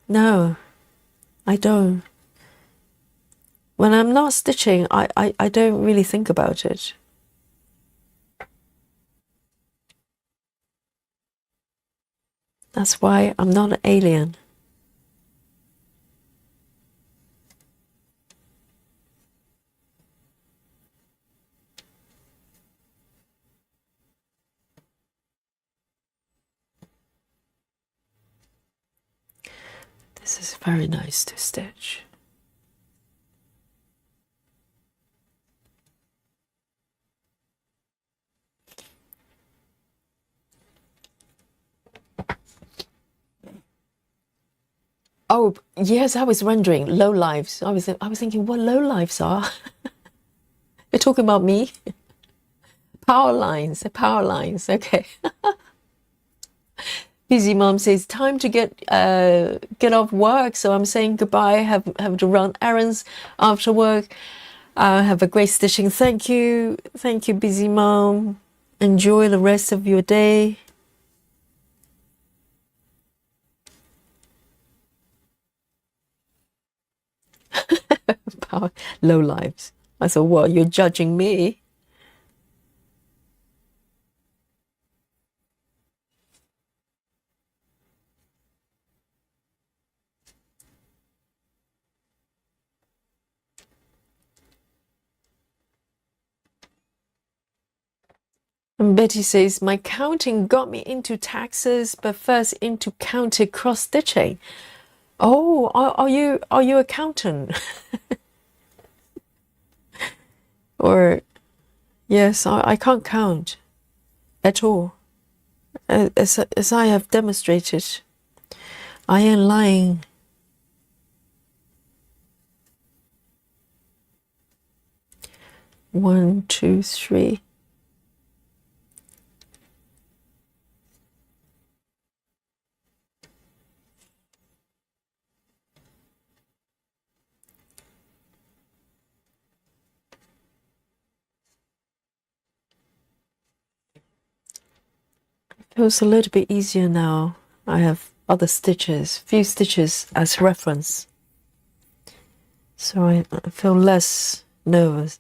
No, I don't. When I'm not stitching, I don't really think about it. That's why I'm not an alien. This is very nice to stitch. Oh, yes, I was wondering, low lives. I was thinking what low lives are. You're talking about me? Power lines, okay. Busy Mom says, time to get off work, so I'm saying goodbye. Have to run errands after work. Have a great stitching. Thank you, Busy Mom. Enjoy the rest of your day. Power low lives. I thought, well, you're judging me. And Betty says, my counting got me into taxes, but first into counted cross-stitching. Oh, are you accountant? Or, yes, I can't count at all. As I have demonstrated, I am lying. 1, 2, 3. Feels a little bit easier now. I have other stitches, few stitches as reference. So I feel less nervous.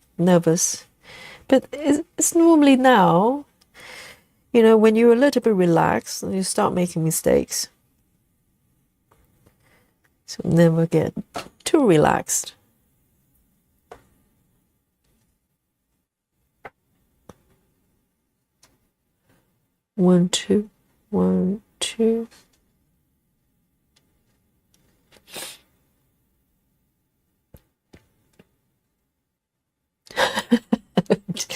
But it's normally now, you know, when you're a little bit relaxed, you start making mistakes. So never get too relaxed. One, two, 1, 2.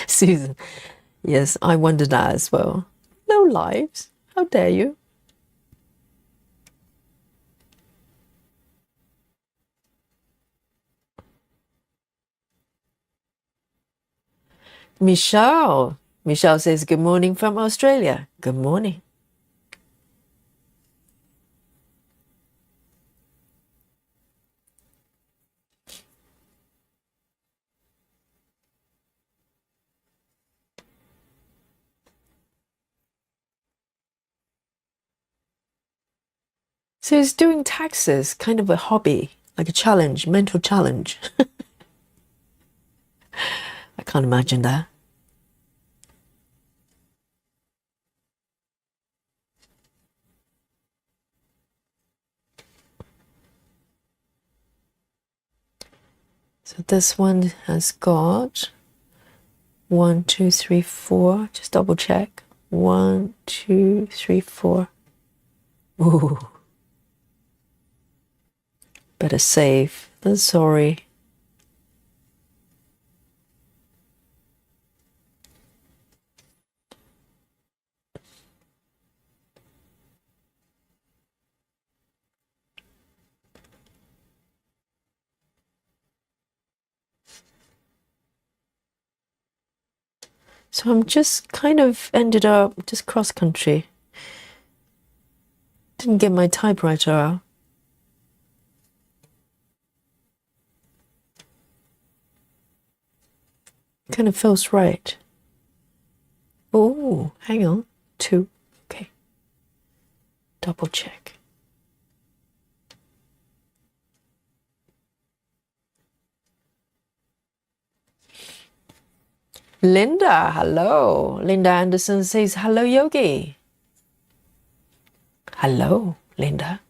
Susan, yes, I wondered that as well. No lives, how dare you? Michelle says good morning from Australia. Good morning. So is doing taxes kind of a hobby, like a challenge, mental challenge? I can't imagine that. So this one has got 1, 2, 3, 4. Just double check. 1, 2, 3, 4. Ooh. Better safe than sorry. So I'm just kind of ended up just cross country. Didn't get my typewriter out. Kind of feels right. Oh, hang on. 2. Okay. Double check. Linda, hello. Linda Anderson says, hello, Yogi. Hello, Linda.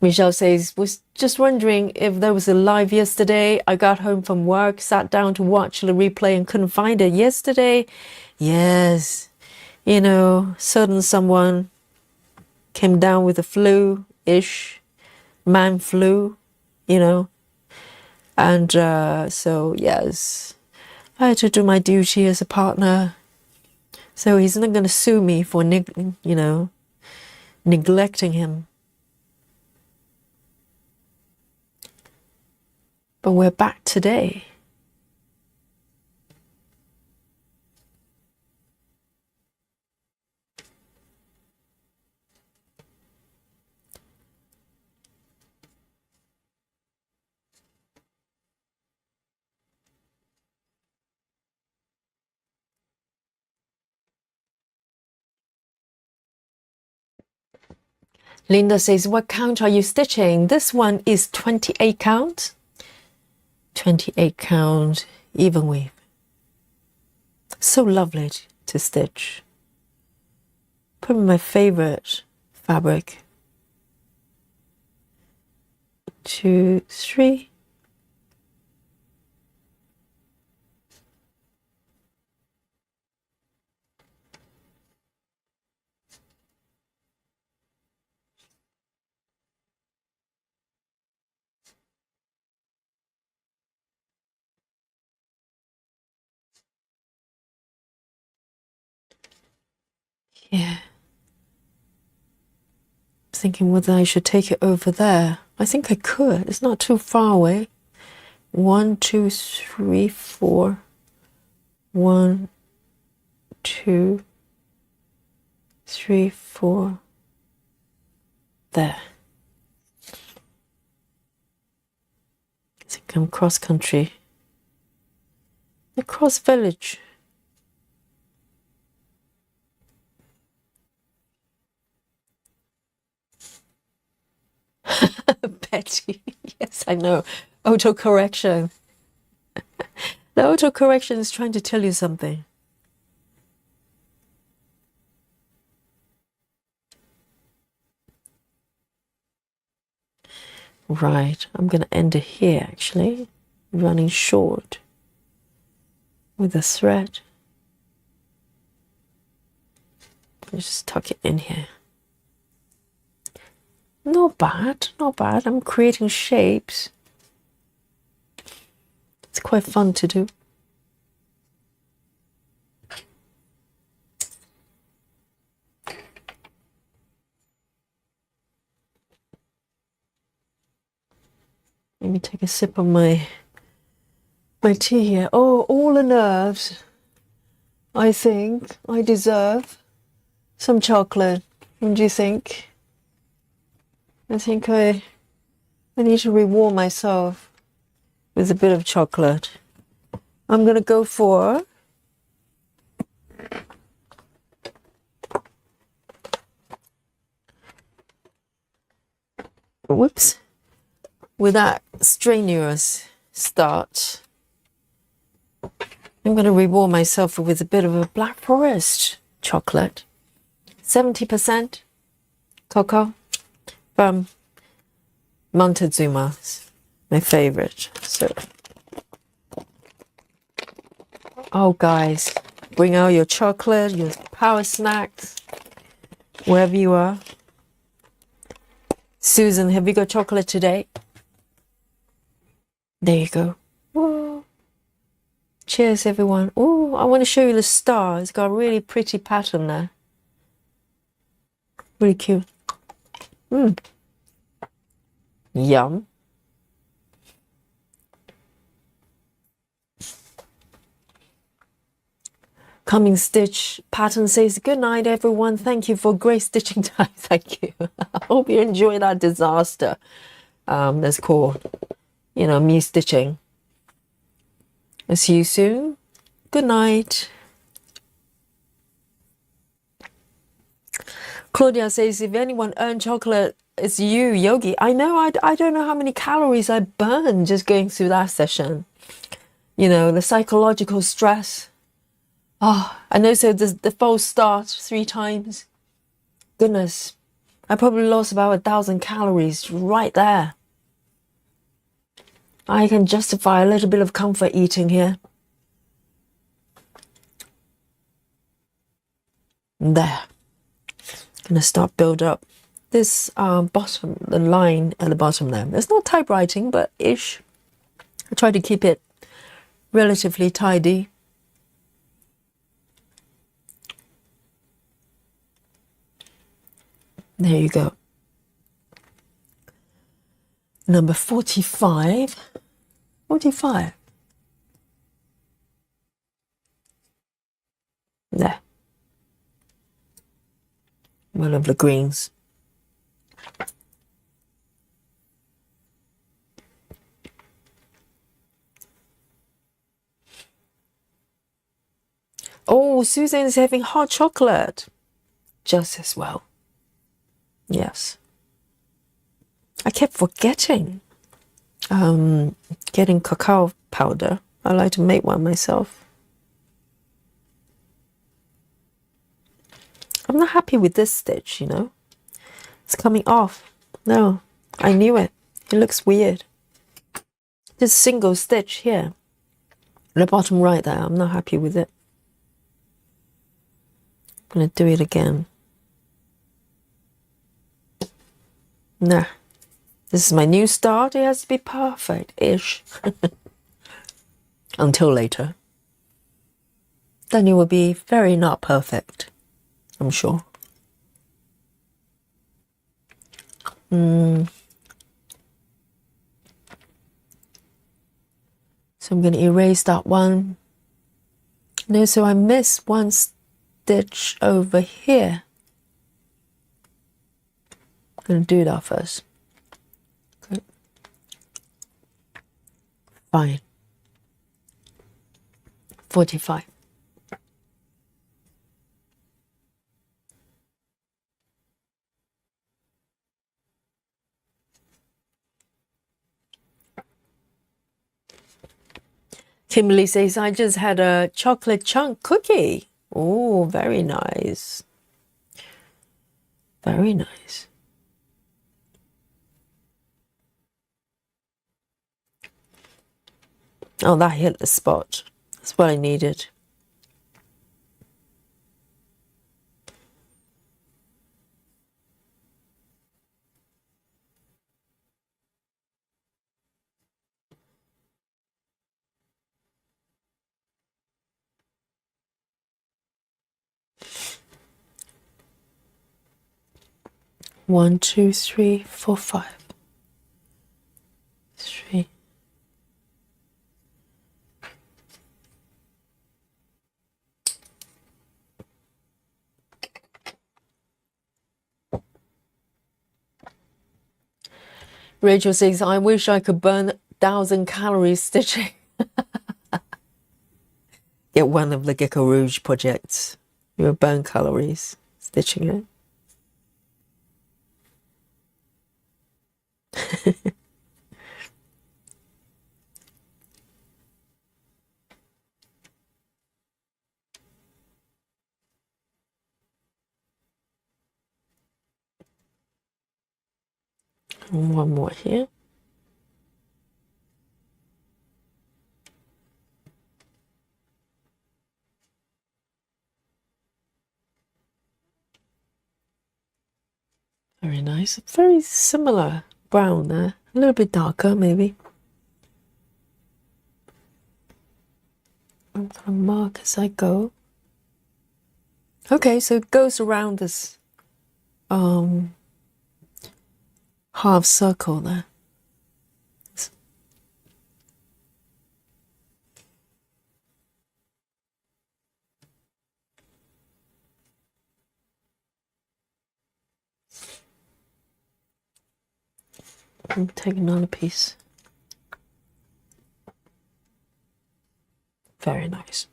Michelle says, was just wondering if there was a live yesterday. I got home from work, sat down to watch the replay and couldn't find it yesterday. Yes, you know, certain someone came down with a flu-ish, man flu, you know. And so, yes, I had to do my duty as a partner. So he's not going to sue me for, neglecting him. But we're back today. Linda says, what count are you stitching? This one is 28 count. 28 count, even weave. So lovely to stitch. Probably my favorite fabric. 2, 3. Yeah. Thinking whether I should take it over there. I think I could. It's not too far away. 1, 2, 3, 4. 1, 2, 3, 4. There. So come cross country. Across village. Betty. Yes, I know. Autocorrection. The autocorrection is trying to tell you something. Right, I'm going to end it here actually. Running short with a thread. Just tuck it in here. Not bad, not bad. I'm creating shapes. It's quite fun to do. Let me take a sip of my tea here. Oh, all the nerves. I think I deserve some chocolate. What do you think? I think I need to reward myself with a bit of chocolate. I'm going to go for whoops, with that strenuous start. I'm going to reward myself with a bit of a Black Forest chocolate. 70% cocoa from Montezuma's, my favorite. So, oh guys, bring out your chocolate, your power snacks, wherever you are. Susan, have you got chocolate today? There you go. Whoa. Cheers, everyone. Oh, I want to show you the star. It's got a really pretty pattern there. Really cute. Yum. Coming Stitch pattern says, good night, everyone. Thank you for great stitching time. Thank you. I hope you enjoy that disaster. That's called, you know, me stitching. I'll see you soon. Good night. Claudia says, if anyone earned chocolate, it's you, Yogi. I know, I don't know how many calories I burned just going through that session. You know, the psychological stress. Oh, I know, so the false start 3 times. Goodness, I probably lost about 1,000 calories right there. I can justify a little bit of comfort eating here. There. Gonna start build up this bottom, the line at the bottom there. There's no typewriting, but ish. I try to keep it relatively tidy. There you go. Number 45. 45. There. One of the greens. Oh, Susan is having hot chocolate. Just as well. Yes. I kept forgetting getting cacao powder. I like to make one myself. I'm not happy with this stitch, you know. It's coming off. No, I knew it. It looks weird. This single stitch here. The bottom right there. I'm not happy with it. I'm going to do it again. Nah. This is my new start. It has to be perfect-ish. Until later. Then it will be very not perfect. I'm sure. So I'm going to erase that one. No, so I missed one stitch over here. I'm going to do that first. Good. Fine. 45. Kimberly says, I just had a chocolate chunk cookie. Oh, very nice. Very nice. Oh, that hit the spot. That's what I needed. One, two, three, four, five. 3. Rachel says, I wish I could burn 1,000 calories stitching. Get one of the GeckoRouge projects. You'll burn calories stitching it. And one more here. Very nice. Very similar brown there. A little bit darker, maybe. I'm going to mark as I go. Okay, so it goes around this half circle there. And take another piece. Very nice.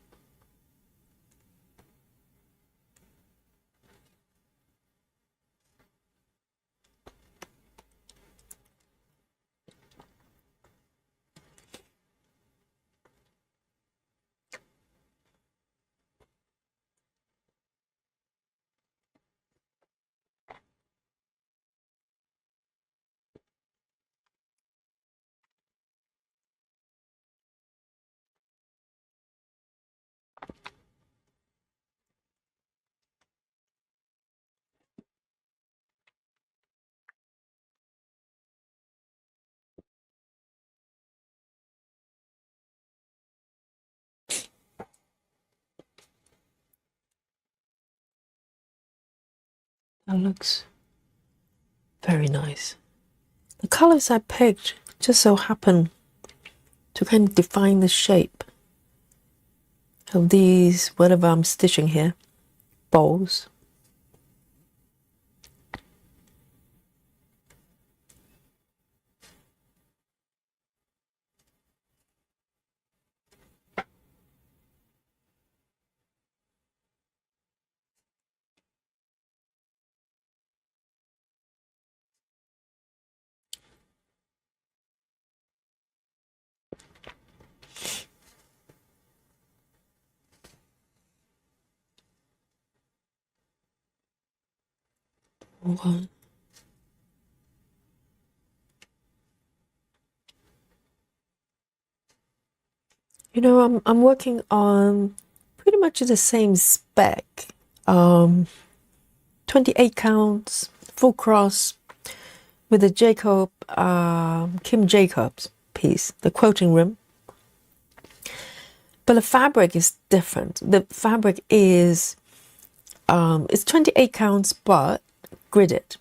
That looks very nice. The colors I picked just so happen to kind of define the shape of these, whatever I'm stitching here, bowls. One. You know, I'm working on pretty much the same spec. 28 counts, full cross, with a Kim Jacobs piece, the quoting rim. But the fabric is different. The fabric is, it's 28 counts, but gridded.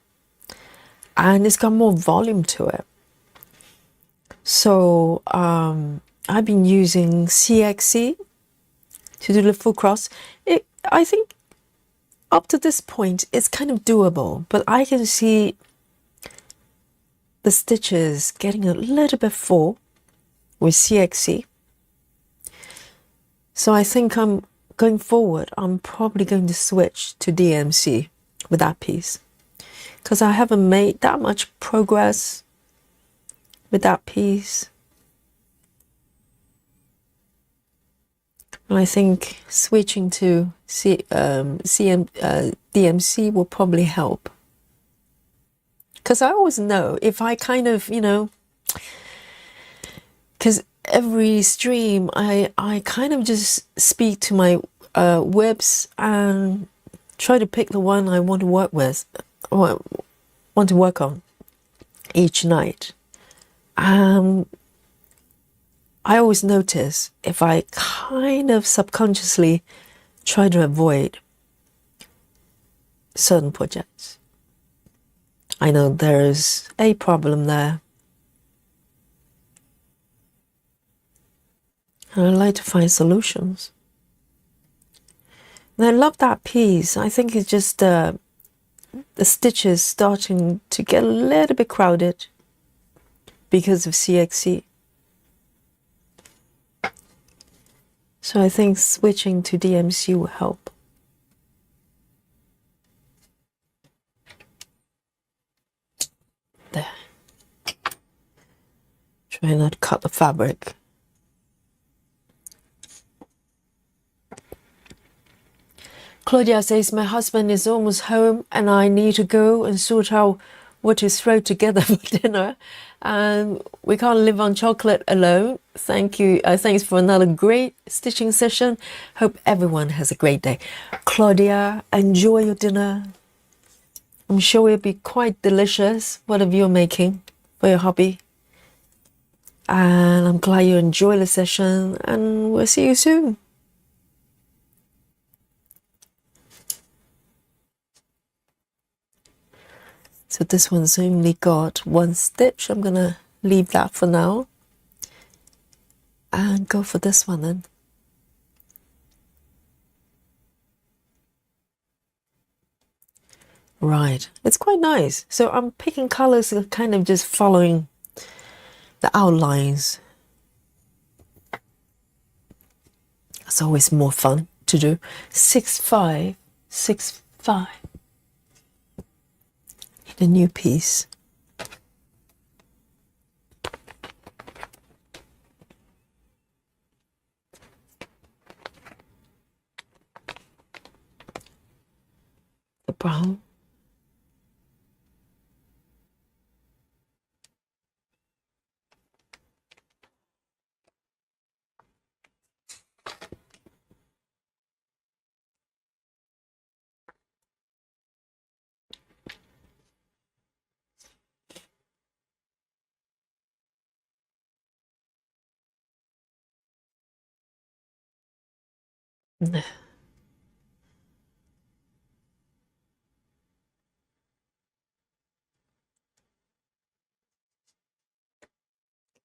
And it's got more volume to it. So I've been using CXC to do the full cross. I think up to this point, it's kind of doable, but I can see the stitches getting a little bit full with CXC. So I think going forward, I'm probably going to switch to DMC with that piece, because I haven't made that much progress with that piece. And I think switching to DMC will probably help. Because I always know if I kind of, because every stream I kind of just speak to my WIPs and try to pick the one I want to work with, or want to work on each night. I always notice if I kind of subconsciously try to avoid certain projects, I know there's a problem there. And I like to find solutions. And I love that piece. I think it's just the stitches starting to get a little bit crowded because of CXC. So I think switching to DMC will help. There. Try not to cut the fabric. Claudia says, my husband is almost home and I need to go and sort out what to throw together for dinner. And we can't live on chocolate alone. Thank you. Thanks for another great stitching session. Hope everyone has a great day. Claudia, enjoy your dinner. I'm sure it'll be quite delicious, whatever you're making for your hobby. And I'm glad you enjoy the session, and we'll see you soon. So this one's only got one stitch. I'm gonna leave that for now and go for this one then. Right, it's quite nice. So I'm picking colors that are kind of just following the outlines. It's always more fun to do. 6-5, 6-5. The new piece. The brown.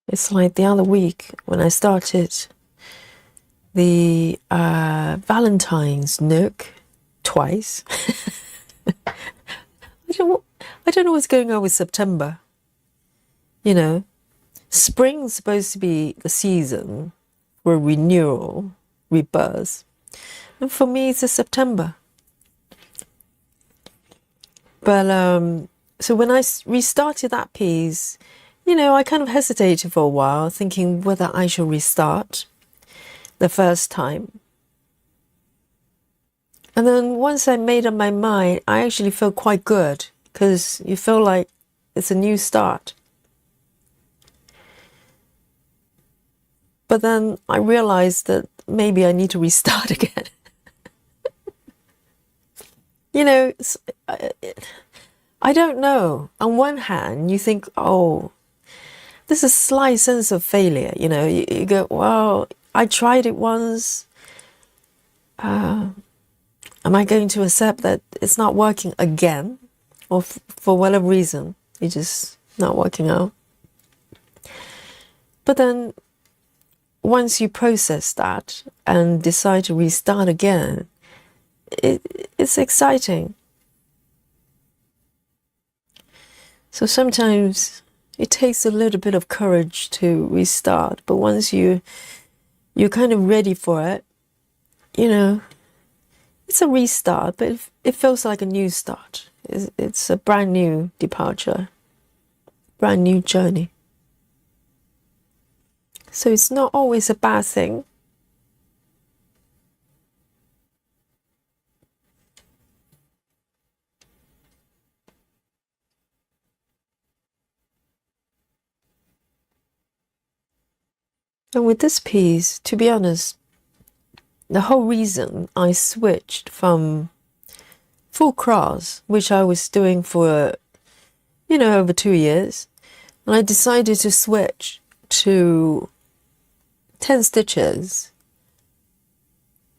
It's like the other week when I started the Valentine's Nook twice. I don't know what's going on with September. Spring's supposed to be the season for renewal, rebirth. And for me, it's a September. But so when I restarted that piece, I kind of hesitated for a while, thinking whether I should restart the first time. And then once I made up my mind, I actually felt quite good, because you feel like it's a new start. But then I realized that maybe I need to restart again. I don't know. On one hand, you think, oh, there's a slight sense of failure. You go, well, I tried it once. Am I going to accept that it's not working again? Or for whatever reason, it's just not working out. But then once you process that and decide to restart again, it's exciting. So sometimes it takes a little bit of courage to restart, but once you're kind of ready for it, you know, it's a restart, but it feels like a new start. It's a brand new departure, brand new journey. So it's not always a bad thing. And with this piece, to be honest, the whole reason I switched from full cross, which I was doing for, you know, over 2 years, and I decided to switch to 10 stitches.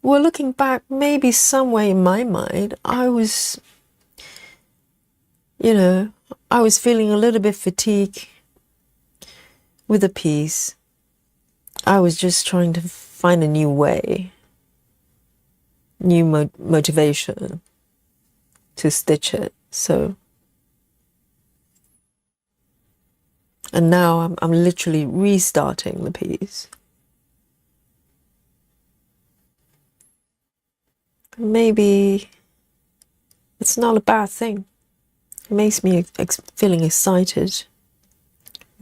Well, looking back, maybe somewhere in my mind, I was, you know, I was feeling a little bit fatigued with the piece. I was just trying to find a new way, new motivation to stitch it. So, and now I'm literally restarting the piece. Maybe it's not a bad thing. It makes me feeling excited.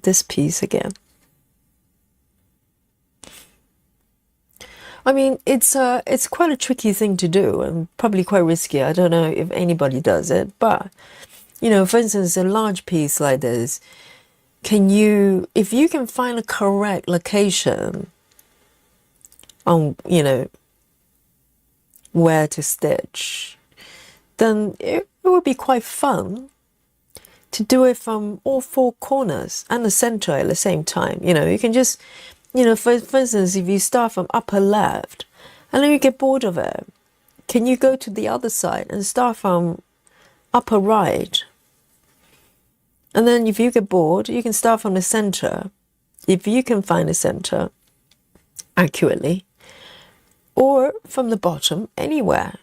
This piece again. I mean, it's quite a tricky thing to do and probably quite risky. I don't know if anybody does it, but you know, for instance, a large piece like this, if you can find a correct location on, you know, where to stitch, then it would be quite fun to do it from all 4 corners and the center at the same time. You know, you can just, you know, for instance, if you start from upper left and then you get bored of it, can you go to the other side and start from upper right? And then if you get bored, you can start from the center, if you can find the center accurately, or from the bottom, anywhere.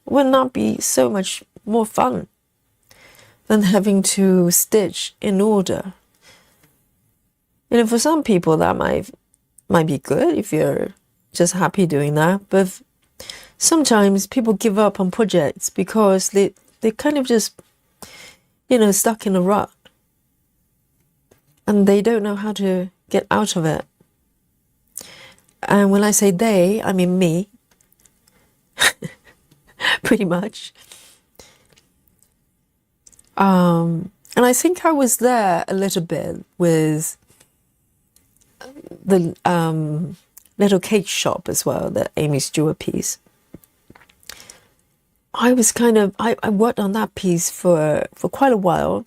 Will not be so much more fun than having to stitch in order. You know, for some people that might be good if you're just happy doing that, but sometimes people give up on projects because they kind of just, you know, stuck in a rut and they don't know how to get out of it. And when I say they, I mean me, pretty much. And I think I was there a little bit with the little cake shop as well, the Amy Stewart piece. I was kind of, I worked on that piece for quite a while,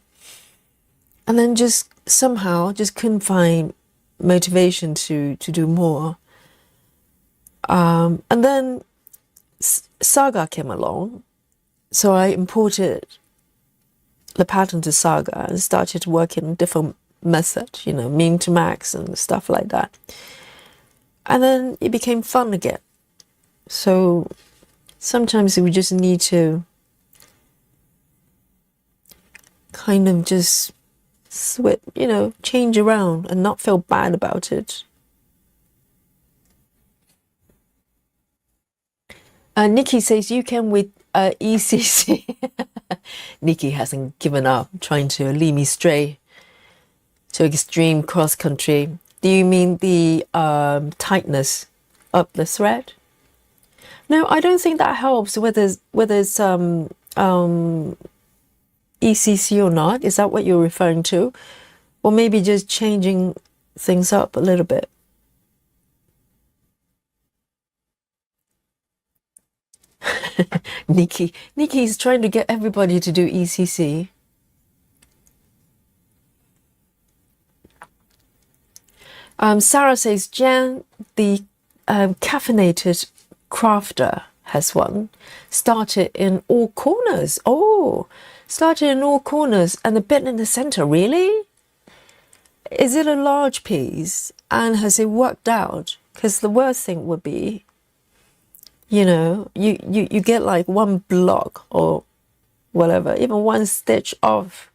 and then just somehow just couldn't find motivation to do more. And then Saga came along, so I imported the pattern to Saga and started working a different method, you know, mean to max and stuff like that. And then it became fun again. So sometimes we just need to kind of just switch, you know, change around and not feel bad about it. Nikki says you can with ECC. Nikki hasn't given up trying to lead me stray to extreme cross country. Do you mean the tightness of the thread? No, I don't think that helps whether it's ECC or not. Is that what you're referring to? Or maybe just changing things up a little bit. Nikki's trying to get everybody to do ECC. Sarah says, Jan, the caffeinated crafter has one. Started in all corners. Oh, started in all corners and a bit in the center. Really? Is it a large piece? And has it worked out Because the worst thing would be, you know, you get like one block or whatever, even one stitch off.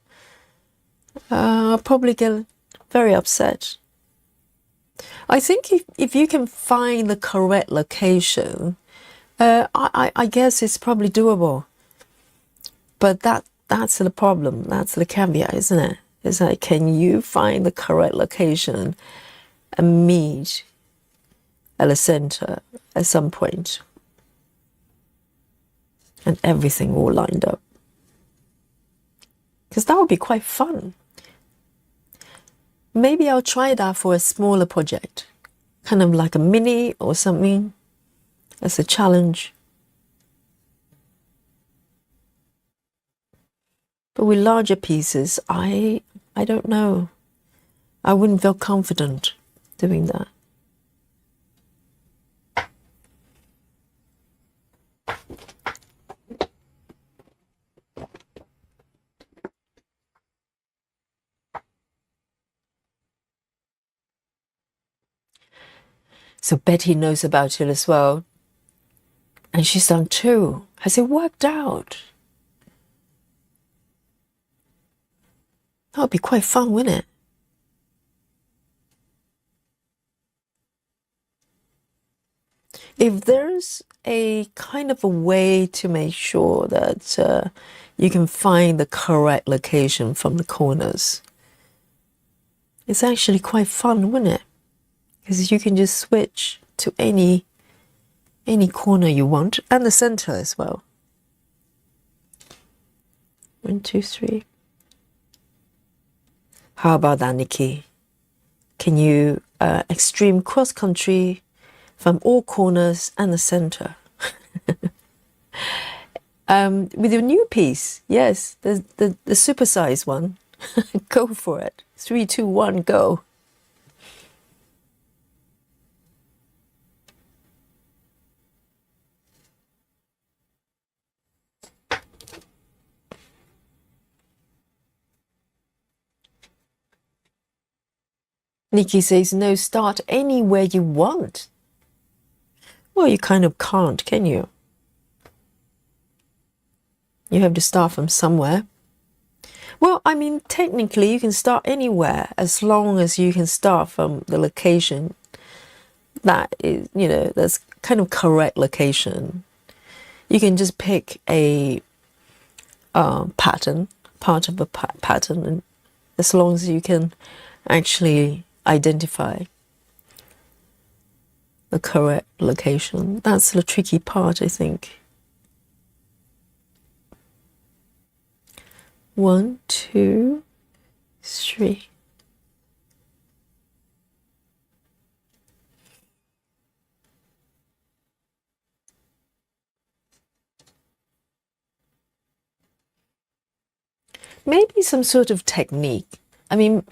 I'll probably get very upset. I think if you can find the correct location, I guess it's probably doable. But that's the problem. That's the caveat, isn't it? It's like, can you find the correct location and meet at the center at some point? And everything all lined up. Because that would be quite fun. Maybe I'll try that for a smaller project. Kind of like a mini or something as a challenge. But with larger pieces, I don't know. I wouldn't feel confident doing that. So Betty knows about it as well. And she's done too. Has it worked out? That would be quite fun, wouldn't it? If there's a kind of a way to make sure that you can find the correct location from the corners, it's actually quite fun, wouldn't it? Because you can just switch to any corner you want, and the center as well. 1, 2, 3. How about that, Nikki? Can you extreme cross country from all corners and the center? With your new piece, yes, the supersize one. Go for it. 3, 2, 1, go. Nikki says, no, start anywhere you want. Well, you kind of can't, can you? You have to start from somewhere. Well, I mean, technically you can start anywhere as long as you can start from the location that is, you know, that's kind of correct location. You can just pick a pattern, part of a pattern, and as long as you can actually identify the correct location. That's the tricky part, I think. 1, 2, 3. Maybe some sort of technique. I mean,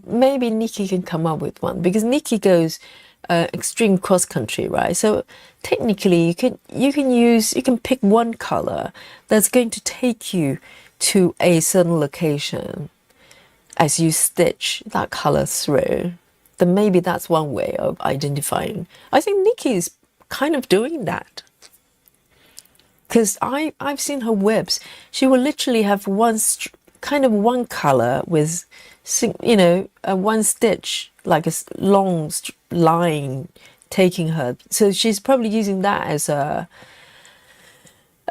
maybe Nikki can come up with one, because Nikki goes extreme cross country, right? So technically, you can pick one color that's going to take you to a certain location as you stitch that color through. Then maybe that's one way of identifying. I think Nikki's kind of doing that, because I've seen her WIPs. She will literally have one color with, you know, one stitch, like a long line taking her. So she's probably using that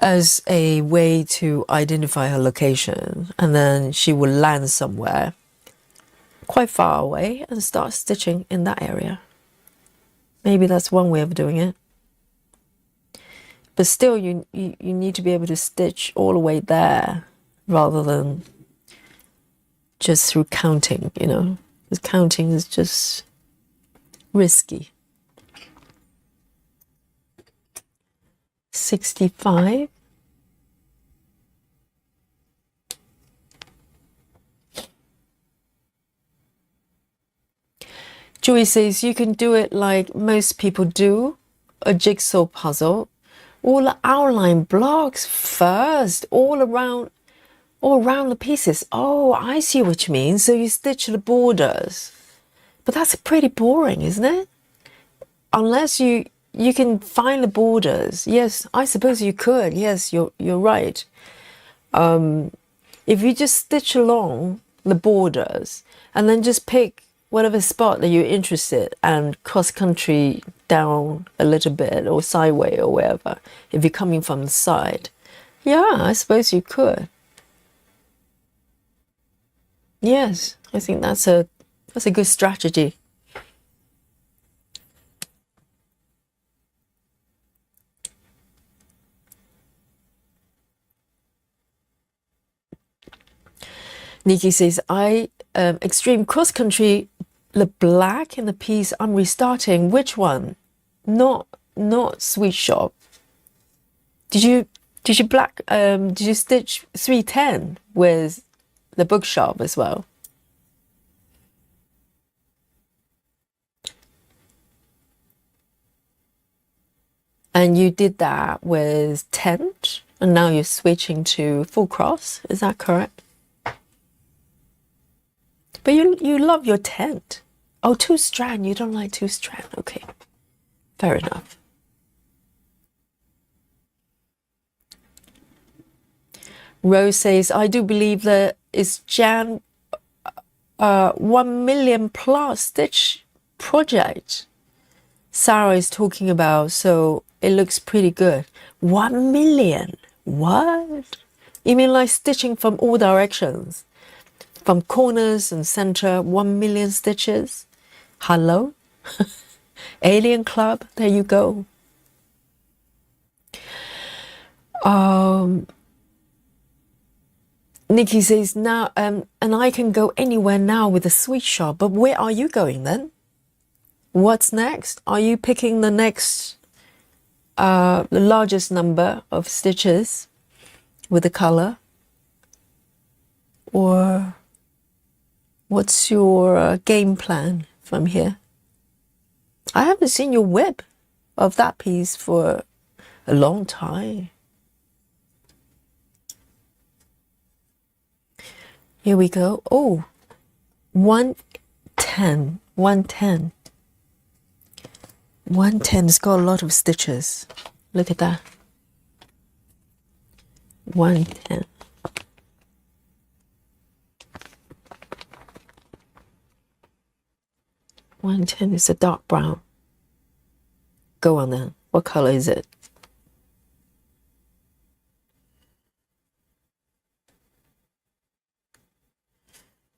as a way to identify her location, and then she will land somewhere quite far away and start stitching in that area. Maybe that's one way of doing it. But still, you need to be able to stitch all the way there rather than just through counting, you know, because counting is just risky. 65. Joy says you can do it like most people do, a jigsaw puzzle. All the outline blocks first, all around the pieces. Oh, I see what you mean. So you stitch the borders. But that's pretty boring, isn't it? unless you can find the borders. Yes, I suppose you could. Yes, you're right. If you just stitch along the borders and then just pick whatever spot that you're interested and cross country down a little bit or sideways or wherever, if you're coming from the side, yeah, I suppose you could. Yes, I think that's a good strategy. Nikki says, I extreme cross country, the black in the piece I'm restarting. Which one? Not sweet shop. Did you did you stitch 310 with the bookshop as well? And you did that with tent, and now you're switching to full cross. Is that correct? But you love your tent. Oh, two strand. You don't like two strand. Okay, fair enough. Rose says, I do believe that it's Jan 1 million plus stitch project Sarah is talking about, so it looks pretty good. 1 million? What? You mean like stitching from all directions? From corners and center, 1 million stitches? Hello? Alien Club, there you go. Nikki says, now, and I can go anywhere now with a sweet shop, but where are you going then? What's next? Are you picking the next, the largest number of stitches with the color? Or what's your game plan from here? I haven't seen your WIP of that piece for a long time. Here we go. Oh, 110, 110. 110 has got a lot of stitches. Look at that. 110. $110 is a dark brown. Go on then. What color is it?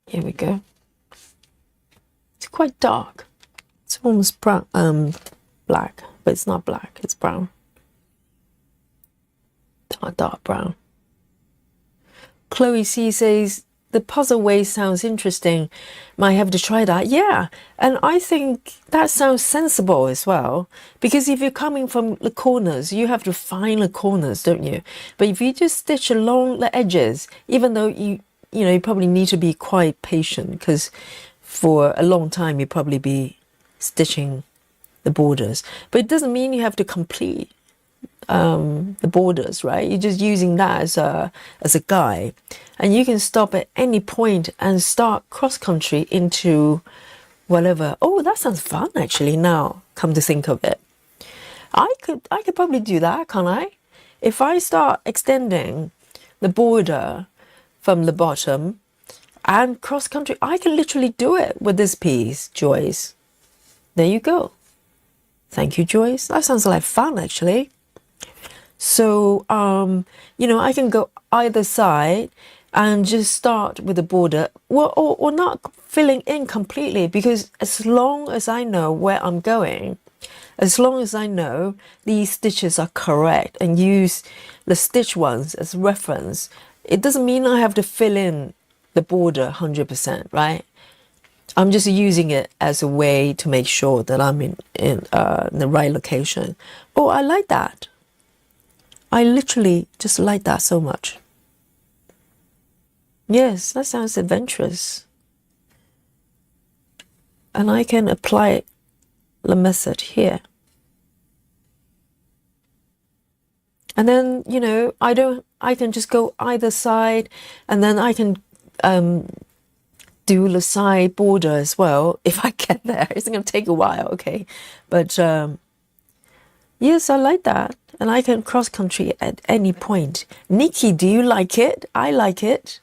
Here we go. It's quite dark. It's almost brown, black, but it's not black, it's brown. Dark brown. Chloe C says, the puzzle way sounds interesting. Might have to try that. Yeah, and I think that sounds sensible as well. Because if you're coming from the corners, you have to find the corners, don't you? But if you just stitch along the edges, even though you probably need to be quite patient, because for a long time you probably be stitching the borders. But it doesn't mean you have to complete the borders, right? You're just using that as a guide, and you can stop at any point and start cross country into whatever. Oh, that sounds fun actually. Now come to think of it, I could probably do that, can't I? If I start extending the border from the bottom and cross country, I can literally do it with this piece, Joyce. There you go. Thank you, Joyce. That sounds like fun actually. So, I can go either side and just start with the border, or not filling in completely, because as long as I know where I'm going, as long as I know these stitches are correct and use the stitch ones as reference, it doesn't mean I have to fill in the border 100%, right? I'm just using it as a way to make sure that I'm in the right location. Oh, I like that. I literally just like that so much. Yes, that sounds adventurous. And I can apply the method here. And then, I can just go either side, and then I can do the side border as well if I get there. It's going to take a while, okay? But yes, I like that. And I can cross country at any point. Nikki, do you like it? I like it.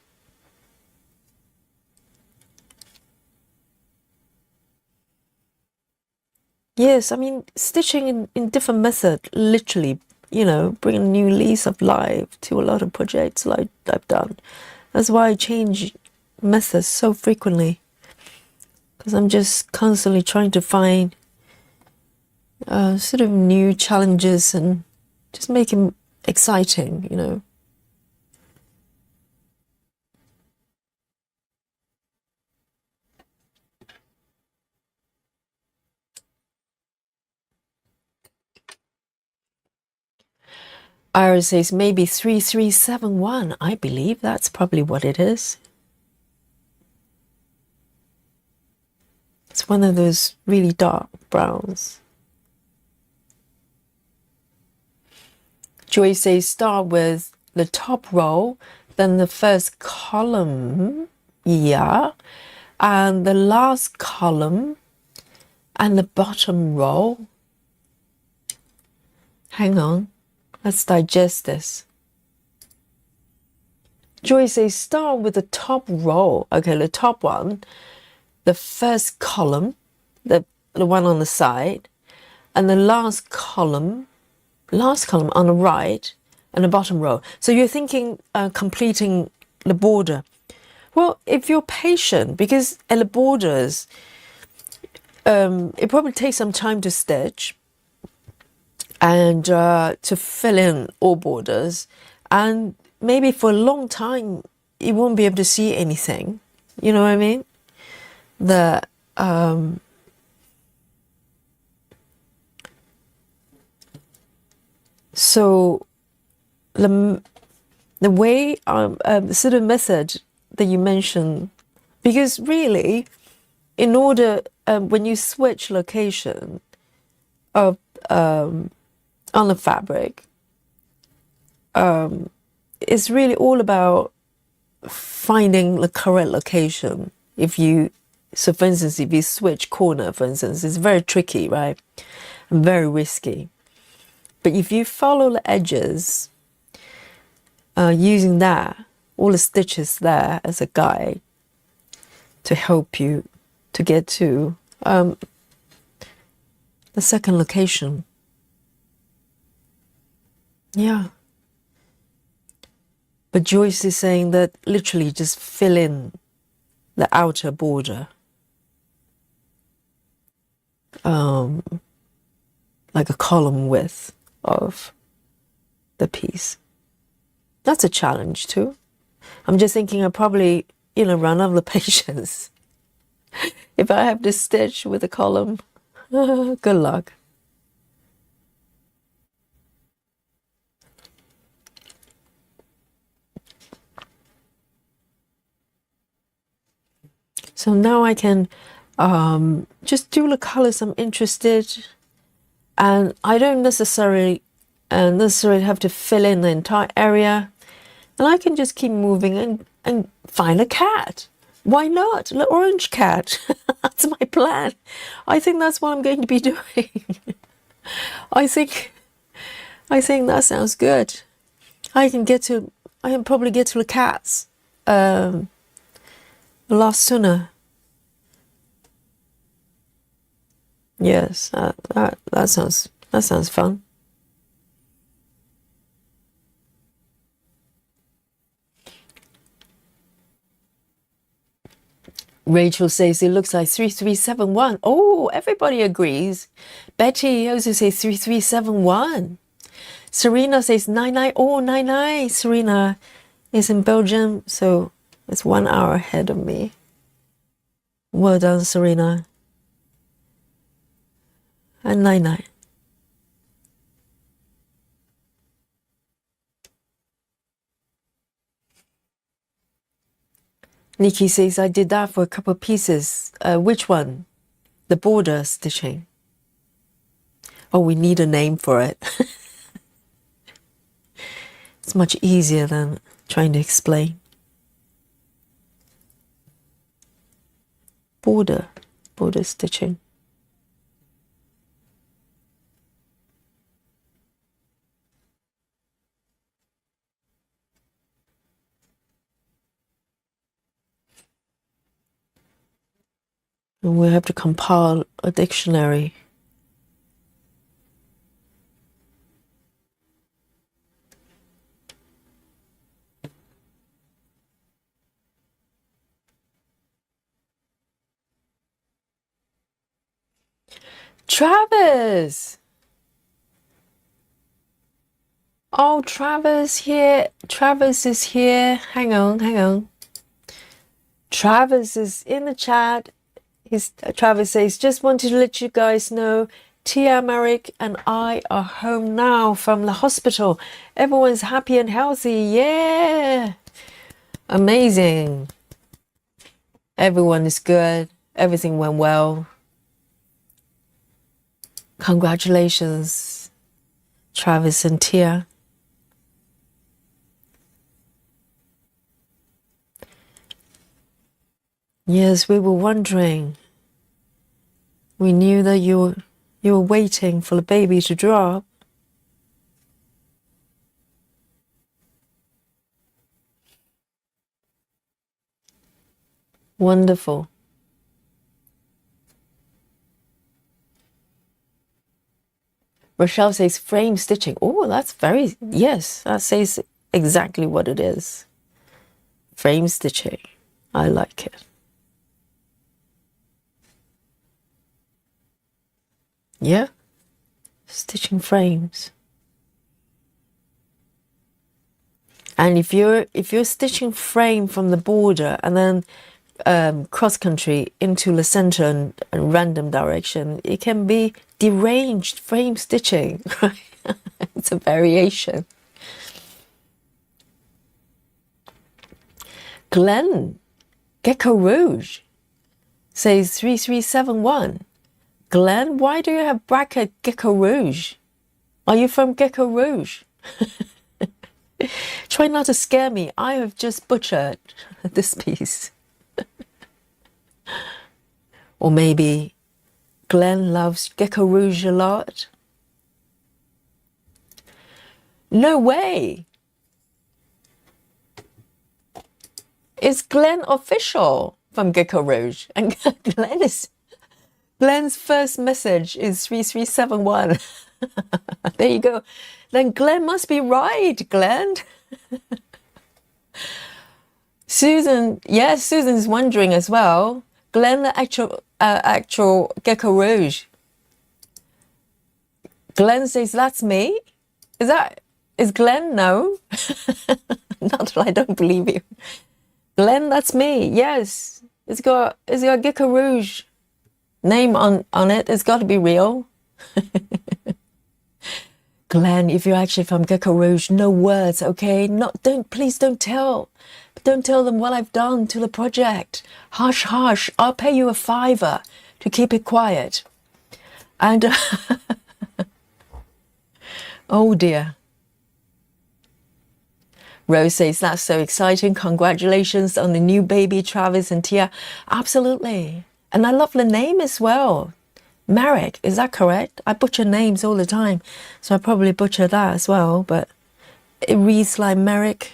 Yes, I mean, stitching in different method, literally, you know, bring a new lease of life to a lot of projects like I've done. That's why I change methods so frequently, because I'm just constantly trying to find sort of new challenges and just make them exciting, you know. Iris says maybe 3371. I believe that's probably what it is. It's one of those really dark browns. Joy says start with the top row, then the first column, yeah, and the last column, and the bottom row. Hang on, let's digest this. Joy says start with the top row. Okay, the top one, the first column, the one on the side, and the last column on the right, and the bottom row. So you're thinking completing the border. Well, if you're patient, because at the borders, it probably takes some time to stitch and to fill in all borders, and maybe for a long time you won't be able to see anything. You know what I mean? So the way the sort of method that you mentioned, because really, in order when you switch location of on the fabric, it's really all about finding the correct location. So for instance, if you switch corner, for instance, it's very tricky, right? And very risky. But if you follow the edges, using all the stitches there as a guide to help you to get to the second location. Yeah. But Joyce is saying that literally just fill in the outer border. Like a column width of the piece. That's a challenge too. I'm just thinking I probably, run out of patience. If I have to stitch with a column, good luck. So now I can just do the colors I'm interested, and I don't necessarily have to fill in the entire area, and I can just keep moving and find a cat. Why not? The orange cat. That's my plan. I think that's what I'm going to be doing. I think that sounds good. I can probably get to the cats a lot sooner. Yes, that sounds fun. Rachel says it looks like 3371. Oh, everybody agrees. Betty also says 3371. Serena says 99. Oh, 99. Serena is in Belgium, so it's 1 hour ahead of me. Well done, Serena. And 99. Nikki says, I did that for a couple of pieces. Which one? The border stitching. Oh, we need a name for it. It's much easier than trying to explain. border stitching. And we have to compile a dictionary. Travis! Oh, Travis here. Travis is here. Hang on. Travis is in the chat. Travis says, just wanted to let you guys know, Tia, Merrick, and I are home now from the hospital. Everyone's happy and healthy. Yeah. Amazing. Everyone is good. Everything went well. Congratulations, Travis and Tia. Yes, we were wondering. We knew that you were waiting for the baby to drop. Wonderful. Rochelle says frame stitching. Oh, that's very, yes, that says exactly what it is. Frame stitching. I like it. Yeah, stitching frames. And if you're stitching frame from the border and then cross country into the center and random direction, it can be deranged frame stitching. Right? It's a variation. Glenn, GeckoRouge says 3371. Glenn, why do you have bracket GeckoRouge? Are you from GeckoRouge? Try not to scare me. I have just butchered this piece. Or maybe Glenn loves GeckoRouge a lot. No way. Is Glenn official from GeckoRouge? And Glenn's first message is 3371. There you go. Then Glenn must be right, Glenn. Susan, yes, Susan's wondering as well. Glenn, the actual GeckoRouge. Glenn says, that's me? Is Glenn? No. Not that I don't believe you. Glenn, that's me. Yes. It's got GeckoRouge name on it. It's got to be real. Glenn, if you're actually from GeckoRouge, no words, okay? Please don't tell them what I've done to the project. Hush, hush. I'll pay you $5 to keep it quiet. And oh dear. Rose says, that's so exciting. Congratulations on the new baby, Travis and Tia. Absolutely. And I love the name as well. Merrick, is that correct? I butcher names all the time, so I probably butcher that as well, but it reads like Merrick.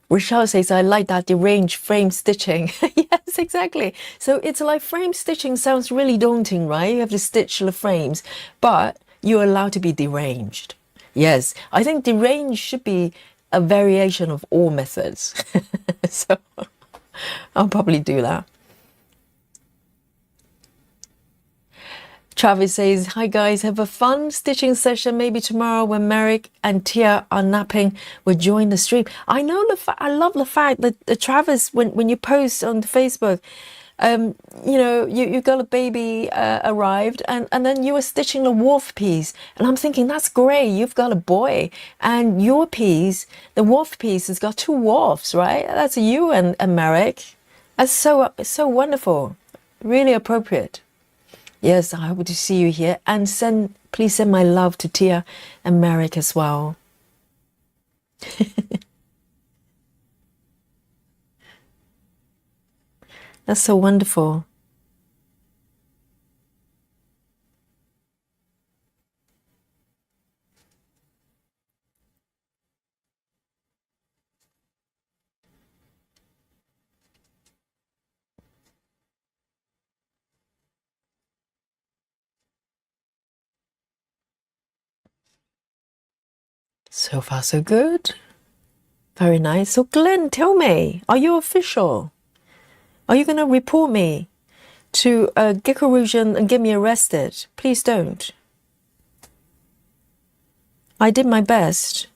Rochelle says, I like that deranged frame stitching. Yes, exactly. So it's like frame stitching sounds really daunting, right? You have to stitch the frames, but you're allowed to be deranged. Yes, I think deranged should be a variation of all methods. So I'll probably do that. Travis says, hi guys, have a fun stitching session. Maybe tomorrow when Merrick and Tia are napping, we'll join the stream. I know I love the fact that Travis, when you post on Facebook, you know, you got a baby arrived and then you were stitching the wharf piece. And I'm thinking, that's great. You've got a boy and your piece, the wharf piece has got 2 wharfs, right? That's you and Merrick. That's so wonderful. Really appropriate. Yes, I hope to see you here. And please send my love to Tia and Merrick as well. That's so wonderful. So far, so good. Very nice. So, Glenn, tell me, are you official? Are you going to report me to GeckoRouge and get me arrested? Please don't. I did my best.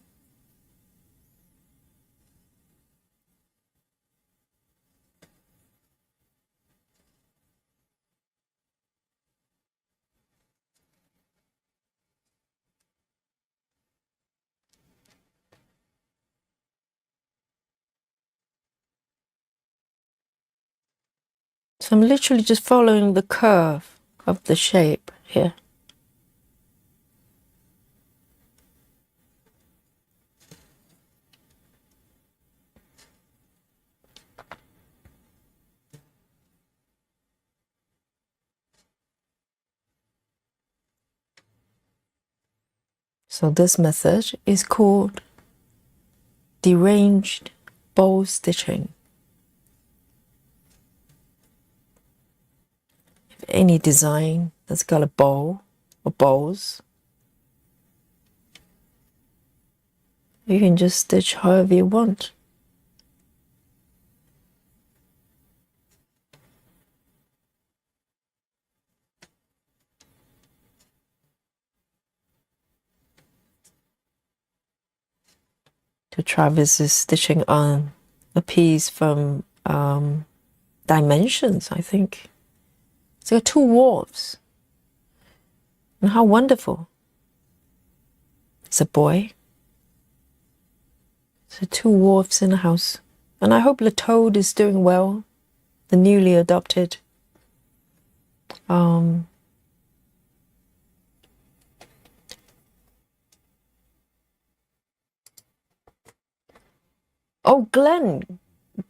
So I'm literally just following the curve of the shape here. So this method is called deranged bow stitching. If any design that's got a bow or bows, you can just stitch however you want. So Travis is stitching on a piece from Dimensions, I think. It's got 2 wolves. And how wonderful. It's a boy. So 2 wolves in the house. And I hope the toad is doing well, the newly adopted. Oh, Glenn.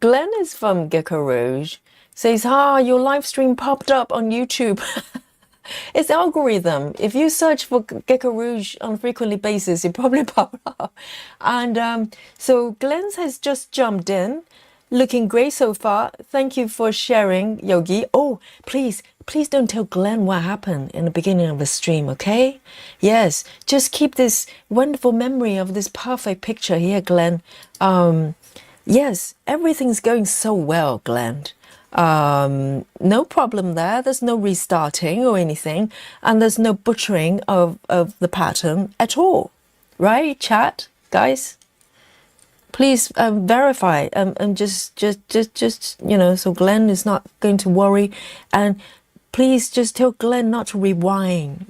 Glenn is from GeckoRouge. Says, your live stream popped up on YouTube. It's algorithm. If you search for GeckoRouge on a frequently basis, it probably pop up. And so Glenn has just jumped in. Looking great so far. Thank you for sharing, Yogi. Oh, please don't tell Glenn what happened in the beginning of the stream, okay? Yes, just keep this wonderful memory of this perfect picture here, Glenn. Yes, everything's going so well, Glenn. No problem there. There's no restarting or anything, and there's no butchering of the pattern at all, right? Chat, guys, please verify and just so Glenn is not going to worry, and please just tell Glenn not to rewind,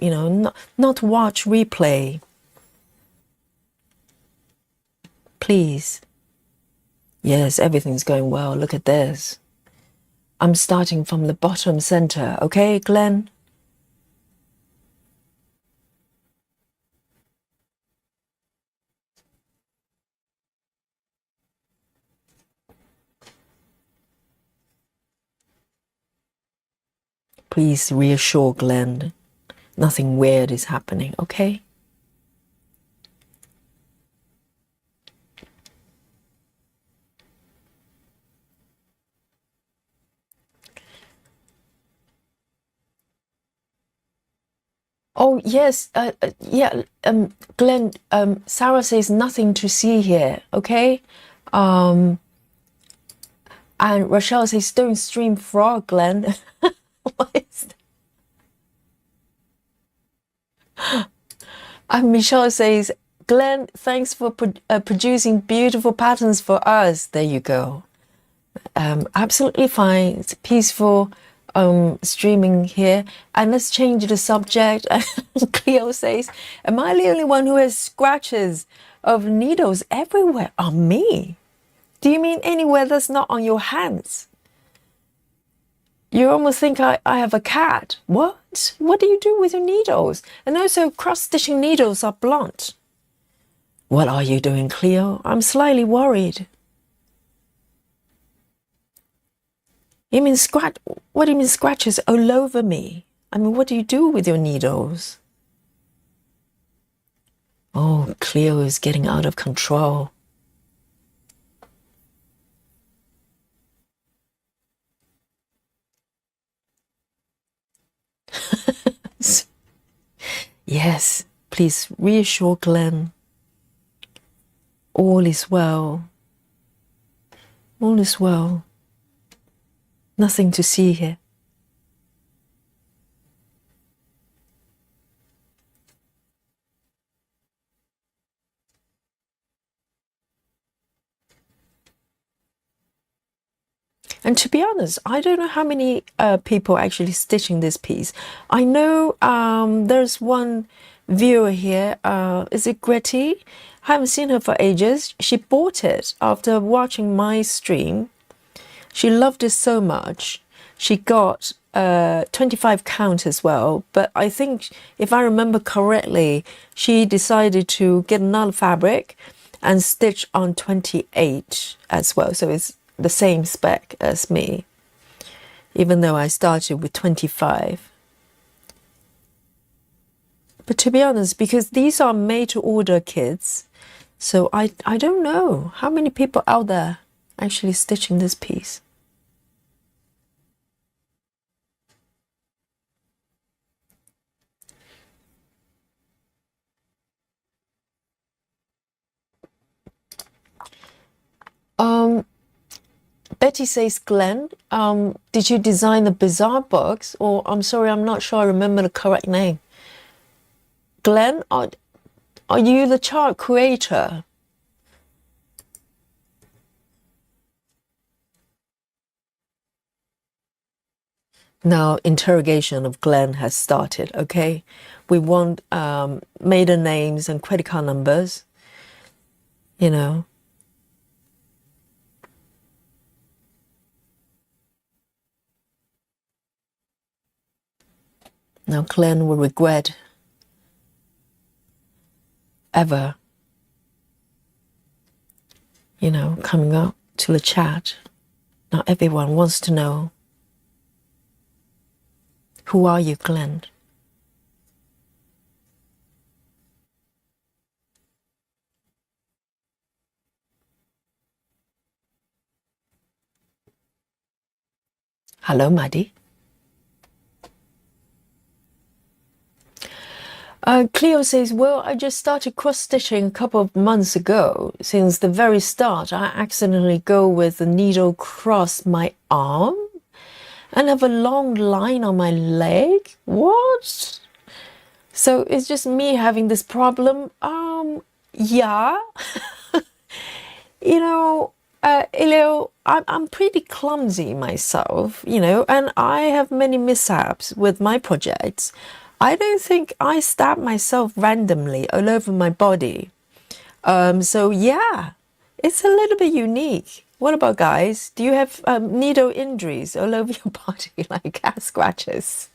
not to watch replay, please. Yes, everything's going well. Look at this. I'm starting from the bottom center, okay, Glenn? Please reassure Glenn. Nothing weird is happening, okay? Oh, yes, yeah, Glenn, Sarah says nothing to see here, okay? And Rochelle says, don't stream frog, Glenn. What is that? And Michelle says, Glenn, thanks for producing beautiful patterns for us. There you go. Absolutely fine. It's peaceful streaming here. And let's change the subject. Cleo says, am I the only one who has scratches of needles everywhere? On me? Do you mean anywhere that's not on your hands? You almost think I have a cat. What? What do you do with your needles? And also, cross-stitching needles are blunt. What are you doing, Cleo? I'm slightly worried. You mean scratch? What do you mean scratches all over me? I mean, what do you do with your needles? Oh, Cleo is getting out of control. Yes, please reassure Glenn. All is well. All is well. Nothing to see here. And to be honest, I don't know how many people are actually stitching this piece. I know there's one viewer here. Is it Gretty? I haven't seen her for ages. She bought it after watching my stream. She loved it so much. She got 25 count as well. But I think, if I remember correctly, she decided to get another fabric and stitch on 28 as well. So it's the same spec as me, even though I started with 25. But to be honest, because these are made to order kits, so I don't know how many people out there actually stitching this piece. Betty says, Glenn, did you design the bizarre box? Or, I'm sorry, I'm not sure I remember the correct name. Glenn, are you the chart creator? Now, interrogation of Glenn has started, okay? We want maiden names and credit card numbers, you know. Now, Glenn will regret ever, you know, coming up to the chat. Now, everyone wants to know, who are you, Glenn? Hello, Maddie. Cleo says, well, I just started cross-stitching a couple of months ago. Since the very start, I accidentally go with the needle across my arm and have a long line on my leg. What? So it's just me having this problem? Yeah. You know, Ilio, I'm pretty clumsy myself, you know, and I have many mishaps with my projects. I don't think I stab myself randomly all over my body. So yeah, it's a little bit unique. What about guys? Do you have needle injuries all over your body, like cat scratches?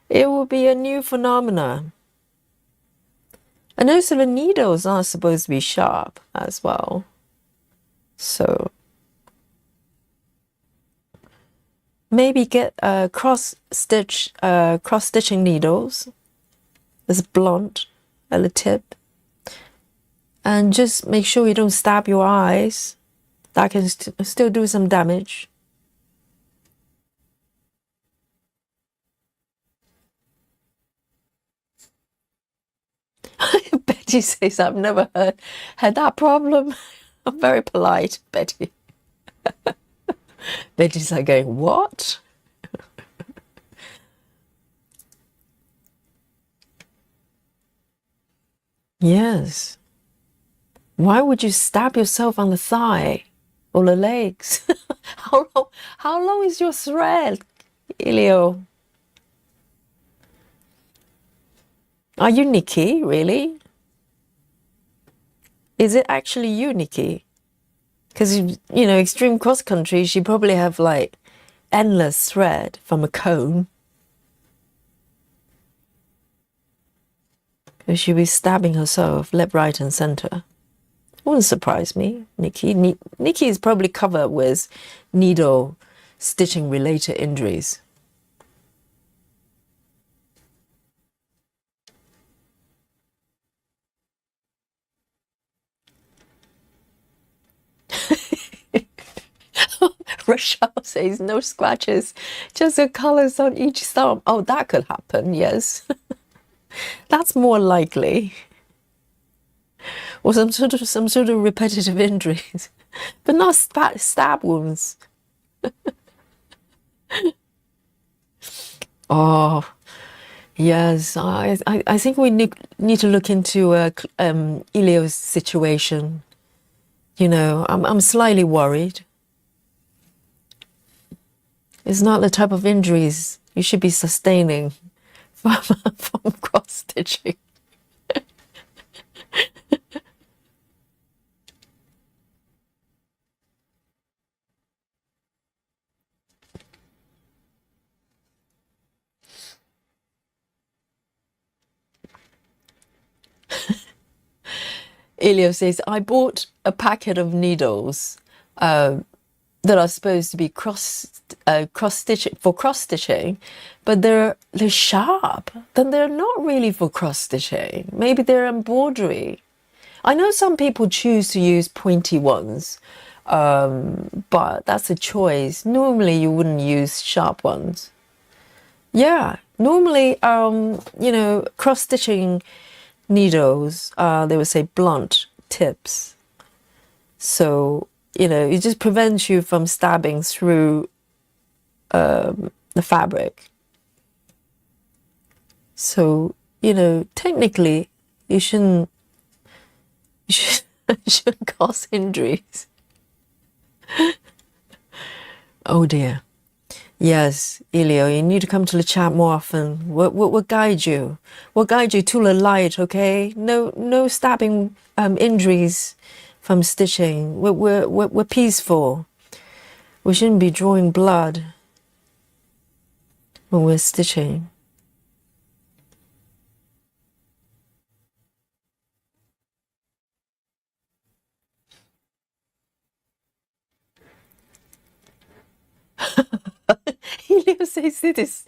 It will be a new phenomenon. And also the needles are supposed to be sharp as well. So maybe get cross-stitching needles. That's blunt at the tip. And just make sure you don't stab your eyes. That can still do some damage. Betty says, I've never had that problem. I'm very polite, Betty. Betty's like going, what? Yes. Why would you stab yourself on the thigh or the legs? How long is your thread, Ilio? Are you Nikki, really? Is it actually you, Nikki? Because, you know, extreme cross country, she probably have like endless thread from a cone. She'll be stabbing herself left, right, and center. Wouldn't surprise me. Nikki is probably covered with needle stitching related injuries. Rochelle says no scratches, just the colors on each thumb. Oh, that could happen, yes. That's more likely. Or some sort of repetitive injuries, but not stab wounds. Oh, yes. I think we need to look into Elio's situation. You know, I'm slightly worried. It's not the type of injuries you should be sustaining from cross stitching. Elio says, I bought a packet of needles that are supposed to be cross stitching, but they're sharp. Then they're not really for cross stitching. Maybe they're embroidery. I know some people choose to use pointy ones, but that's a choice. Normally, you wouldn't use sharp ones. Yeah, normally, you know, cross stitching needles, they would say blunt tips. So, you know, it just prevents you from stabbing through the fabric. So, you know, technically, you shouldn't cause injuries. Oh dear. Yes, Elio, you need to come to the chat more often. We'll guide you. We'll guide you to the light, okay? No stabbing injuries from stitching. We're peaceful. We shouldn't be drawing blood when we're stitching. Elio says this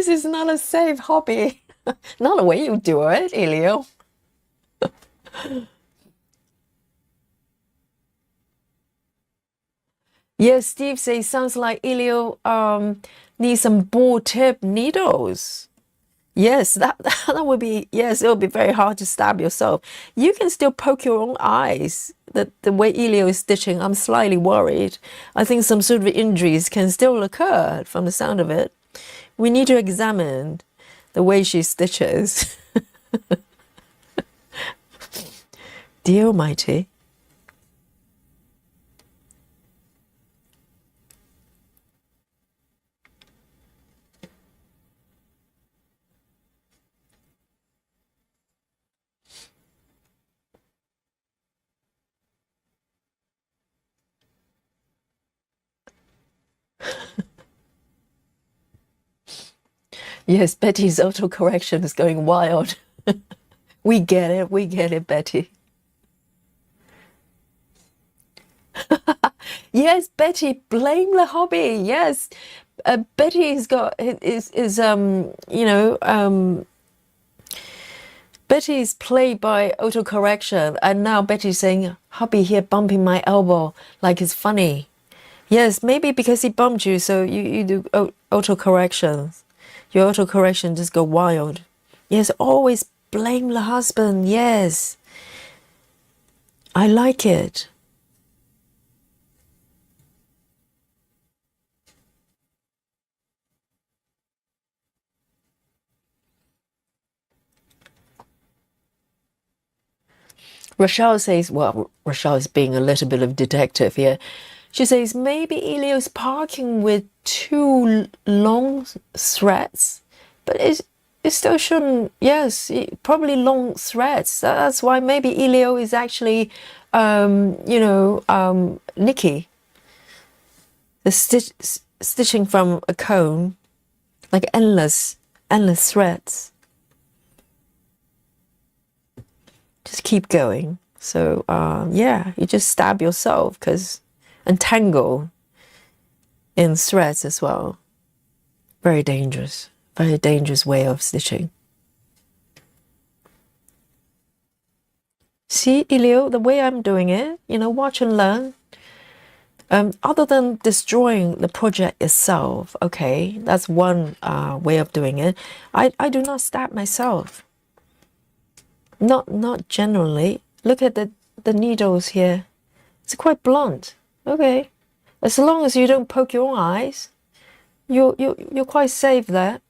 is not a safe hobby. Not the way you do it, Elio. Yes, Steve says sounds like Elio needs some ball tip needles. Yes, that would be, yes, it would be very hard to stab yourself. You can still poke your own eyes. The way Elio is stitching, I'm slightly worried. I think some sort of injuries can still occur from the sound of it. We need to examine the way she stitches. Dear Almighty. Yes, Betty's autocorrection is going wild. We get it, Betty. Yes, Betty, blame the hobby. Yes, Betty's got you know, Betty's plagued by autocorrection, and now Betty's saying, hubby here bumping my elbow like it's funny. Yes, maybe because he bumped you, so you do autocorrections. Your autocorrection just go wild. Yes, always blame the husband. Yes, I like it. Rochelle says, well, Rochelle is being a little bit of detective here. She says, maybe Elio's parking with too long threads, but it still shouldn't, yes, probably long threads. That's why maybe Elio is actually, you know, Nikki. The stitching from a cone, like endless threads. Just keep going. So yeah, you just stab yourself and tangle in threads as well. Very dangerous way of stitching. See, Elio, the way I'm doing it, watch and learn. Other than destroying the project itself, okay, that's one way of doing it. I do not stab myself. Not generally. Look at the needles here. It's quite blunt. Okay, as long as you don't poke your eyes, you're quite safe there.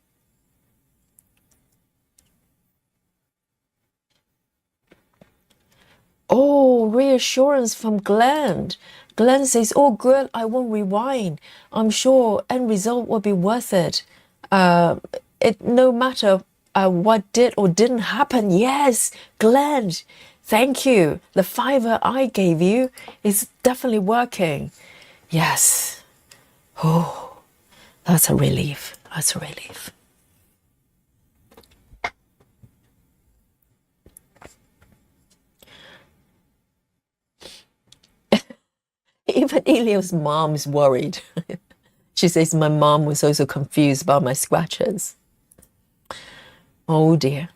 Oh, reassurance from Glenn. Glenn says, "Oh, good, I won't rewind. I'm sure end result will be worth it. No matter what did or didn't happen." Yes, Glenn, thank you. The $5 I gave you is definitely working. Yes. Oh, that's a relief. That's a relief. Even Elio's mom is worried. She says, my mom was also confused about my scratches. Oh dear.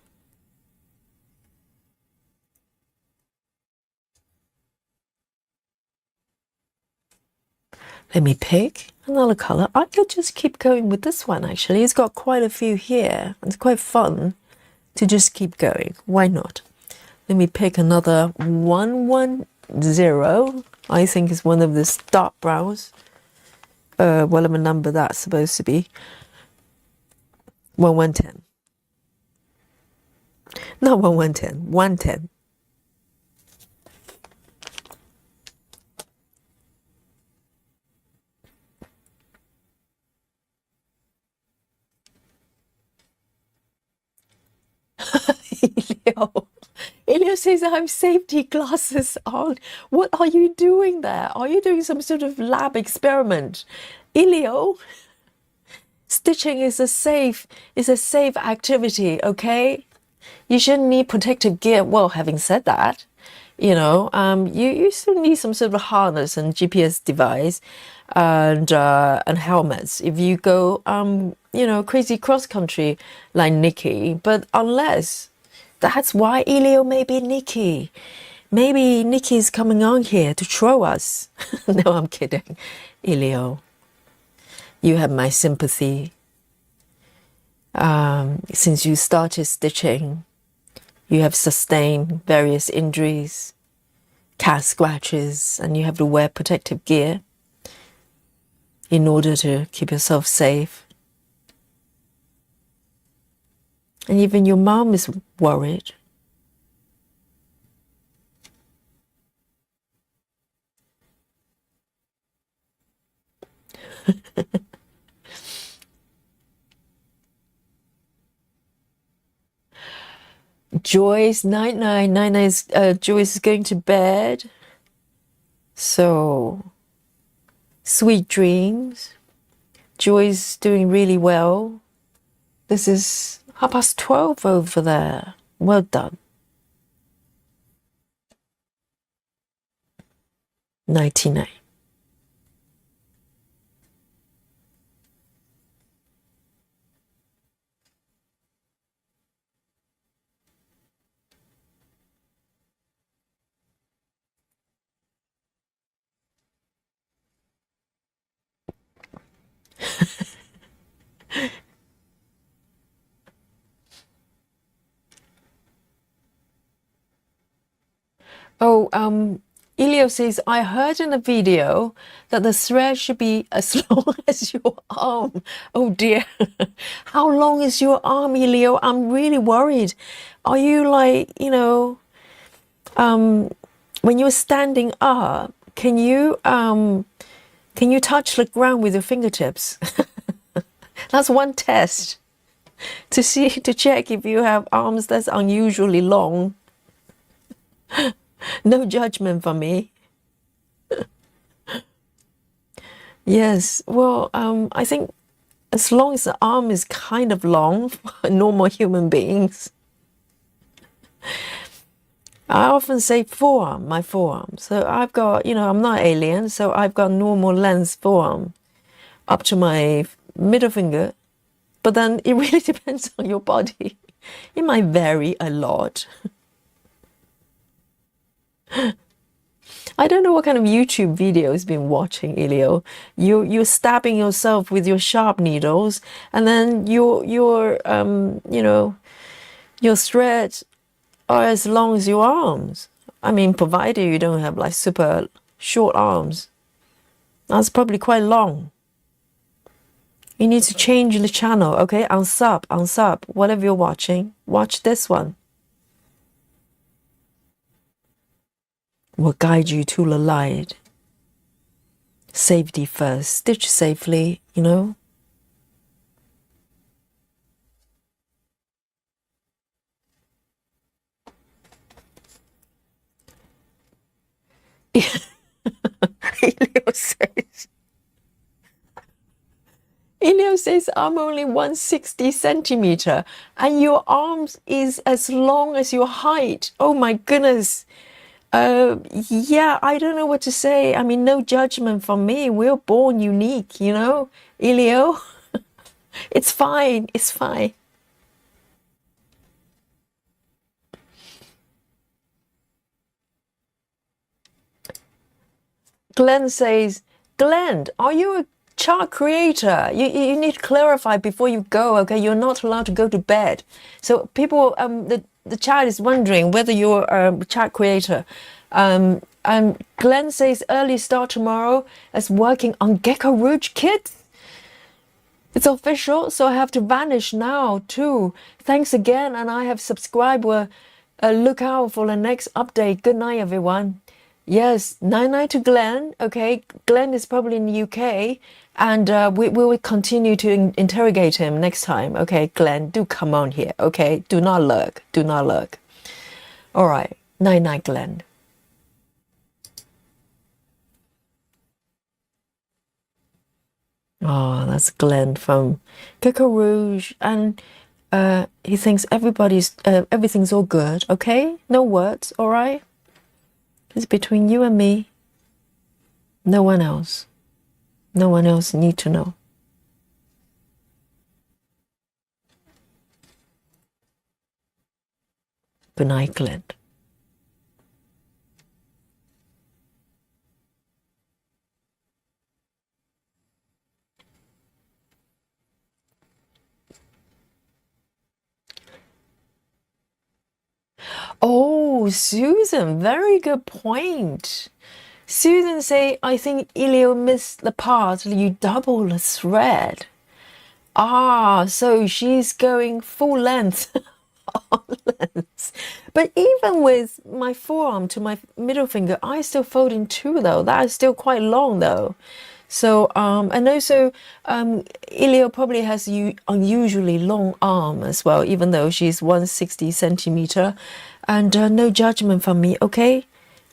Let me pick another color. I could just keep going with this one, actually. It's got quite a few here. It's quite fun to just keep going. Why not? Let me pick another 110. I think is one of the dark browns. Whatever number that's supposed to be. 110. Not 110. 110. Elio says, I have safety glasses on. What are you doing there? Are you doing some sort of lab experiment? Elio, stitching is a safe activity, okay? You shouldn't need protective gear. Well, having said that, you still need some sort of harness and GPS device and helmets if you go crazy cross country like Nikki. But unless that's why Elio may be Nikki. Maybe Nikki's coming on here to troll us. No, I'm kidding. Elio, you have my sympathy. Since you started stitching, you have sustained various injuries, cat scratches, and you have to wear protective gear in order to keep yourself safe. And even your mom is worried. Joyce, night. Joyce is going to bed. So, sweet dreams. Joy's doing really well. This is 12:30 over there. Well done. 99. Oh, Elio says, I heard in a video that the thread should be as long as your arm. Oh dear. How long is your arm, Elio? I'm really worried. Are you like, when you're standing up, can you touch the ground with your fingertips? That's one test to check if you have arms that's unusually long. No judgment from me. Yes. Well, I think as long as the arm is kind of long for normal human beings, I often say forearm, my forearm. So I've got, I'm not alien, so I've got normal length forearm up to my middle finger. But then it really depends on your body. It might vary a lot. I don't know what kind of YouTube video you've been watching, Elio. You're stabbing yourself with your sharp needles, and then your threads are as long as your arms. I mean, provided you don't have like super short arms. That's probably quite long. You need to change the channel, okay? Unsub, whatever you're watching, watch this one. Will guide you to the light. Safety first, stitch safely, Elio says, I'm only 160 centimeter and your arms is as long as your height. Oh my goodness. Yeah, I don't know what to say. I mean, no judgment from me. We're born unique, Elio. It's fine. It's fine. Glenn says, Glenn, are you a chart creator? You need to clarify before you go, okay? You're not allowed to go to bed. So people, the chat is wondering whether you're a chart creator. And Glenn says early start tomorrow as working on GeckoRouge kits. It's official, so I have to vanish now too. Thanks again, and I have subscribed. Look out for the next update. Good night, everyone. Yes, night to Glenn. Okay, Glenn is probably in the UK, and we will continue to interrogate him next time. Okay, Glenn, do come on here. Okay, do not lurk. Do not lurk. All right, night, Glenn. Oh, that's Glenn from GeckoRouge, and he thinks everything's all good. Okay, no words. All right. It's between you and me. No one else. No one else need to know. Good night, Glenn. Oh, Susan, very good point. Susan say, I think Elio missed the part you double the thread. Ah, so she's going full length. But even with my forearm to my middle finger, I still fold in two though. That is still quite long though. So, and also, Elio probably has unusually long arm as well, even though she's 160 centimeter. And no judgment from me, okay?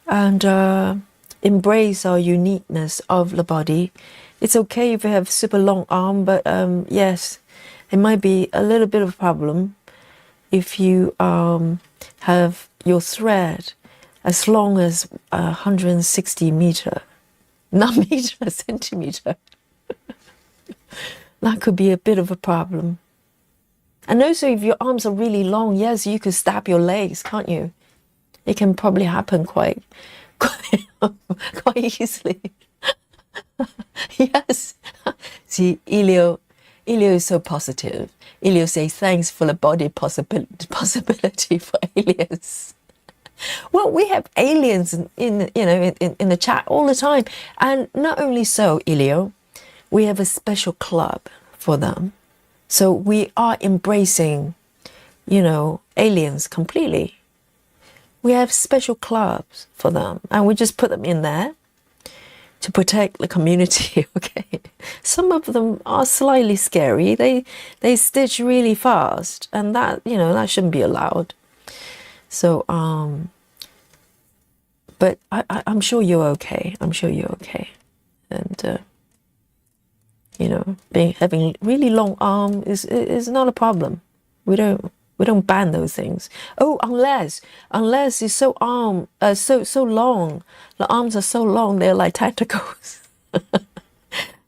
And embrace our uniqueness of the body. It's okay if you have super long arm, but yes, it might be a little bit of a problem if you have your thread as long as 160 meter. Not meter, a centimeter. That could be a bit of a problem. And also, if your arms are really long, yes, you could stab your legs, can't you? It can probably happen quite easily. Yes. See, Elio is so positive. Elio says, thanks for the body possibility for aliens. Well, we have aliens in the chat all the time. And not only so, Elio, we have a special club for them. So we are embracing, aliens completely. We have special clubs for them, and we just put them in there to protect the community, okay? Some of them are slightly scary. They stitch really fast, and that shouldn't be allowed. So, but I'm sure you're okay. I'm sure you're okay. And You know, having really long arm is not a problem. We don't ban those things. Oh, unless it's so long. The arms are so long, they're like tentacles.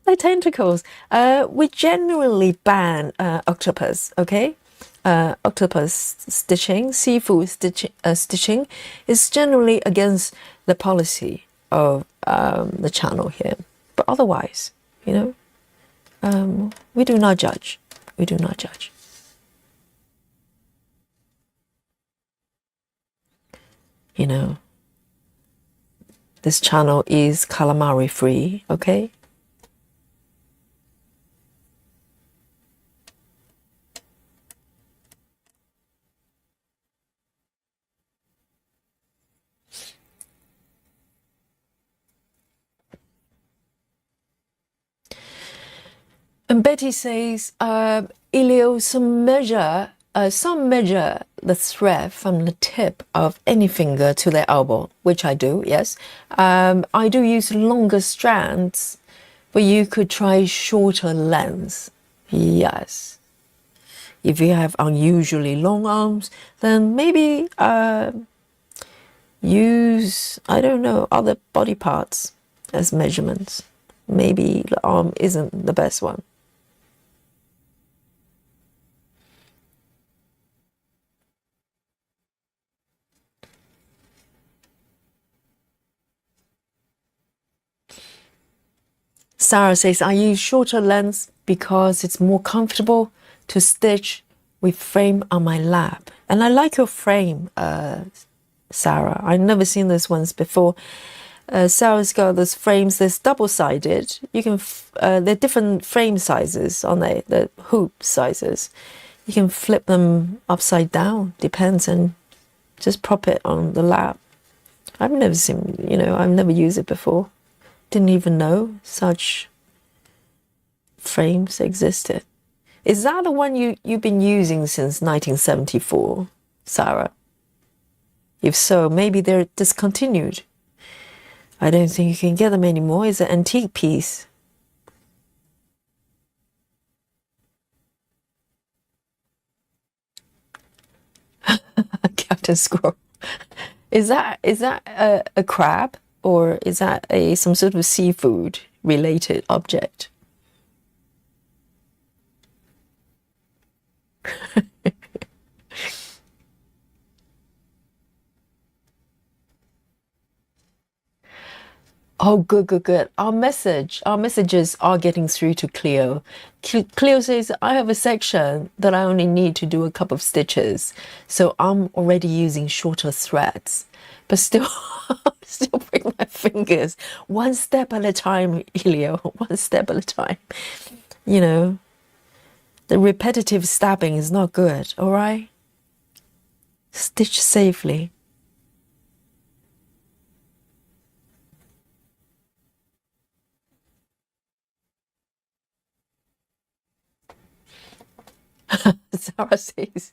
Like tentacles. We generally ban octopus. Okay, octopus stitching, seafood stitching is generally against the policy of the channel here. But otherwise, you know, we do not judge. We do not judge. You know, this channel is calamari free, okay? And Betty says, Elio, some measure the thread from the tip of any finger to the elbow, which I do, yes. I do use longer strands, but you could try shorter lengths, yes. If you have unusually long arms, then maybe use, I don't know, other body parts as measurements. Maybe the arm isn't the best one. Sarah says, I use shorter lengths because it's more comfortable to stitch with frame on my lap. And I like your frame, Sarah. I've never seen those ones before. Sarah's got those frames, there's double-sided. You can, they're different frame sizes, aren't they? The hoop sizes. You can flip them upside down, depends, and just prop it on the lap. I've never seen, you know, I've never used it before. Didn't even know such frames existed. Is that the one you've been using since 1974, Sarah? If so, maybe they're discontinued. I don't think you can get them anymore. It's an antique piece. Captain Squirrel. Is that a crab? Or is that some sort of seafood related object? Oh, good. Our messages are getting through to Cleo. Cleo says, I have a section that I only need to do a couple of stitches. So I'm already using shorter threads. But still break my fingers. One step at a time, Elio. One step at a time. You know, the repetitive stabbing is not good, all right? Stitch safely. Sarah says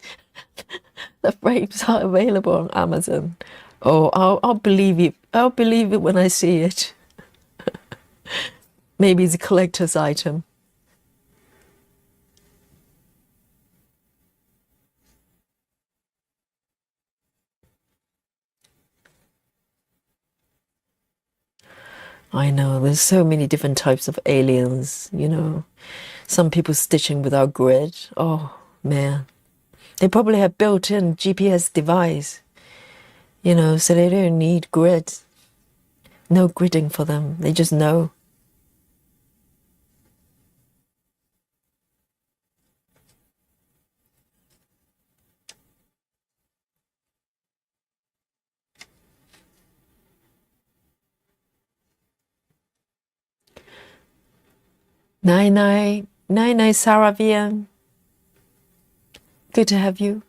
the frames are available on Amazon. Oh, I'll believe it. I'll believe it when I see it. Maybe it's a collector's item. I know, there's so many different types of aliens, you know. Some people stitching without grid. Oh, man. They probably have built-in GPS device, you know, so they don't need grid. No gridding for them. They just know. Nine, Sarah Vian. Good to have you.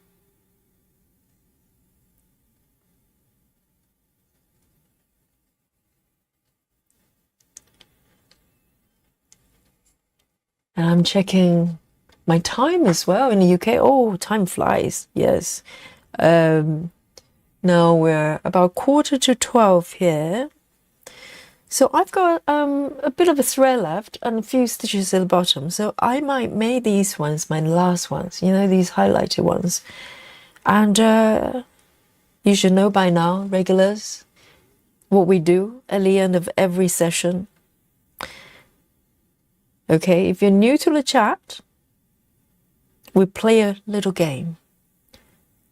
And I'm checking my time as well in the UK. Oh, time flies. Yes. Now we're about 11:45 here. So I've got a bit of a thread left and a few stitches at the bottom. So I might make these ones my last ones, you know, these highlighted ones. And you should know by now, regulars, what we do at the end of every session. Okay, if you're new to the chat, we play a little game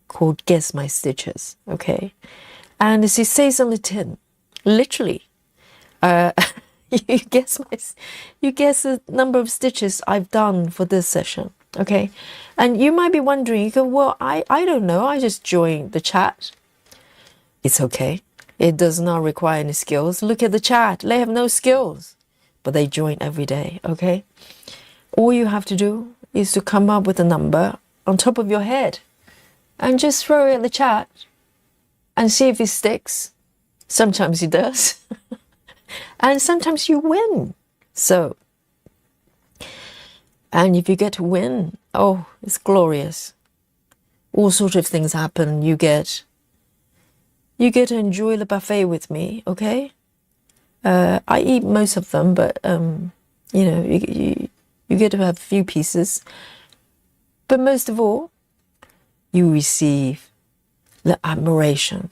called Guess My Stitches, okay? And as it says on the tin, literally, you guess the number of stitches I've done for this session, okay? And you might be wondering, you go, well, I don't know, I just joined the chat. It's okay. It does not require any skills. Look at the chat. They have no skills, but they join every day, okay? All you have to do is to come up with a number on top of your head and just throw it in the chat and see if it sticks. Sometimes it does. And sometimes you win. So, and if you get to win, oh, it's glorious. All sorts of things happen. You get to enjoy the buffet with me, okay? I eat most of them, but you know, you get to have a few pieces. But most of all, you receive the admiration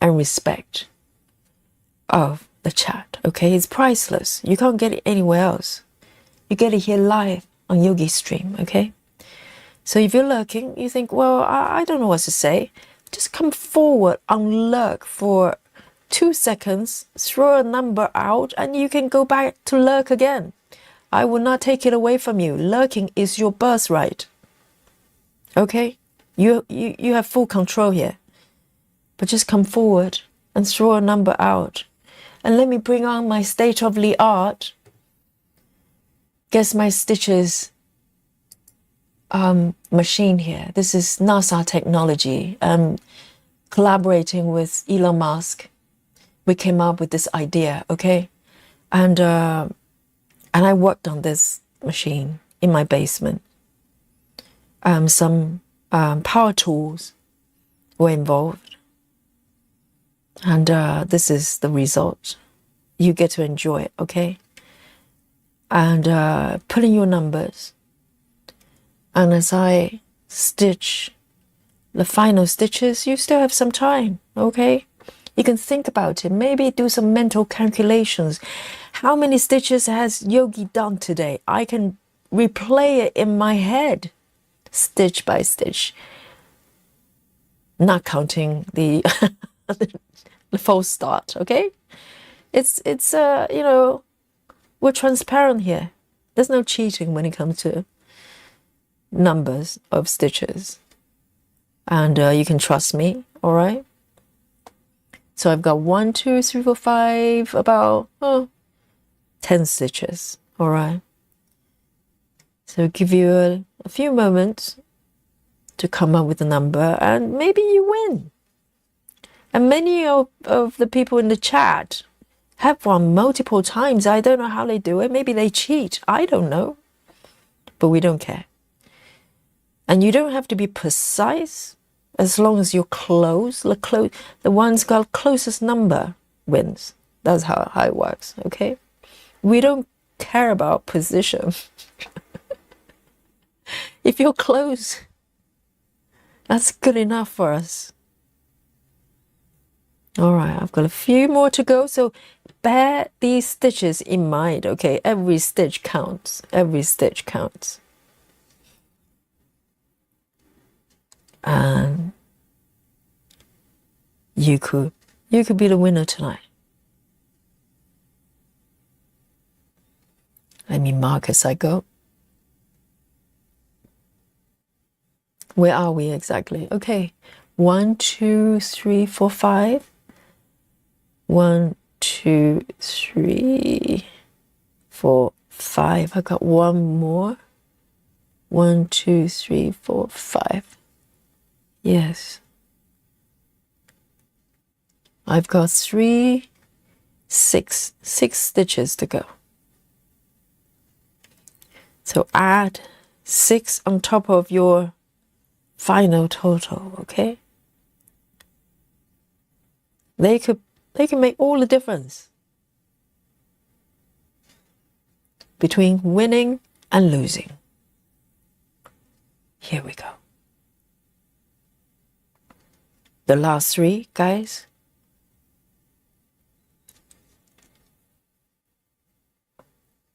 and respect of the chat, okay? It's priceless. You can't get it anywhere else. You get it here live on Yogi Stream, okay? So if you're lurking, you think, well, I don't know what to say. Just come forward and lurk for 2 seconds, throw a number out, and you can go back to lurk again. I will not take it away from you. Lurking is your birthright. Okay? You have full control here. But just come forward and throw a number out. And let me bring on my state-of-the-art Guess My Stitches machine here. This is NASA technology. Collaborating with Elon Musk, we came up with this idea, okay? And I worked on this machine in my basement. Some power tools were involved. And this is the result. You get to enjoy it, okay? And put in your numbers. And as I stitch the final stitches, you still have some time, okay? You can think about it. Maybe do some mental calculations. How many stitches has Yogi done today? I can replay it in my head, stitch by stitch. Not counting the the false start, okay? It's you know, we're transparent here. There's no cheating when it comes to numbers of stitches. And you can trust me, all right? So I've got 1, 2, 3, 4, 5, about 10 stitches, all right? So give you a few moments to come up with a number, and maybe you win. And many of the people in the chat have won multiple times. I don't know how they do it. Maybe they cheat. I don't know. But we don't care. And you don't have to be precise. As long as you're close, the one's got closest number wins. That's how it works, okay? We don't care about position. If you're close, that's good enough for us. All right, I've got a few more to go, so bear these stitches in mind, okay? Every stitch counts. Every stitch counts. And you could be the winner tonight. Let me mark as I go. Where are we exactly? Okay, 1, 2, 3, 4, 5. 1, 2, 3, 4, 5. I got one more. 1, 2, 3, 4, 5. Yes. I've got 6 stitches to go. So add 6 on top of your final total, okay? They can make all the difference. between winning and losing. Here we go. The last three, guys.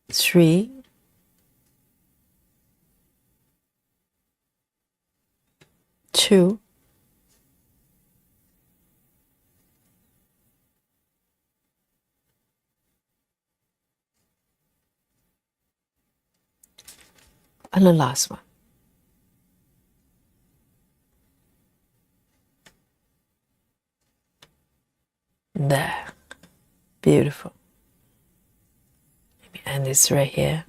Three, two, and the last one. There. Beautiful. Let me end this right here.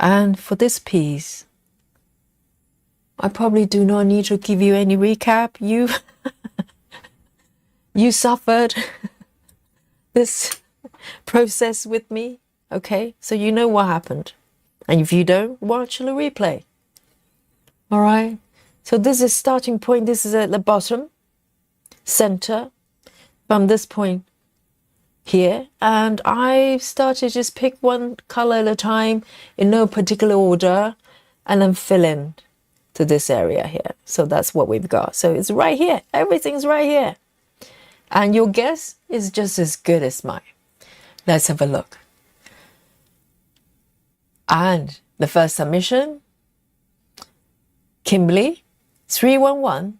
And for this piece, I probably do not need to give you any recap. You suffered this process with me, okay? So you know what happened. And if you don't, watch the replay. All right? So this is starting point. This is at the bottom, center, from this point here. And I started just pick one color at a time in no particular order and then fill in to this area here. So that's what we've got. So it's right here. Everything's right here. And your guess is just as good as mine. Let's have a look. And the first submission, Kimberly, 311,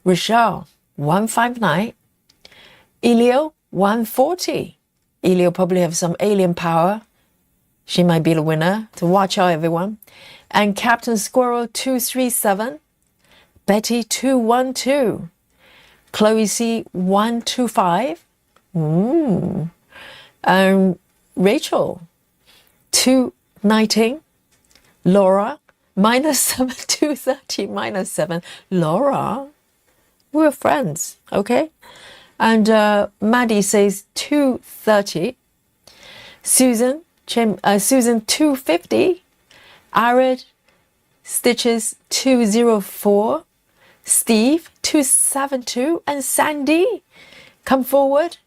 Rochelle, 159, Elio, 140. Elio probably have some alien power. She might be the winner. So watch out, everyone. And Captain Squirrel, 237, Betty, 212, Chloe C, 125, and Rachel, 219, Laura, -7, 230, -7. Laura, we're friends, okay? And Maddie says 230. Susan, Susan 250. Arid, Stitches 204. Steve 272. And Sandy, come forward,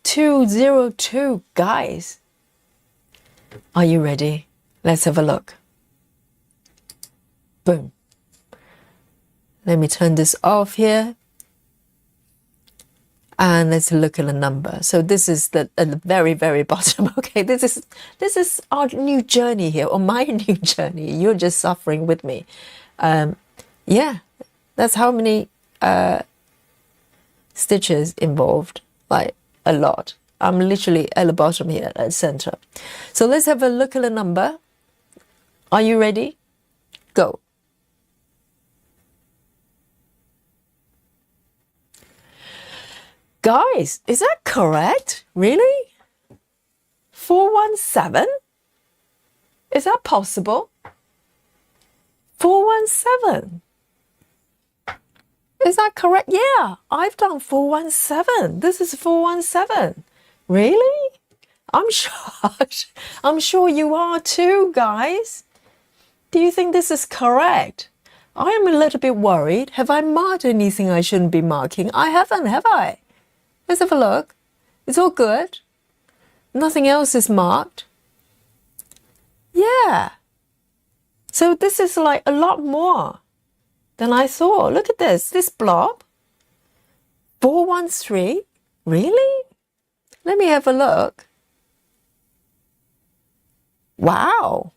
202. Guys, are you ready? Let's have a look. Boom. Let me turn this off here. And let's look at the number. So this is at the very, very bottom. Okay, this is our new journey here, or my new journey. You're just suffering with me. Yeah, that's how many stitches involved. Like a lot. I'm literally at the bottom here, at center. So let's have a look at the number. Are you ready? Go. Guys, is that correct? Really? 417? Is that possible? 417. Is that correct? Yeah, I've done 417. This is 417. Really? I'm shocked. I'm sure you are too, guys. Do you think this is correct? I am a little bit worried. Have I marked anything I shouldn't be marking? I haven't, have I? Let's have a look. It's all good. Nothing else is marked. Yeah. So this is like a lot more than I thought. Look at this blob. 413. Really? Let me have a look. Wow.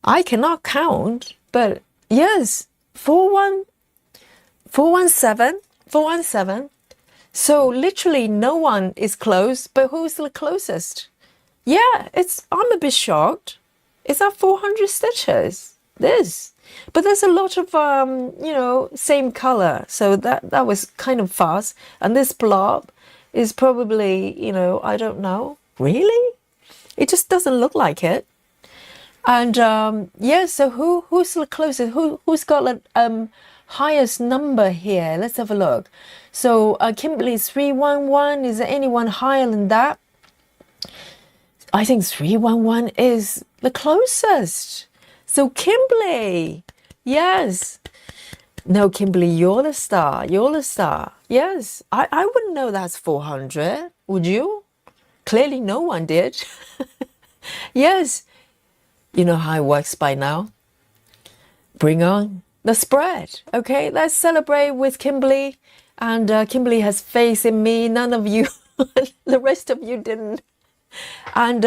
I cannot count, but yes, 417. So literally no one is close, but who's the closest? Yeah, I'm a bit shocked. Is that 400 stitches? But there's a lot of, same color. So that was kind of fast. And this blob is probably, I don't know. Really? It just doesn't look like it. And yeah, so who's the closest? Who's got the highest number here? Let's have a look. So Kimberly 311. Is there anyone higher than that? I think 311 is the closest. So Kimberly, yes. No, Kimberly, you're the star. You're the star. Yes, I wouldn't know that's 400. Would you? Clearly no one did. Yes, you know how it works by now. Bring on the spread. Okay, let's celebrate with Kimberly. And Kimberly has faith in me. None of you, the rest of you didn't. And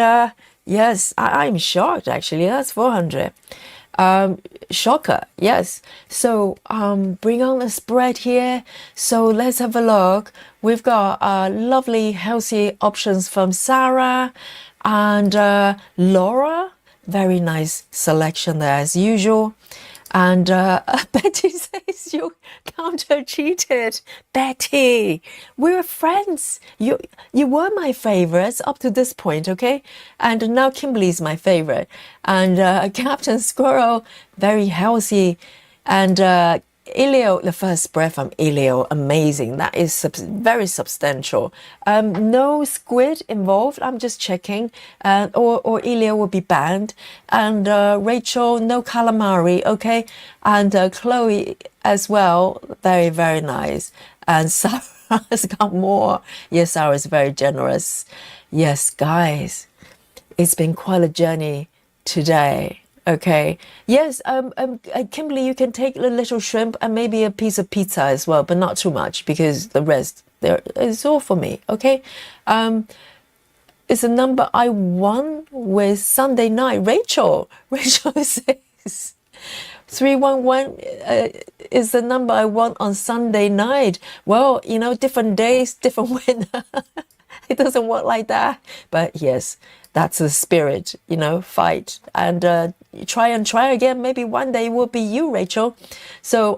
yes, I'm shocked actually. That's 400. Shocker, yes. So bring on the spread here. So let's have a look. We've got lovely healthy options from Sarah and Laura. Very nice selection there as usual. And Betty says you counter cheated. Betty, we're friends. You were my favorites up to this point, okay? And now Kimberly's my favorite. And Captain Squirrel, very healthy. And Elio, the first spread from Elio, amazing. That is very substantial. No squid involved. I'm just checking. Or Elio will be banned. And Rachel, no calamari. Okay. And Chloe as well. Very, very nice. And Sarah has got more. Yes, Sarah is very generous. Yes, guys, it's been quite a journey today. Okay. Yes, Kimberly, you can take a little shrimp and maybe a piece of pizza as well, but not too much because the rest there is all for me. Okay. It's a number I won with Sunday night. Rachel says 311 is the number I won on Sunday night. Well, you know, different days, different winner. It doesn't work like that. But yes, that's the spirit, you know, fight and try and try again. Maybe one day it will be you, Rachel. So,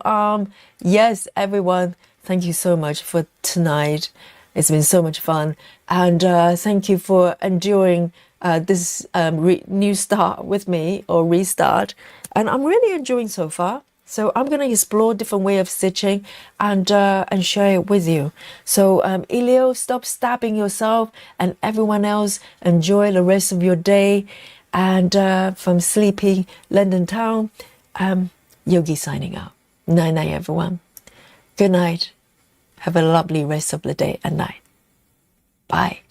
yes, everyone, thank you so much for tonight. It's been so much fun. And thank you for enjoying this new start with me or restart. And I'm really enjoying so far. So I'm going to explore different way of stitching and share it with you. So Elio, stop stabbing yourself, and everyone else, enjoy the rest of your day. And from sleepy London town, Yogi signing out. Night night, everyone. Good night. Have a lovely rest of the day and night. Bye.